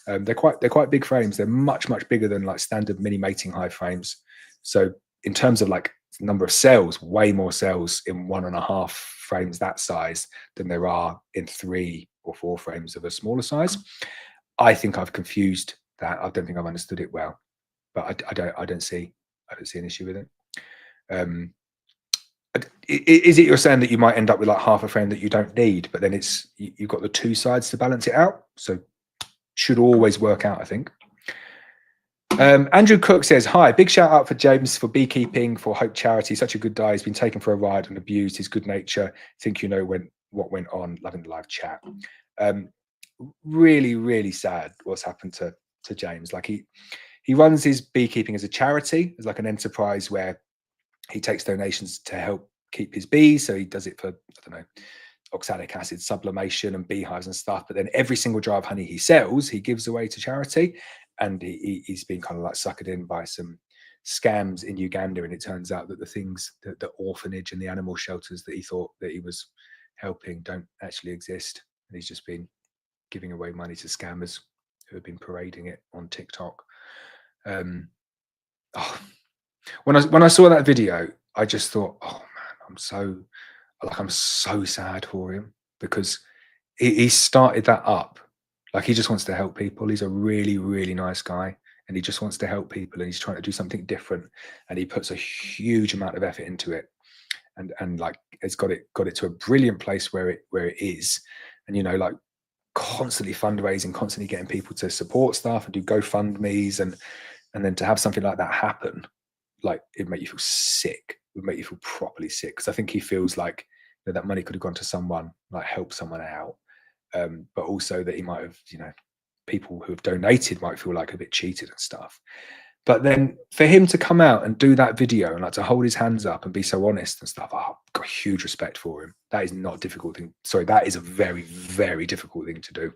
They're quite big frames. They're much bigger than like standard mini mating hive frames. So in terms of like number of cells, way more cells in 1.5 frames that size than there are in 3 or 4 frames of a smaller size. I think I've confused that. I don't think I've understood it well, but I don't see an issue with it. Is it you're saying that you might end up with like half a frame that you don't need, but then you've got the 2 sides to balance it out, so should always work out, I think. Andrew Cook says, hi, big shout out for James for beekeeping for Hope Charity. Such a good guy. He's been taken for a ride and abused. His good nature. Think you know what went on. Loving the live chat. Really sad what's happened to James. Like he runs his beekeeping as a charity, as like an enterprise where he takes donations to help keep his bees. So he does it for, I don't know, oxalic acid sublimation and beehives and stuff. But then every single jar of honey he sells, he gives away to charity. And he's been kind of like suckered in by some scams in Uganda. And it turns out that the orphanage and the animal shelters that he thought that he was helping don't actually exist. And he's just been giving away money to scammers who have been parading it on TikTok. When I saw that video, I just thought, oh man, I'm so sad for him, because he started that up. Like, he just wants to help people. He's a really, really nice guy, and he just wants to help people, and he's trying to do something different, and he puts a huge amount of effort into it, and like it's got it to a brilliant place where it is. And, you know, like constantly fundraising, constantly getting people to support stuff and do GoFundMe's, and then to have something like that happen, like, it'd make you feel sick. It would make you feel properly sick, because I think he feels like, you know, that money could have gone to someone, like help someone out. But also that he might have, you know, people who have donated might feel like a bit cheated and stuff. But then for him to come out and do that video and like to hold his hands up and be so honest and stuff, I've got huge respect for him. That is not a difficult thing. Sorry, that is a very, very difficult thing to do.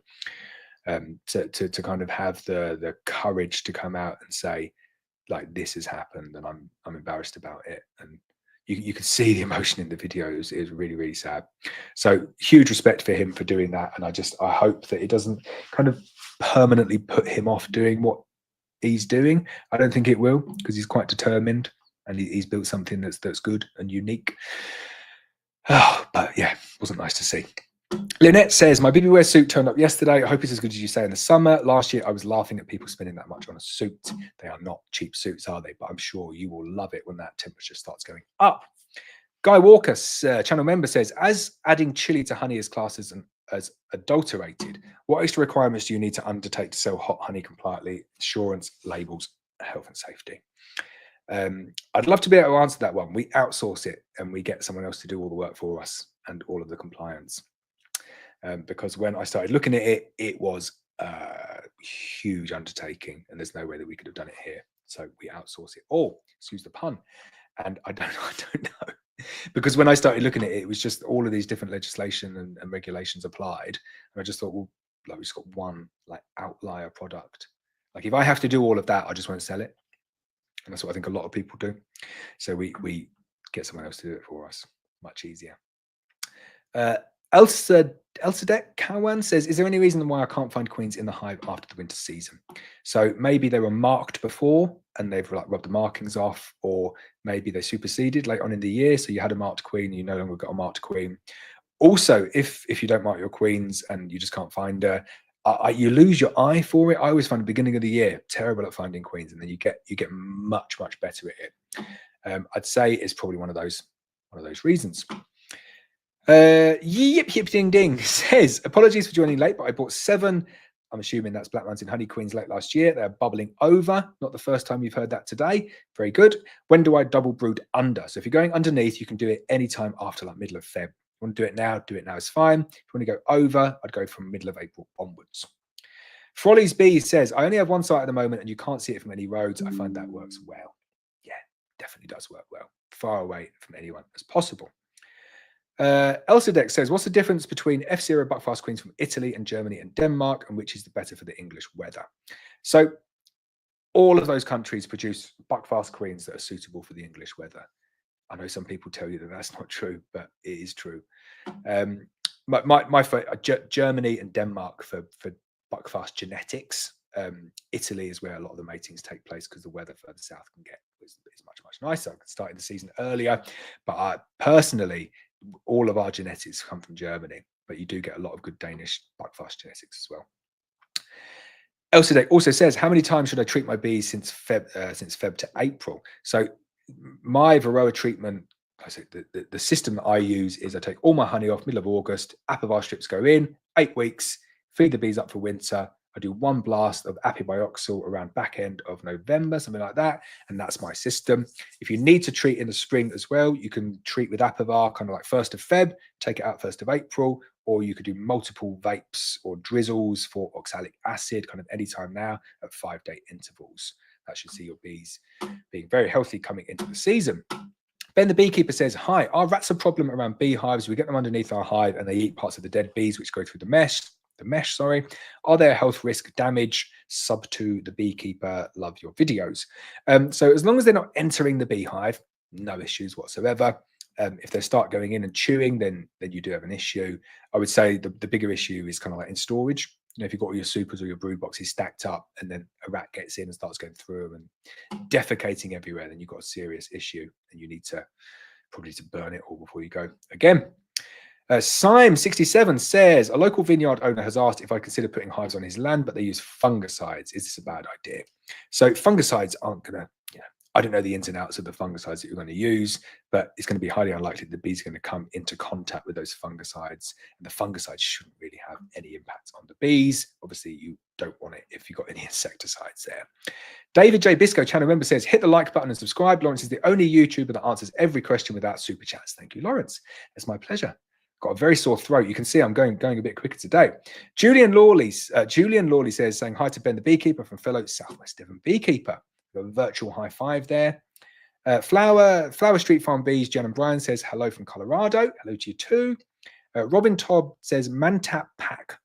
To kind of have the courage to come out and say, like, this has happened and I'm embarrassed about it. And you could see the emotion in the video. It was really, really sad. So huge respect for him for doing that. And I hope that it doesn't kind of permanently put him off doing what he's doing. I don't think it will, because he's quite determined, and he's built something that's good and unique. But yeah, it wasn't nice to see. Lynette says, my BB Wear suit turned up yesterday. I hope it's as good as you say in the summer. Last year, I was laughing at people spending that much on a suit. They are not cheap suits, are they? But I'm sure you will love it when that temperature starts going up. Guy Walker, channel member, says, as adding chili to honey is classed as adulterated, what extra requirements do you need to undertake to sell hot honey compliantly? Assurance, labels, health and safety. I'd love to be able to answer that one. We outsource it and we get someone else to do all the work for us and all of the compliance. Because when I started looking at it, it was a huge undertaking, and there's no way that we could have done it here. So we outsource it. Oh, excuse the pun. And I don't know. Because when I started looking at it, it was just all of these different legislation and regulations applied. And I just thought, well, like, we just got one like outlier product. Like, if I have to do all of that, I just won't sell it. And that's what I think a lot of people do. So we get someone else to do it for us. Much easier. Elsadek Cowan says, is there any reason why I can't find queens in the hive after the winter season? So maybe they were marked before and they've like rubbed the markings off, or maybe they superseded late on in the year. So you had a marked queen, you no longer got a marked queen. Also, if you don't mark your queens and you just can't find her, you lose your eye for it. I always find the beginning of the year terrible at finding queens, and then you get much better at it. I'd say it's probably one of those reasons. Yip ding ding says, apologies for joining late, but I bought 7. I'm assuming that's Black Mountain Honey Queens late last year. They're bubbling over. Not the first time you've heard that today. Very good. When do I double brood under? So if you're going underneath, you can do it anytime after like middle of Feb. If you want to do it now, is fine. If you want to go over, I'd go from middle of April onwards. Frolly's B says, I only have one site at the moment and you can't see it from any roads. I find that works well. Yeah, definitely does work well. Far away from anyone as possible. Elsadek says, what's the difference between F0 buckfast queens from Italy and Germany and Denmark, and which is the better for the English weather? So all of those countries produce buckfast queens that are suitable for the English weather. I know some people tell you that that's not true, but it is true. Germany and Denmark for buckfast genetics. Italy is where a lot of the matings take place because the weather further south is much nicer. I could start the season earlier, but personally, all of our genetics come from Germany, but you do get a lot of good Danish buckfast genetics as well. Elsadek also says, how many times should I treat my bees since Feb to April? So my Varroa treatment, the system that I use is I take all my honey off middle of August, Apivar strips go in, 8 weeks, feed the bees up for winter. I do 1 blast of apibioxal around back end of November, something like that. And that's my system. If you need to treat in the spring as well, you can treat with Apivar kind of like 1st of Feb, take it out 1st of April, or you could do multiple vapes or drizzles for oxalic acid kind of anytime now at 5-day intervals. That should see your bees being very healthy coming into the season. Ben the beekeeper says, hi, are rats a problem around beehives? We get them underneath our hive and they eat parts of the dead bees which go through the mesh. Are there health risk damage? Sub to the beekeeper, love your videos. So as long as they're not entering the beehive, no issues whatsoever. If they start going in and chewing, then you do have an issue. I would say the bigger issue is kind of like in storage. You know, if you've got all your supers or your brood boxes stacked up and then a rat gets in and starts going through them and defecating everywhere, then you've got a serious issue and you need to probably burn it all before you go again. Syme67 says, a local vineyard owner has asked if I consider putting hives on his land, but they use fungicides. Is this a bad idea? So fungicides aren't going to, I don't know the ins and outs of the fungicides that you're going to use, but it's going to be highly unlikely the bees are going to come into contact with those fungicides. And the fungicides shouldn't really have any impact on the bees. Obviously, you don't want it if you've got any insecticides there. David J. Bisco, channel member, says, hit the like button and subscribe. Laurence is the only YouTuber that answers every question without super chats. Thank you, Laurence. It's my pleasure. Got a very sore throat. You can see I'm going a bit quicker today. Julian Lawley says, saying hi to Ben the beekeeper from fellow Southwest Devon beekeeper. Got a virtual high five there. Flower Street Farm Bees, Jen and Brian says hello from Colorado. Hello to you too. Robin Todd says Mantap Pack.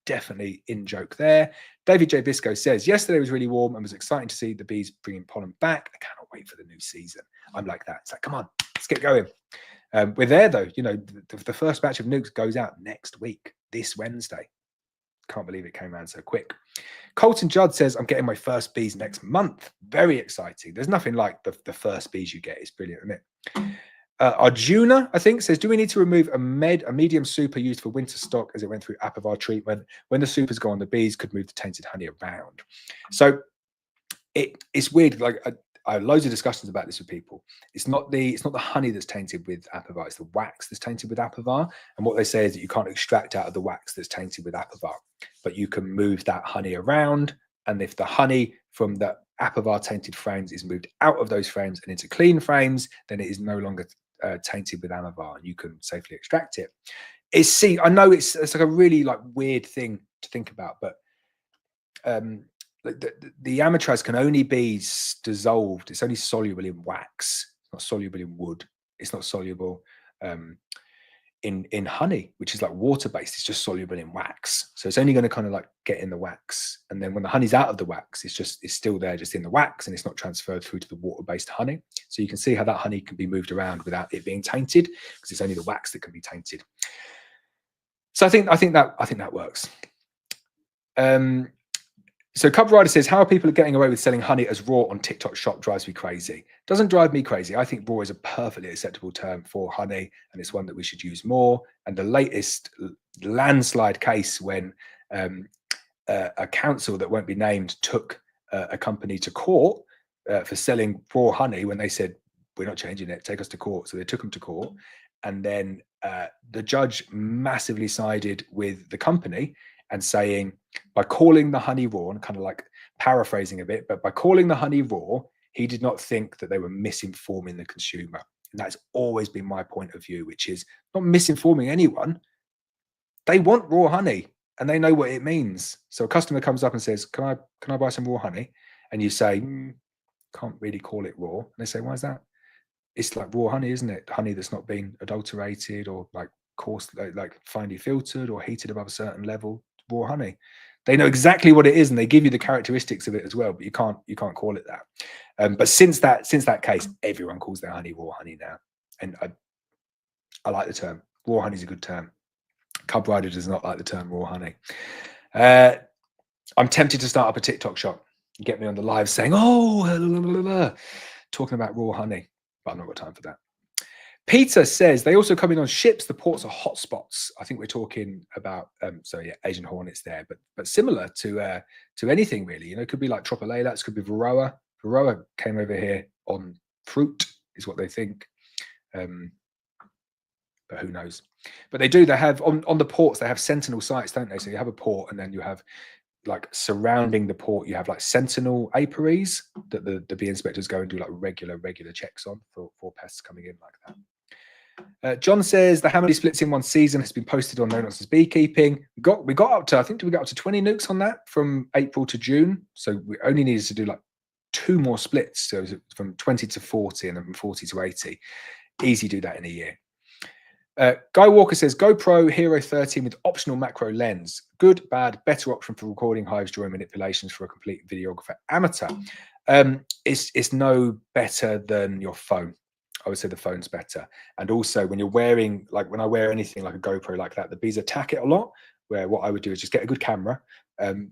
Definitely in joke there. David J. Bisco says, yesterday was really warm and was exciting to see the bees bringing pollen back. I cannot wait for the new season. I'm like that. It's like, come on, let's get going. We're there though. You know, the first batch of nukes goes out next week, this Wednesday. Can't believe it came around so quick. Colton Judd says, I'm getting my first bees next month. Very exciting. There's nothing like the first bees you get. It's brilliant, isn't it? Arjuna, I think, says, do we need to remove a medium super used for winter stock as it went through Apivar treatment? When the supers go on, the bees could move the tainted honey around. So it's weird. Like I have loads of discussions about this with people. It's not the honey that's tainted with Apivar. It's the wax that's tainted with Apivar. And what they say is that you can't extract out of the wax that's tainted with Apivar, but you can move that honey around And if the honey from the Apivar tainted frames is moved out of those frames and into clean frames, then it is no longer tainted with Amivar, and you can safely extract it. I know it's like a really like weird thing to think about, but the amitraz can only be dissolved. It's only soluble in wax. It's not soluble in wood. It's not soluble in honey, which is like water based. It's just soluble in wax. So it's only going to kind of like get in the wax, and then when the honey's out of the wax, it's still there, just in the wax, and it's not transferred through to the water based honey. So you can see how that honey can be moved around without it being tainted, because it's only the wax that can be tainted. So I think that works. So Cub Rider says, how are people getting away with selling honey as raw on TikTok Shop? Drives me crazy. Doesn't drive me crazy. I think raw is a perfectly acceptable term for honey, and it's one that we should use more. And the latest landslide case when a council that won't be named took a company to court for selling raw honey, when they said, we're not changing it, take us to court. So they took them to court. And then the judge massively sided with the company and saying, by calling the honey raw, and kind of like paraphrasing a bit, but by calling the honey raw, he did not think that they were misinforming the consumer. And that's always been my point of view, which is not misinforming anyone. They want raw honey and they know what it means. So a customer comes up and says, can I buy some raw honey? And you say, can't really call it raw. And they say, why is that? It's like raw honey, isn't it? Honey that's not been adulterated or like coarse, like finely filtered or heated above a certain level. Raw honey. They know exactly what it is, and they give you the characteristics of it as well, but you can't call it that. But since that case, everyone calls their honey raw honey now, and I like the term. Raw honey is a good term. Cub Rider does not like the term raw honey. I'm tempted to start up a TikTok shop and get me on the live saying, talking about raw honey, but I've not got time for that. Peter says they also come in on ships. The ports are hotspots. I think we're talking about Asian hornets there, but similar to anything really. You know, it could be like Tropolalax, could be Varroa. Varroa came over here on fruit, is what they think. But who knows? But they have on the ports, they have sentinel sites, don't they? So you have a port, and then you have like surrounding the port, you have like sentinel apiaries that the bee inspectors go and do like regular checks on for pests coming in like that. John says the how many splits in one season has been posted on No Nonsense Beekeeping. We got up to, I think we got up to 20 nukes on that from April to June. So we only needed to do like 2 more splits. So it was from 20 to 40 and then from 40 to 80. Easy do that in a year. Guy Walker says GoPro Hero 13 with optional macro lens. Good, bad, better option for recording hives during manipulations for a complete videographer amateur. It's no better than your phone. I would say the phone's better. And also when you're wearing, like when I wear anything like a GoPro like that, the bees attack it a lot, where what I would do is just get a good camera and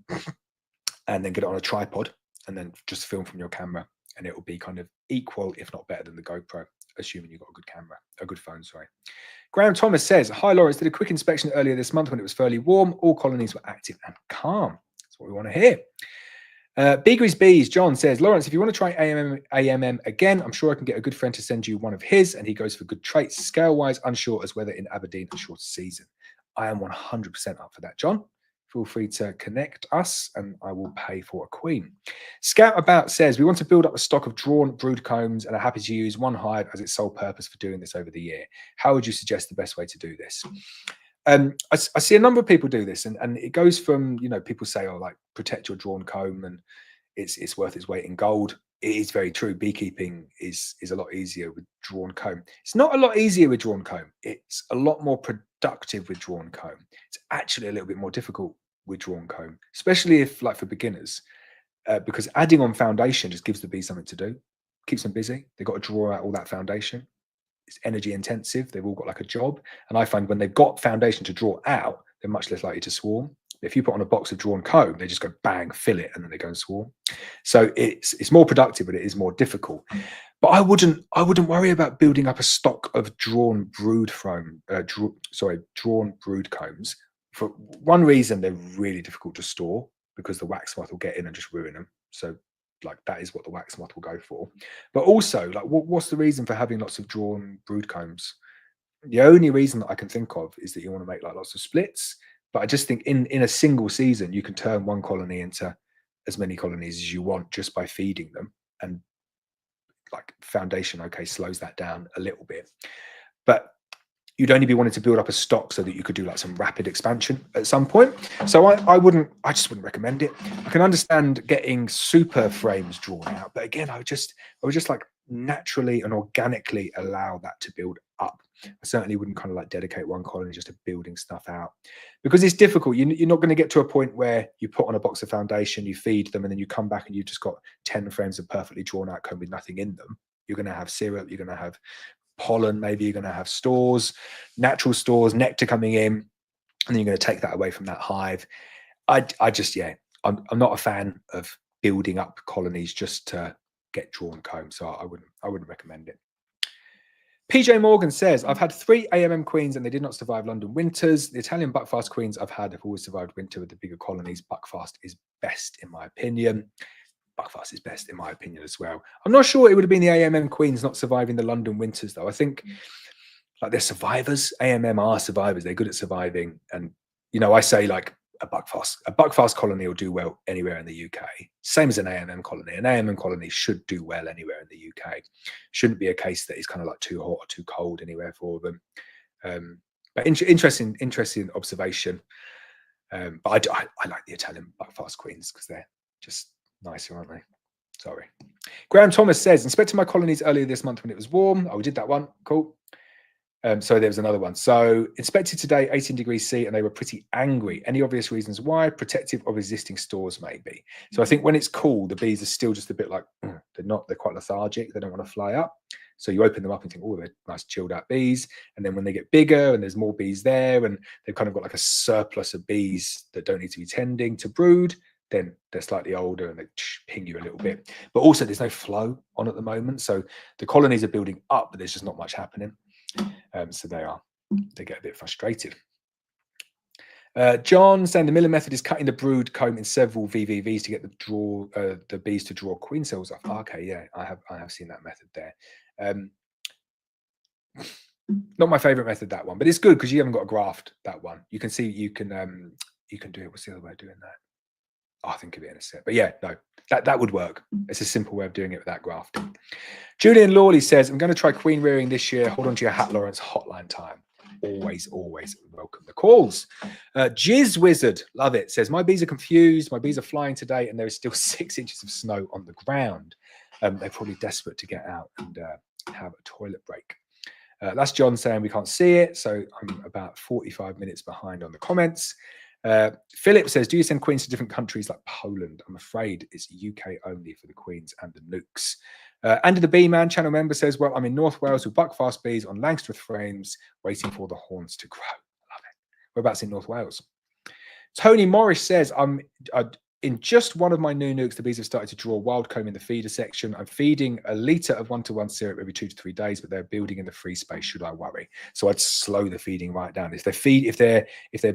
then get it on a tripod and then just film from your camera, and it will be kind of equal, if not better than the GoPro, assuming you've got a good phone, sorry. Graham Thomas says, hi Laurence, did a quick inspection earlier this month when it was fairly warm. All colonies were active and calm. That's what we want to hear. Beagre's Bees, John says, Laurence, if you want to try AMM again, I'm sure I can get a good friend to send you one of his, and he goes for good traits. Scale-wise, unsure as whether in Aberdeen a shorter season. I am 100% up for that, John. Feel free to connect us and I will pay for a queen. Scout About says, we want to build up a stock of drawn brood combs and are happy to use one hive as its sole purpose for doing this over the year. How would you suggest the best way to do this? I see a number of people do this, and it goes from, you know, people say, oh, like protect your drawn comb and it's worth its weight in gold. It is very true. Beekeeping is a lot easier with drawn comb. It's not a lot easier with drawn comb. It's a lot more productive with drawn comb. It's actually a little bit more difficult with drawn comb, especially if like for beginners, because adding on foundation just gives the bees something to do, keeps them busy. They've got to draw out all that foundation. It's energy intensive. They've all got like a job. And I find when they've got foundation to draw out, they're much less likely to swarm. If you put on a box of drawn comb, they just go bang, fill it, and then they go and swarm. So it's more productive, but it is more difficult. But I wouldn't worry about building up a stock of drawn brood combs. For one reason, they're really difficult to store because the wax moth will get in and just ruin them. So like that is what the wax moth will go for. But also, like what's the reason for having lots of drawn brood combs? The only reason that I can think of is that you want to make like lots of splits. But I just think in a single season, you can turn one colony into as many colonies as you want just by feeding them. And like foundation, okay, slows that down a little bit. But you'd only be wanting to build up a stock so that you could do like some rapid expansion at some point. So I just wouldn't recommend it. I can understand getting super frames drawn out, but again, I would just like naturally and organically allow that to build up. I certainly wouldn't kind of like dedicate one colony just to building stuff out, because it's difficult. You're not going to get to a point where you put on a box of foundation, you feed them, and then you come back and you've just got 10 frames of perfectly drawn out comb with nothing in them. You're going to have syrup, you're going to have pollen, maybe you're going to have stores, natural stores, nectar coming in, and then you're going to take that away from that hive. I'm not a fan of building up colonies just to get drawn comb, so I wouldn't recommend it. PJ Morgan says, I've had 3 AMM queens and they did not survive London winters. The Italian buckfast queens I've had have always survived winter with the bigger colonies. Buckfast is best in my opinion. Buckfast is best in my opinion as well. I'm not sure it would have been the AMM queens not surviving the London winters though. I think like they're survivors. AMM are survivors. They're good at surviving. And I say like a buckfast colony will do well anywhere in the UK. Same as an AMM colony. An AMM colony should do well anywhere in the UK. Shouldn't be a case that it's kind of like too hot or too cold anywhere for them. But interesting observation. But I like the Italian buckfast queens because they're just nicer, aren't they? Sorry. Graham Thomas says, inspected my colonies earlier this month when it was warm. Oh, we did that one. Cool. So there was another one. So inspected today, 18 degrees C, and they were pretty angry. Any obvious reasons why? Protective of existing stores, maybe. So I think when it's cool, the bees are still just a bit like, they're quite lethargic. They don't want to fly up. So you open them up and think, oh, they're nice chilled out bees. And then when they get bigger and there's more bees there and they've kind of got like a surplus of bees that don't need to be tending to brood, then they're slightly older and they ping you a little bit. But also there's no flow on at the moment. So the colonies are building up, but there's just not much happening. So they get a bit frustrated. John saying the Miller method is cutting the brood comb in several VVVs to get the bees to draw queen cells off. Okay, yeah, I have seen that method there. Not my favorite method, that one, but it's good because you haven't got to graft that one. You can see you can do it. What's the other way of doing that? I'll think of it in a sec. But yeah, no, that would work. It's a simple way of doing it without grafting. Julian Lawley says, I'm going to try queen rearing this year. Hold on to your hat, Laurence. Hotline time. Always welcome the calls. Jizz Wizard, love it, says, my bees are confused. My bees are flying today and there is still 6 inches of snow on the ground. They're probably desperate to get out and have a toilet break. That's John saying we can't see it. So I'm about 45 minutes behind on the comments. Philip says, do you send queens to different countries like Poland? I'm afraid it's UK only for the queens and the nukes. Andy the Bee Man channel member says, well, I'm in North Wales with buckfast bees on Langstroth frames waiting for the horns to grow. Love it. Whereabouts in North Wales? Tony Morris says, I'm in just one of my new nukes, the bees have started to draw wild comb in the feeder section. I'm feeding a litre of 1-to-1 syrup every 2 to 3 days, but they're building in the free space. Should I worry? So I'd slow the feeding right down. If they're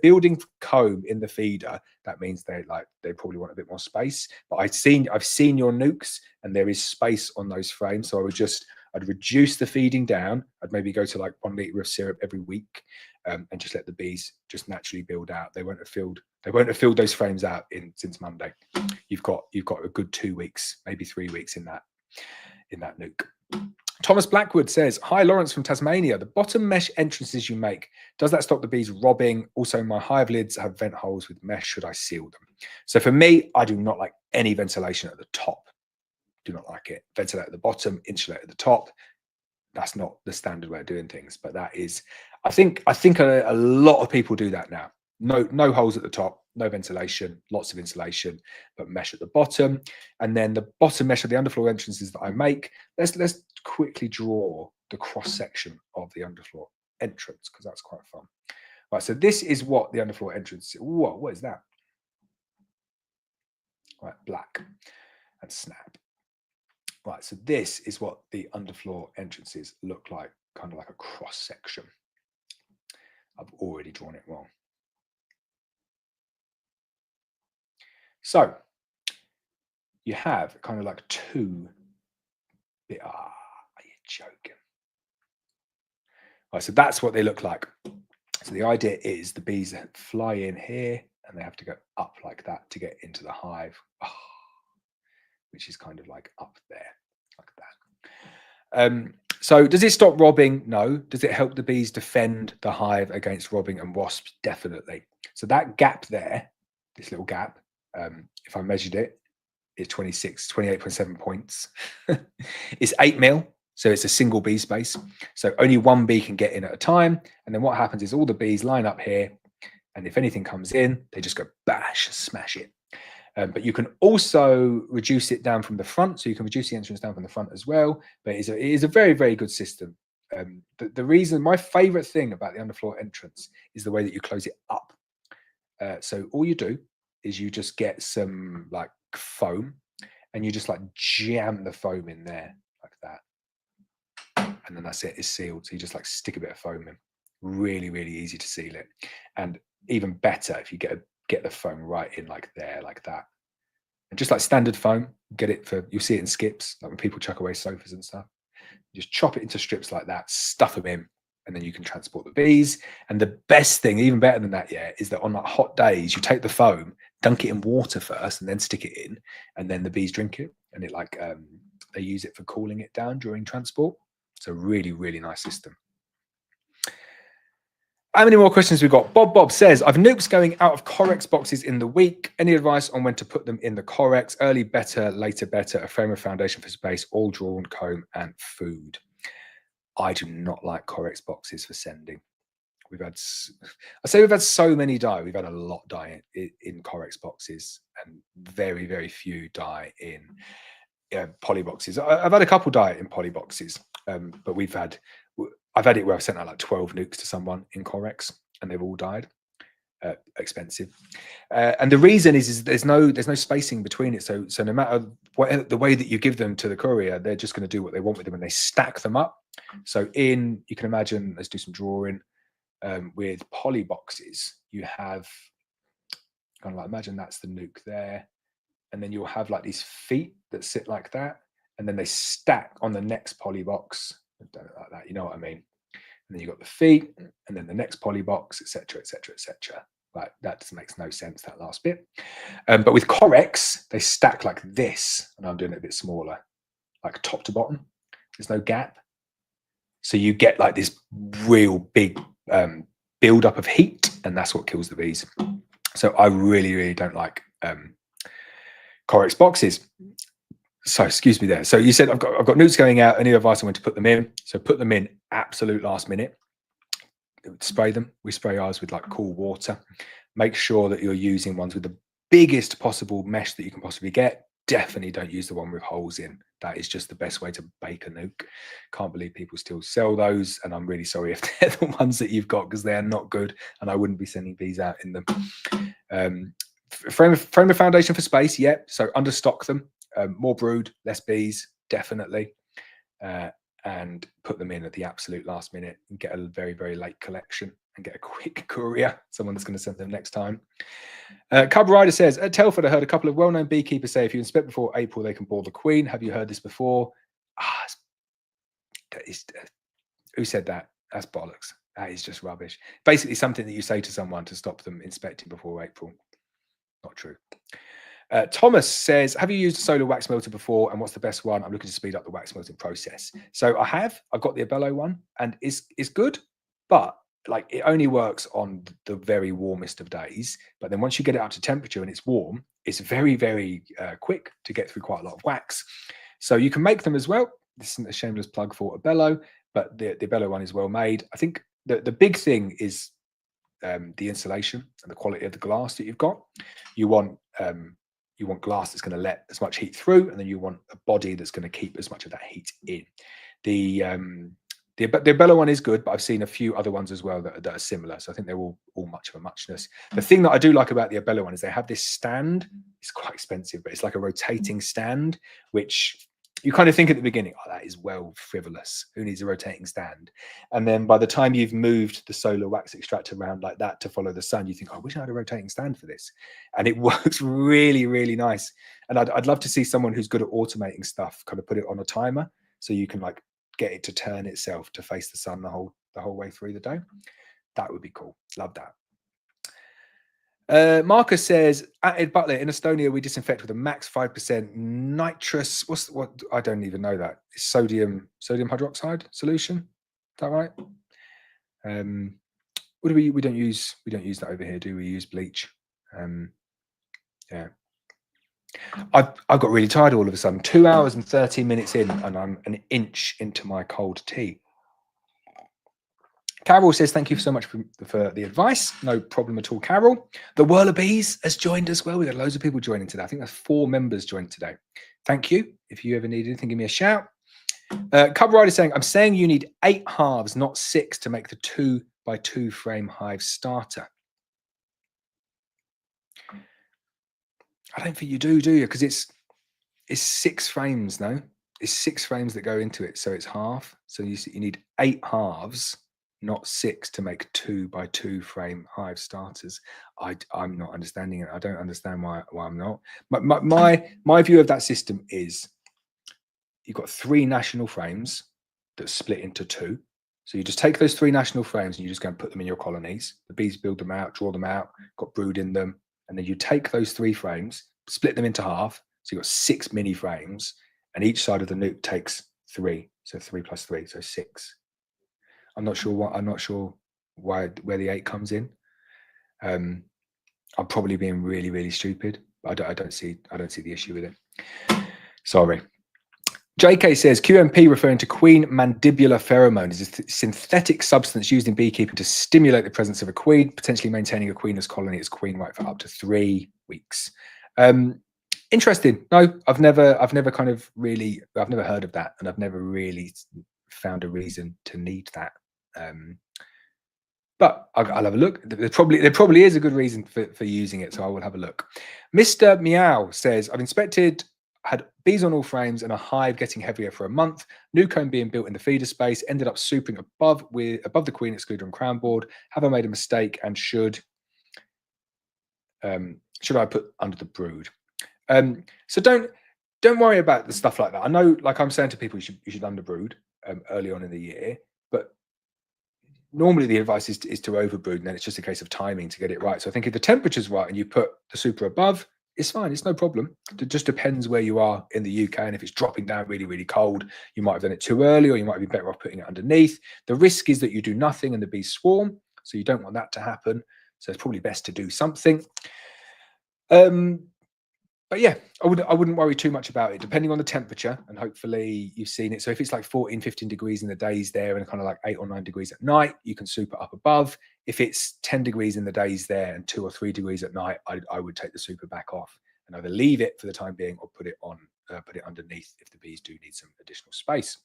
building comb in the feeder, that means they probably want a bit more space. But I've seen your nukes, and there is space on those frames. So I'd reduce the feeding down. I'd maybe go to like 1 litre of syrup every week, and just let the bees just naturally build out. They won't have filled those frames out since Monday. You've got a good 2 weeks, maybe 3 weeks in that nuke. Thomas Blackwood says, hi, Laurence from Tasmania. The bottom mesh entrances you make, does that stop the bees robbing? Also, my hive lids have vent holes with mesh. Should I seal them? So for me, I do not like any ventilation at the top. Do not like it. Ventilate at the bottom, insulate at the top. That's not the standard way of doing things, but that is, I think a lot of people do that now. No holes at the top, no ventilation, lots of insulation, but mesh at the bottom. And then the bottom mesh of the underfloor entrances that I make, let's quickly draw the cross section of the underfloor entrance, because that's quite fun. Right, so this is what the underfloor entrance is. Whoa, what is that? Right, black and snap. Right, so this is what the underfloor entrances look like, kind of like a cross section. I've already drawn it wrong. So you have kind of like two bit. Are you joking? Right, so that's what they look like. So the idea is the bees fly in here and they have to go up like that to get into the hive, which is kind of like up there, like that. So does it stop robbing? No. Does it help the bees defend the hive against robbing and wasps? Definitely. So that gap there, this little gap, if I measured it, is 28.7 points. It's 8 mil. So it's a single bee space. So only one bee can get in at a time. And then what happens is all the bees line up here. And if anything comes in, they just go bash, smash it. But you can also reduce it down from the front. So you can reduce the entrance down from the front as well. But it is a very, very good system. The reason, my favorite thing about the underfloor entrance is the way that you close it up. So all you do is you just get some like foam and you just like jam the foam in there like that. And then that's it, it's sealed. So you just like stick a bit of foam in. Really, really easy to seal it. And even better if you get the foam right in like there, like that. And just like standard foam, get it for, you'll see it in skips, like when people chuck away sofas and stuff. Just chop it into strips like that, stuff them in, and then you can transport the bees. And the best thing, even better than that, is that on like hot days, you take the foam, dunk it in water first, and then stick it in, and then the bees drink it, and it like they use it for cooling it down during transport. So really, really nice system. How many more questions we've got? Bob says, I've nukes going out of Corex boxes in the week. Any advice on when to put them in the Corex? Early better, later better, a frame of foundation for space, all drawn, comb, and food. I do not like Corex boxes for sending. We've had so many die. We've had a lot die in Corex boxes and very, very few die in poly boxes. I've had a couple die in poly boxes, but I've had it where I've sent out like 12 nukes to someone in Corex and they've all died. Expensive. And the reason is there's no spacing between it. So no matter the way that you give them to the courier, they're just going to do what they want with them and they stack them up. So you can imagine, let's do some drawing with poly boxes. You have kind of like, imagine that's the nuke there. And then you'll have like these feet that sit like that. And then they stack on the next poly box. I've done it like that, you know what I mean? And then you've got the feet, and then the next poly box, etc., etc., etc. Like that just makes no sense, that last bit. But with Corex, they stack like this, and I'm doing it a bit smaller, like top to bottom. There's no gap. So you get like this real big build-up of heat, and that's what kills the bees. So I really, really don't like Corex boxes. So excuse me there. So you said I've got nukes going out. Any advice on when to put them in? So put them in absolute last minute. Spray them. We spray ours with like cool water. Make sure that you're using ones with the biggest possible mesh that you can possibly get. Definitely don't use the one with holes in. That is just the best way to bake a nuke. Can't believe people still sell those, and I'm really sorry if they're the ones that you've got, because they are not good, and I wouldn't be sending bees out in them. Frame of foundation for space, yeah. So understock them. More brood, less bees, definitely. And put them in at the absolute last minute and get a very, very late collection and get a quick courier, someone that's going to send them next time. Cub Rider says, at Telford, I heard a couple of well-known beekeepers say if you inspect before April, they can bore the queen. Have you heard this before? Who said that? That's bollocks. That is just rubbish. Basically something that you say to someone to stop them inspecting before April. Not true. Thomas says, have you used a solar wax melter before, and what's the best one? I'm looking to speed up the wax melting process. So I've got the Abello one, and it's good, but like it only works on the very warmest of days. But then once you get it up to temperature and it's warm, it's very, very quick to get through quite a lot of wax. So you can make them as well. This isn't a shameless plug for Abello, but the Abello one is well made. I think the big thing is the insulation and the quality of the glass that you've got. You want glass that's going to let as much heat through, and then you want a body that's going to keep as much of that heat in. The Abello one is good, but I've seen a few other ones as well that are similar. So I think they're all much of a muchness. The thing that I do like about the Abello one is they have this stand. It's quite expensive, but it's like a rotating stand, which you kind of think at the beginning, oh, that is well frivolous. Who needs a rotating stand? And then by the time you've moved the solar wax extractor around like that to follow the sun, you think, oh, I wish I had a rotating stand for this. And it works really, really nice. And I'd love to see someone who's good at automating stuff kind of put it on a timer so you can like get it to turn itself to face the sun the whole way through the day. That would be cool. Love that. Marcus says, at Ed Butler in Estonia, we disinfect with a max 5% nitrous. What? I don't even know that. It's sodium hydroxide solution. Is that right? What do we don't use that over here, do we? Use bleach. Yeah. I've got really tired all of a sudden. 2 hours and 13 minutes in, and I'm an inch into my cold tea. Carol says, thank you so much for the advice. No problem at all, Carol. The Whirlabees has joined as well. We've got loads of people joining today. I think there's 4 members joined today. Thank you. If you ever need anything, give me a shout. Cub Rider saying, I'm saying you need 8 halves, not 6, to make the 2x2 frame hive starter. I don't think you do you? Because it's 6 frames, no? It's 6 frames that go into it, so it's half. So you need 8 halves, not 6, to make 2x2 frame hive starters. I'm not understanding it. I don't understand why I'm not. My view of that system is you've got 3 national frames that split into 2. So you just take those 3 national frames and you just go and put them in your colonies. The bees build them out, draw them out, got brood in them. And then you take those 3 frames, split them into half. So you've got 6 mini frames, and each side of the nuke takes 3. So 3 plus 3, so 6. I'm not sure where the 8 comes in. I'm probably being really, really stupid. I don't see the issue with it. Sorry. JK says QMP, referring to queen mandibular pheromone, is a synthetic substance used in beekeeping to stimulate the presence of a queen, potentially maintaining a queenless colony as queen right for up to 3 weeks. Interesting. No, I've never heard of that, and I've never really found a reason to need that. But I'll have a look. There probably is a good reason for using it, so I will have a look. Mr. Meow says, I've had bees on all frames and a hive getting heavier for a month. New comb being built in the feeder space. Ended up supering above the queen excluder and crown board. Have I made a mistake? And should I put under the brood? So don't worry about the stuff like that. I know, like I'm saying to people, you should underbrood early on in the year, but normally the advice is to overbrood, and then it's just a case of timing to get it right. So I think if the temperature's right and you put the super above, it's fine. It's no problem. It just depends where you are in the UK, and if it's dropping down really, really cold, you might have done it too early, or you might be better off putting it underneath. The risk is that you do nothing and the bees swarm, so you don't want that to happen. So it's probably best to do something. But yeah, I wouldn't worry too much about it, depending on the temperature, and hopefully you've seen it. So if it's like 14, 15 degrees in the days there and kind of like 8 or 9 degrees at night, you can super up above. If it's 10 degrees in the days there and 2 or 3 degrees at night, I would take the super back off and either leave it for the time being or put it underneath if the bees do need some additional space.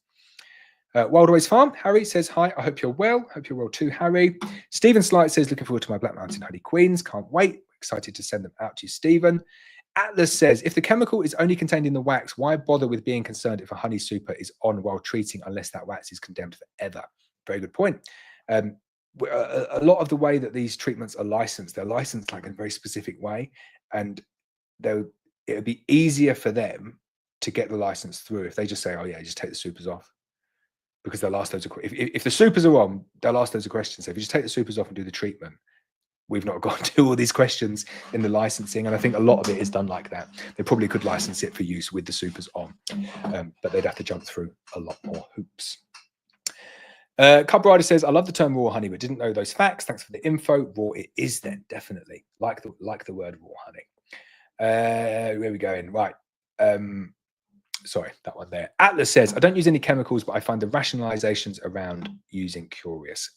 Wild Always Farm, Harry says, hi, I hope you're well. Hope you're well too, Harry. Stephen Slight says, looking forward to my Black Mountain Honey Queens. Can't wait. Excited to send them out to you, Stephen. Atlas says, if the chemical is only contained in the wax, why bother with being concerned if a honey super is on while treating, unless that wax is condemned forever? Very good point. A lot of the way that these treatments are licensed, they're licensed like in a very specific way, and it would be easier for them to get the license through if they just say, oh yeah, just take the supers off, because they'll ask loads of if the supers are on, they'll ask loads of questions. So if you just take the supers off and do the treatment, we've not got to do all these questions in the licensing, and I think a lot of it is done like that. They probably could license it for use with the supers on, but they'd have to jump through a lot more hoops. Cub Rider says, I love the term raw honey, but didn't know those facts. Thanks for the info. Raw it is then, definitely. Like the word raw honey. Where are we going? Right. Sorry, that one there. Atlas says, I don't use any chemicals, but I find the rationalizations around using curious.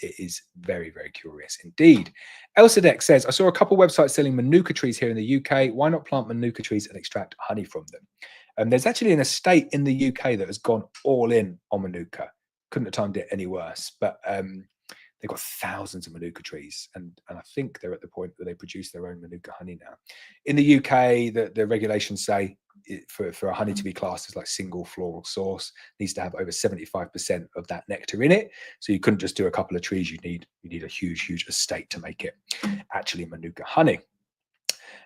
It is very, very curious indeed. Elsadek says, I saw a couple websites selling manuka trees here in the UK. Why not plant manuka trees and extract honey from them? There's actually an estate in the UK that has gone all in on manuka. Couldn't have timed it any worse, but they've got thousands of manuka trees, and I think they're at the point where they produce their own manuka honey now. In the UK, the regulations say for a honey to be classed as like single floral source, needs to have over 75% of that nectar in it. So you couldn't just do a couple of trees. You need a huge estate to make it actually manuka honey.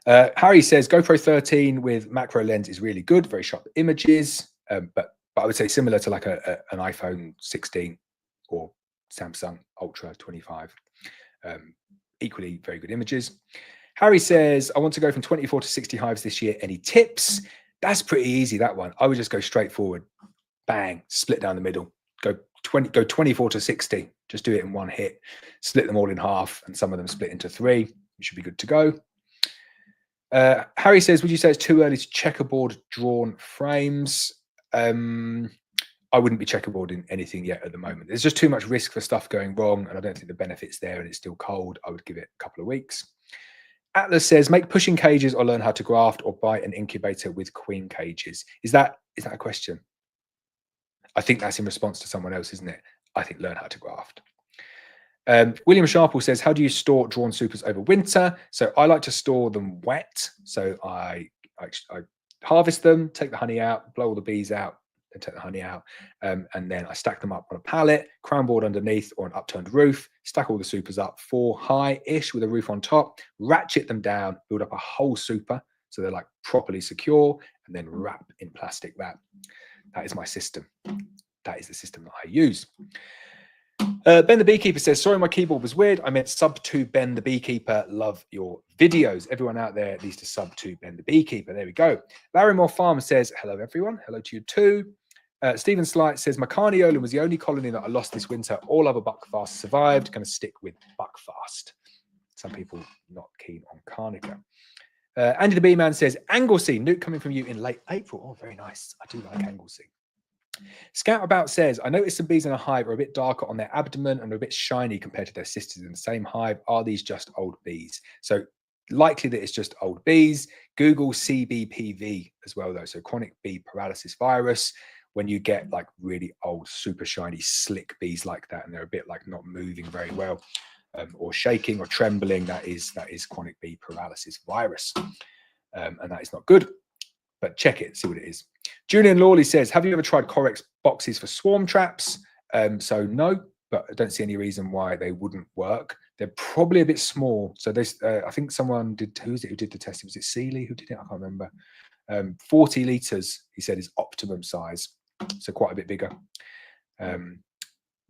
Harry says GoPro 13 with macro lens is really good, very sharp images, but I would say similar to like an iPhone 16 or Samsung Ultra 25. Equally very good images. Harry says, I want to go from 24 to 60 hives this year. Any tips? That's pretty easy, that one. I would just go straight forward. Bang, split down the middle. Go 24 to 60. Just do it in one hit. Split them all in half, and some of them split into 3. You should be good to go. Harry says, would you say it's too early to checkerboard drawn frames? I wouldn't be checkerboarding anything yet at the moment. There's just too much risk for stuff going wrong, and I don't think the benefit's there, and it's still cold. I would give it a couple of weeks. Atlas says, make pushing cages or learn how to graft or buy an incubator with queen cages. Is that a question? I think that's in response to someone else, isn't it? I think learn how to graft. William Sharple says, how do you store drawn supers over winter? So I like to store them wet. So I harvest them, take the honey out, blow all the bees out, and take the honey out. And then I stack them up on a pallet, crown board underneath or an upturned roof, stack all the supers up 4 high-ish with a roof on top, ratchet them down, build up a whole super so they're like properly secure, and then wrap in plastic wrap. That is my system. That is the system that I use. Ben the Beekeeper says, sorry, my keyboard was weird. I meant sub to Ben the Beekeeper. Love your videos. Everyone out there needs to sub to Ben the Beekeeper. There we go. Larrymore Farm says, hello, everyone. Hello to you too. Stephen Slight says, my Carniolan was the only colony that I lost this winter. All other buckfast survived. Going to stick with buckfast. Some people not keen on Carnica. Andy the Bee Man says, Anglesey, nuke coming from you in late April. Oh, very nice. I do like Anglesey. Scout About says, I noticed some bees in a hive are a bit darker on their abdomen and are a bit shiny compared to their sisters in the same hive. Are these just old bees? So likely that it's just old bees. Google CBPV as well, though. So chronic bee paralysis virus. When you get like really old, super shiny, slick bees like that, and they're a bit like not moving very well, or shaking or trembling, that is chronic bee paralysis virus. And that is not good. But check it, see what it is. Julian Lawley says, have you ever tried Corex boxes for swarm traps? So no, but I don't see any reason why they wouldn't work. They're probably a bit small. So there's, I think someone did, who did the testing? Was it Seeley who did it? I can't remember. 40 litres, he said, is optimum size. So quite a bit bigger.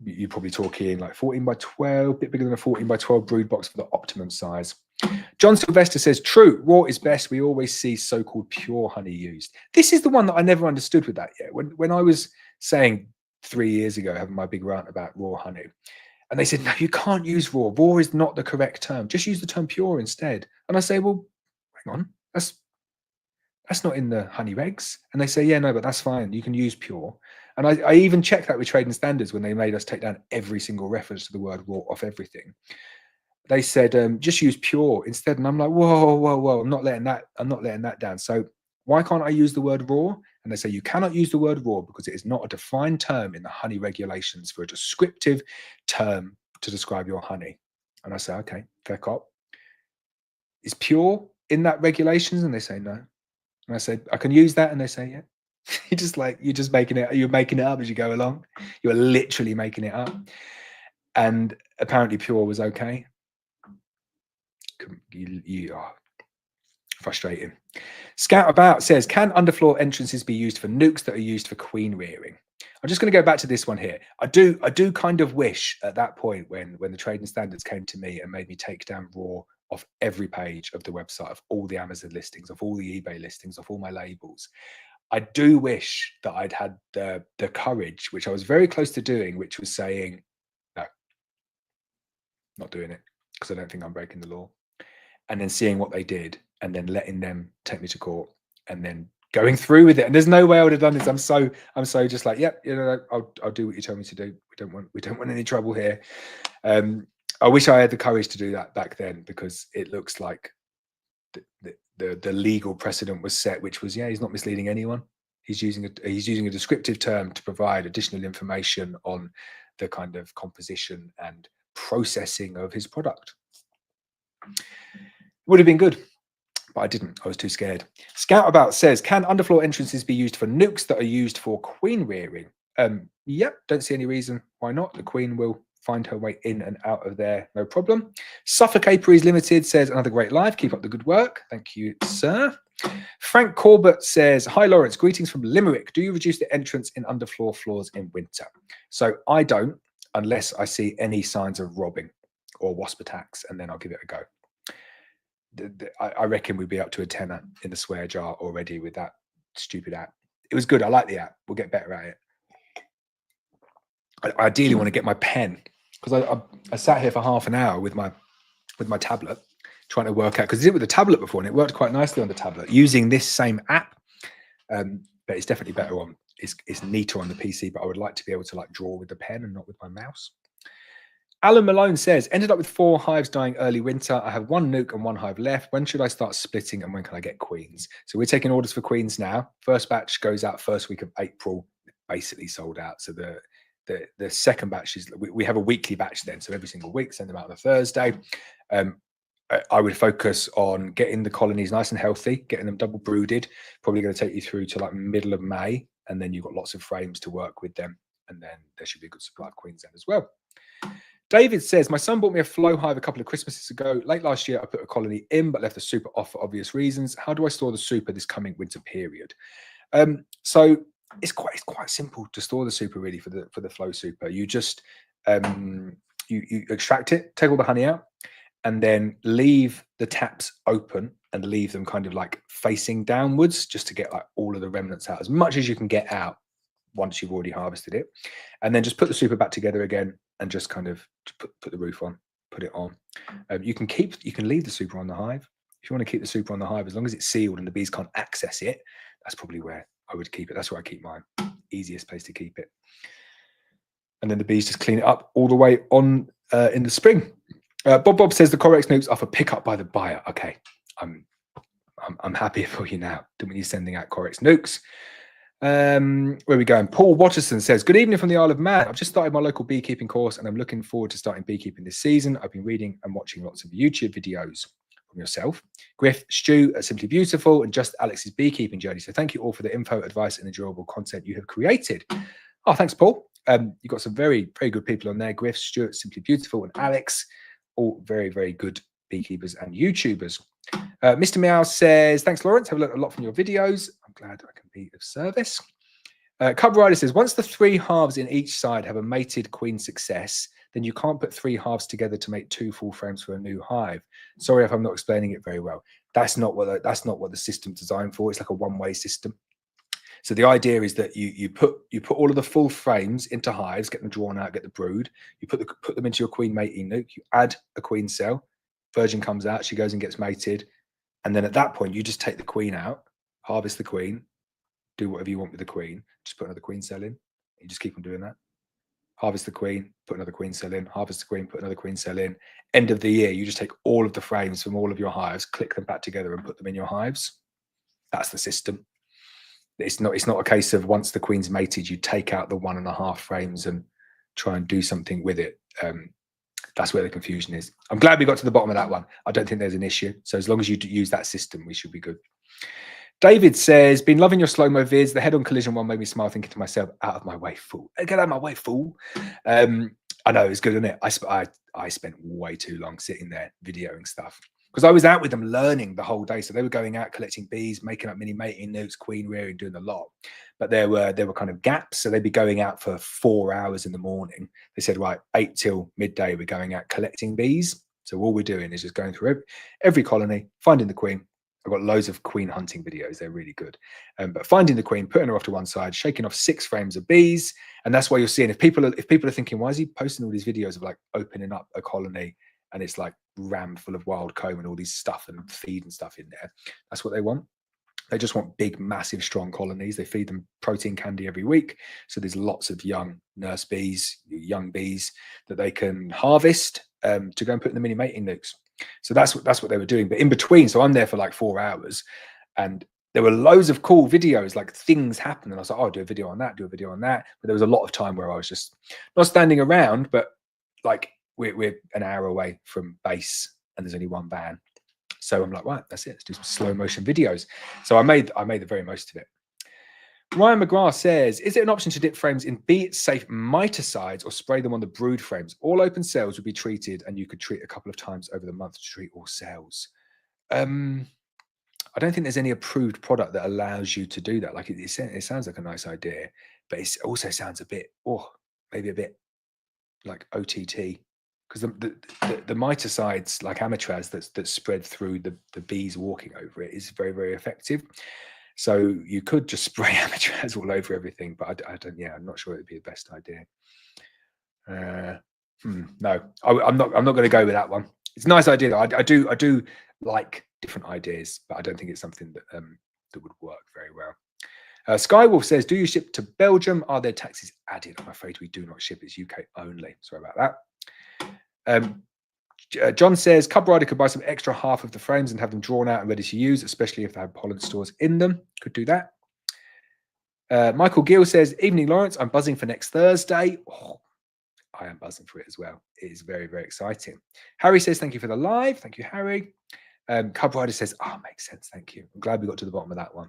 You're probably talking like 14 by 12, a bit bigger than a 14 by 12 brood box for the optimum size. John Sylvester says, true, raw is best. We always see so-called pure honey used. This is the one that I never understood with that yet. When I was saying 3 years ago, having my big rant about raw honey, and they said, no, you can't use raw. Raw is not the correct term. Just use the term pure instead. And I say, well, hang on, that's not in the honey regs. And they say, yeah, no, but that's fine. You can use pure. And I even checked that with Trading Standards when they made us take down every single reference to the word raw off everything. They said, just use pure instead. And I'm like, whoa, I'm not letting that down. So why can't I use the word raw? And they say, you cannot use the word raw because it is not a defined term in the honey regulations for a descriptive term to describe your honey. And I say, okay, fair cop. Is pure in that regulations? And they say, no. And I said, I can use that. And they say, yeah. You're making it up as you go along. You're literally making it up. And apparently pure was okay. You are frustrating. Scout About says, can underfloor entrances be used for nukes that are used for queen rearing? I'm just going to go back to this one here. I do kind of wish at that point when the Trading Standards came to me and made me take down raw off every page of the website, of all the Amazon listings, of all the eBay listings, of all my labels. I do wish that I'd had the courage, which I was very close to doing, which was saying, no, not doing it, because I don't think I'm breaking the law. And then seeing what they did and then letting them take me to court and then going through with it. And there's no way I would have done this. I'm so just like, yep, I'll do what you tell me to do. We don't want any trouble here. I wish I had the courage to do that back then, because it looks like the legal precedent was set, which was, yeah, he's not misleading anyone. He's using a descriptive term to provide additional information on the kind of composition and processing of his product. Would have been good, but I didn't. I was too scared. Scout About says, can underfloor entrances be used for nukes that are used for queen rearing? Yep, don't see any reason why not. The queen will find her way in and out of there, no problem. Suffolk Apiaries Limited says, another great live. Keep up the good work. Thank you, sir. Frank Corbett says, hi, Laurence. Greetings from Limerick. Do you reduce the entrance in underfloor floors in winter? So I don't, unless I see any signs of robbing or wasp attacks, and then I'll give it a go. I reckon we'd be up to a tenner in the swear jar already with that stupid app. It was good. I like the app. We'll get better at it. I ideally want to get my pen because I sat here for half an hour with my tablet trying to work out, because I did it with the tablet before and it worked quite nicely on the tablet using this same app. But it's definitely better on, it's neater on the PC, but I would like to be able to like draw with the pen and not with my mouse. Alan Malone says, ended up with 4 hives dying early winter. I have 1 nuke and 1 hive left. When should I start splitting and when can I get queens? So we're taking orders for queens now. First batch goes out first week of April, basically sold out. So the second batch is, we have a weekly batch then. So every single week, send them out on a Thursday. I would focus on getting the colonies nice and healthy, getting them double brooded, probably going to take you through to like middle of May. And then you've got lots of frames to work with them. And then there should be a good supply of queens then as well. David says, my son bought me a flow hive a couple of Christmases ago. Late last year, I put a colony in, but left the super off for obvious reasons. How do I store the super this coming winter period? So it's quite simple to store the super really for the flow super. You just you extract it, take all the honey out, and then leave the taps open and leave them kind of like facing downwards, just to get like all of the remnants out, as much as you can get out once you've already harvested it. And then just put the super back together again and just kind of put the roof on, put it on. You can leave the super on the hive. If you want to keep the super on the hive, as long as it's sealed and the bees can't access it, that's probably where I would keep it. That's where I keep mine. Easiest place to keep it. And then the bees just clean it up all the way on in the spring. Bob says the Corex nukes are for pickup by the buyer. Okay, I'm happy for you now. Don't want you sending out Corex nukes. Where are we going? Paul Watterson says, good evening from the Isle of Man. I've just started my local beekeeping course and I'm looking forward to starting beekeeping this season. I've been reading and watching lots of YouTube videos from yourself, Griff, Stu at Simply Beautiful, and just Alex's beekeeping journey. So thank you all for the info, advice and enjoyable content you have created. Oh, thanks, Paul. You've got some very, very good people on there. Griff, Stuart, Simply Beautiful, and Alex, all very, very good beekeepers and YouTubers. Mr. Meow says, thanks, Laurence. I've learned a lot from your videos. I'm glad I can be of service. Cub Rider says, once the 3 halves in each side have a mated queen success, then you can't put 3 halves together to make 2 full frames for a new hive. Sorry if I'm not explaining it very well. That's not what the system's designed for. It's like a one-way system. So the idea is that you put all of the full frames into hives, get them drawn out, get the brood. You put them into your queen mating nuke. You add a queen cell. Virgin comes out. She goes and gets mated. And then at that point, you just take the queen out, harvest the queen, do whatever you want with the queen. Just put another queen cell in. You just keep on doing that. Harvest the queen, put another queen cell in. Harvest the queen, put another queen cell in. End of the year, you just take all of the frames from all of your hives, click them back together and put them in your hives. That's the system. It's not a case of once the queen's mated, you take out the 1.5 frames and try and do something with it. That's where the confusion is. I'm glad we got to the bottom of that one. I don't think there's an issue. So as long as you use that system, we should be good. David says, been loving your slow-mo vids. The head-on collision one made me smile, thinking to myself, out of my way, fool. Get out of my way, fool. I know, it's good, isn't it? I spent way too long sitting there videoing stuff because I was out with them learning the whole day. So they were going out, collecting bees, making up mini mating nukes, queen rearing, doing a lot. But there were kind of gaps. So they'd be going out for 4 hours in the morning. They said, right, 8 till midday, we're going out collecting bees. So all we're doing is just going through every colony, finding the queen. I've got loads of queen hunting videos. They're really good. But finding the queen, putting her off to one side, shaking off 6 frames of bees. And that's why you're seeing, if people are thinking, why is he posting all these videos of like opening up a colony and it's like rammed full of wild comb and all these stuff and feed and stuff in there? That's what they want. They just want big, massive, strong colonies. They feed them protein candy every week. So there's lots of young nurse bees, young bees that they can harvest to go and put in the mini mating nukes. So that's what they were doing. But in between, so I'm there for like 4 hours and there were loads of cool videos, like things happen. And I was like, oh, I'll do a video on that, do a video on that. But there was a lot of time where I was just not standing around, but like we're an hour away from base and there's only one van. So I'm like, right, that's it. Let's do some slow motion videos. So I made the very most of it. Ryan McGrath says, is it an option to dip frames in bee-safe miticides or spray them on the brood frames? All open cells would be treated and you could treat a couple of times over the month to treat all cells. I don't think there's any approved product that allows you to do that. Like it sounds like a nice idea, but it also sounds a bit, maybe a bit like OTT. because the miticides like amitraz that's spread through the bees walking over it is very, very effective. So you could just spray amitraz all over everything, but I don't. Yeah, I'm not sure it'd be the best idea. No, I'm not going to go with that one. It's a nice idea though. I do like different ideas, but I don't think it's something that that would work very well. Skywolf says, do you ship to Belgium? Are there taxes added? I'm afraid we do not ship. It's UK only. Sorry about that. John says, Cub Rider could buy some extra half of the frames and have them drawn out and ready to use, especially if they have pollen stores in them. Could do that. Michael Gill says, evening, Lawrence. I'm buzzing for next Thursday. Oh, I am buzzing for it as well. It is very, very exciting. Harry says, thank you for the live. Thank you, Harry. Cub Rider says, oh, makes sense. Thank you. I'm glad we got to the bottom of that one.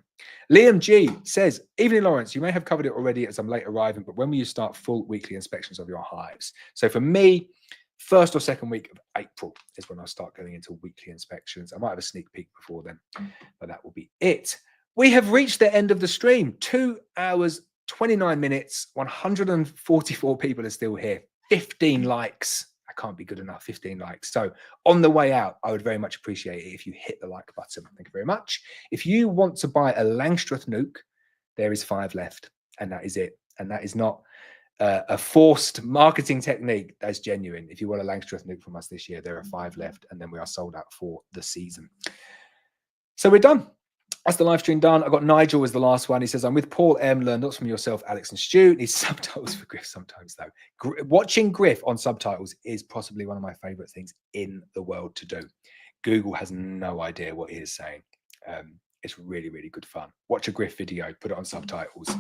Liam G says, evening, Lawrence. You may have covered it already as I'm late arriving, but when will you start full weekly inspections of your hives? So for me, first or second week of April is when I'll start going into weekly inspections. I might have a sneak peek before then, but that will be it. We have reached the end of the stream. 2 hours, 29 minutes, 144 people are still here. 15 likes. I can't be good enough. 15 likes. So on the way out, I would very much appreciate it if you hit the like button. Thank you very much. If you want to buy a Langstrath nuke, there is 5 left, and that is it. And that is not a forced marketing technique. That's genuine. If you want a Langstrath nuke from us this year, there are 5 left, and then we are sold out for the season. So we're done. That's the live stream done. I got Nigel as the last one. He says, I'm with Paul M. Learn lots from yourself, Alex and Stu. Need subtitles for Griff sometimes, though. Watching Griff on subtitles is possibly one of my favorite things in the world to do. Google has no idea what he is saying. It's really, really good fun. Watch a Griff video, put it on subtitles,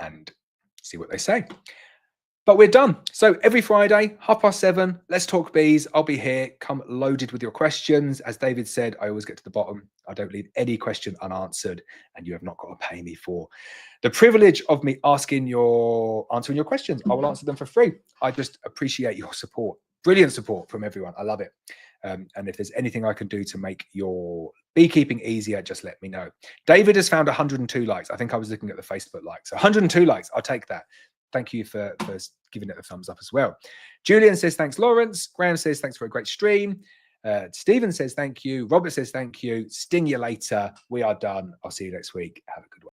and see what they say. But we're done. So every Friday, 7:30, let's talk bees. I'll be here. Come loaded with your questions. As David said, I always get to the bottom. I don't leave any question unanswered, and you have not got to pay me for the privilege of me answering your questions. I will answer them for free. I just appreciate your support. Brilliant support from everyone. I love it. And if there's anything I can do to make your beekeeping easier, just let me know. David has found 102 likes. I think I was looking at the Facebook likes. So 102 likes. I'll take that. Thank you for giving it a thumbs up as well. Julian says, thanks, Laurence. Graham says, thanks for a great stream. Stephen says, thank you. Robert says, thank you. Sting you later. We are done. I'll see you next week. Have a good one.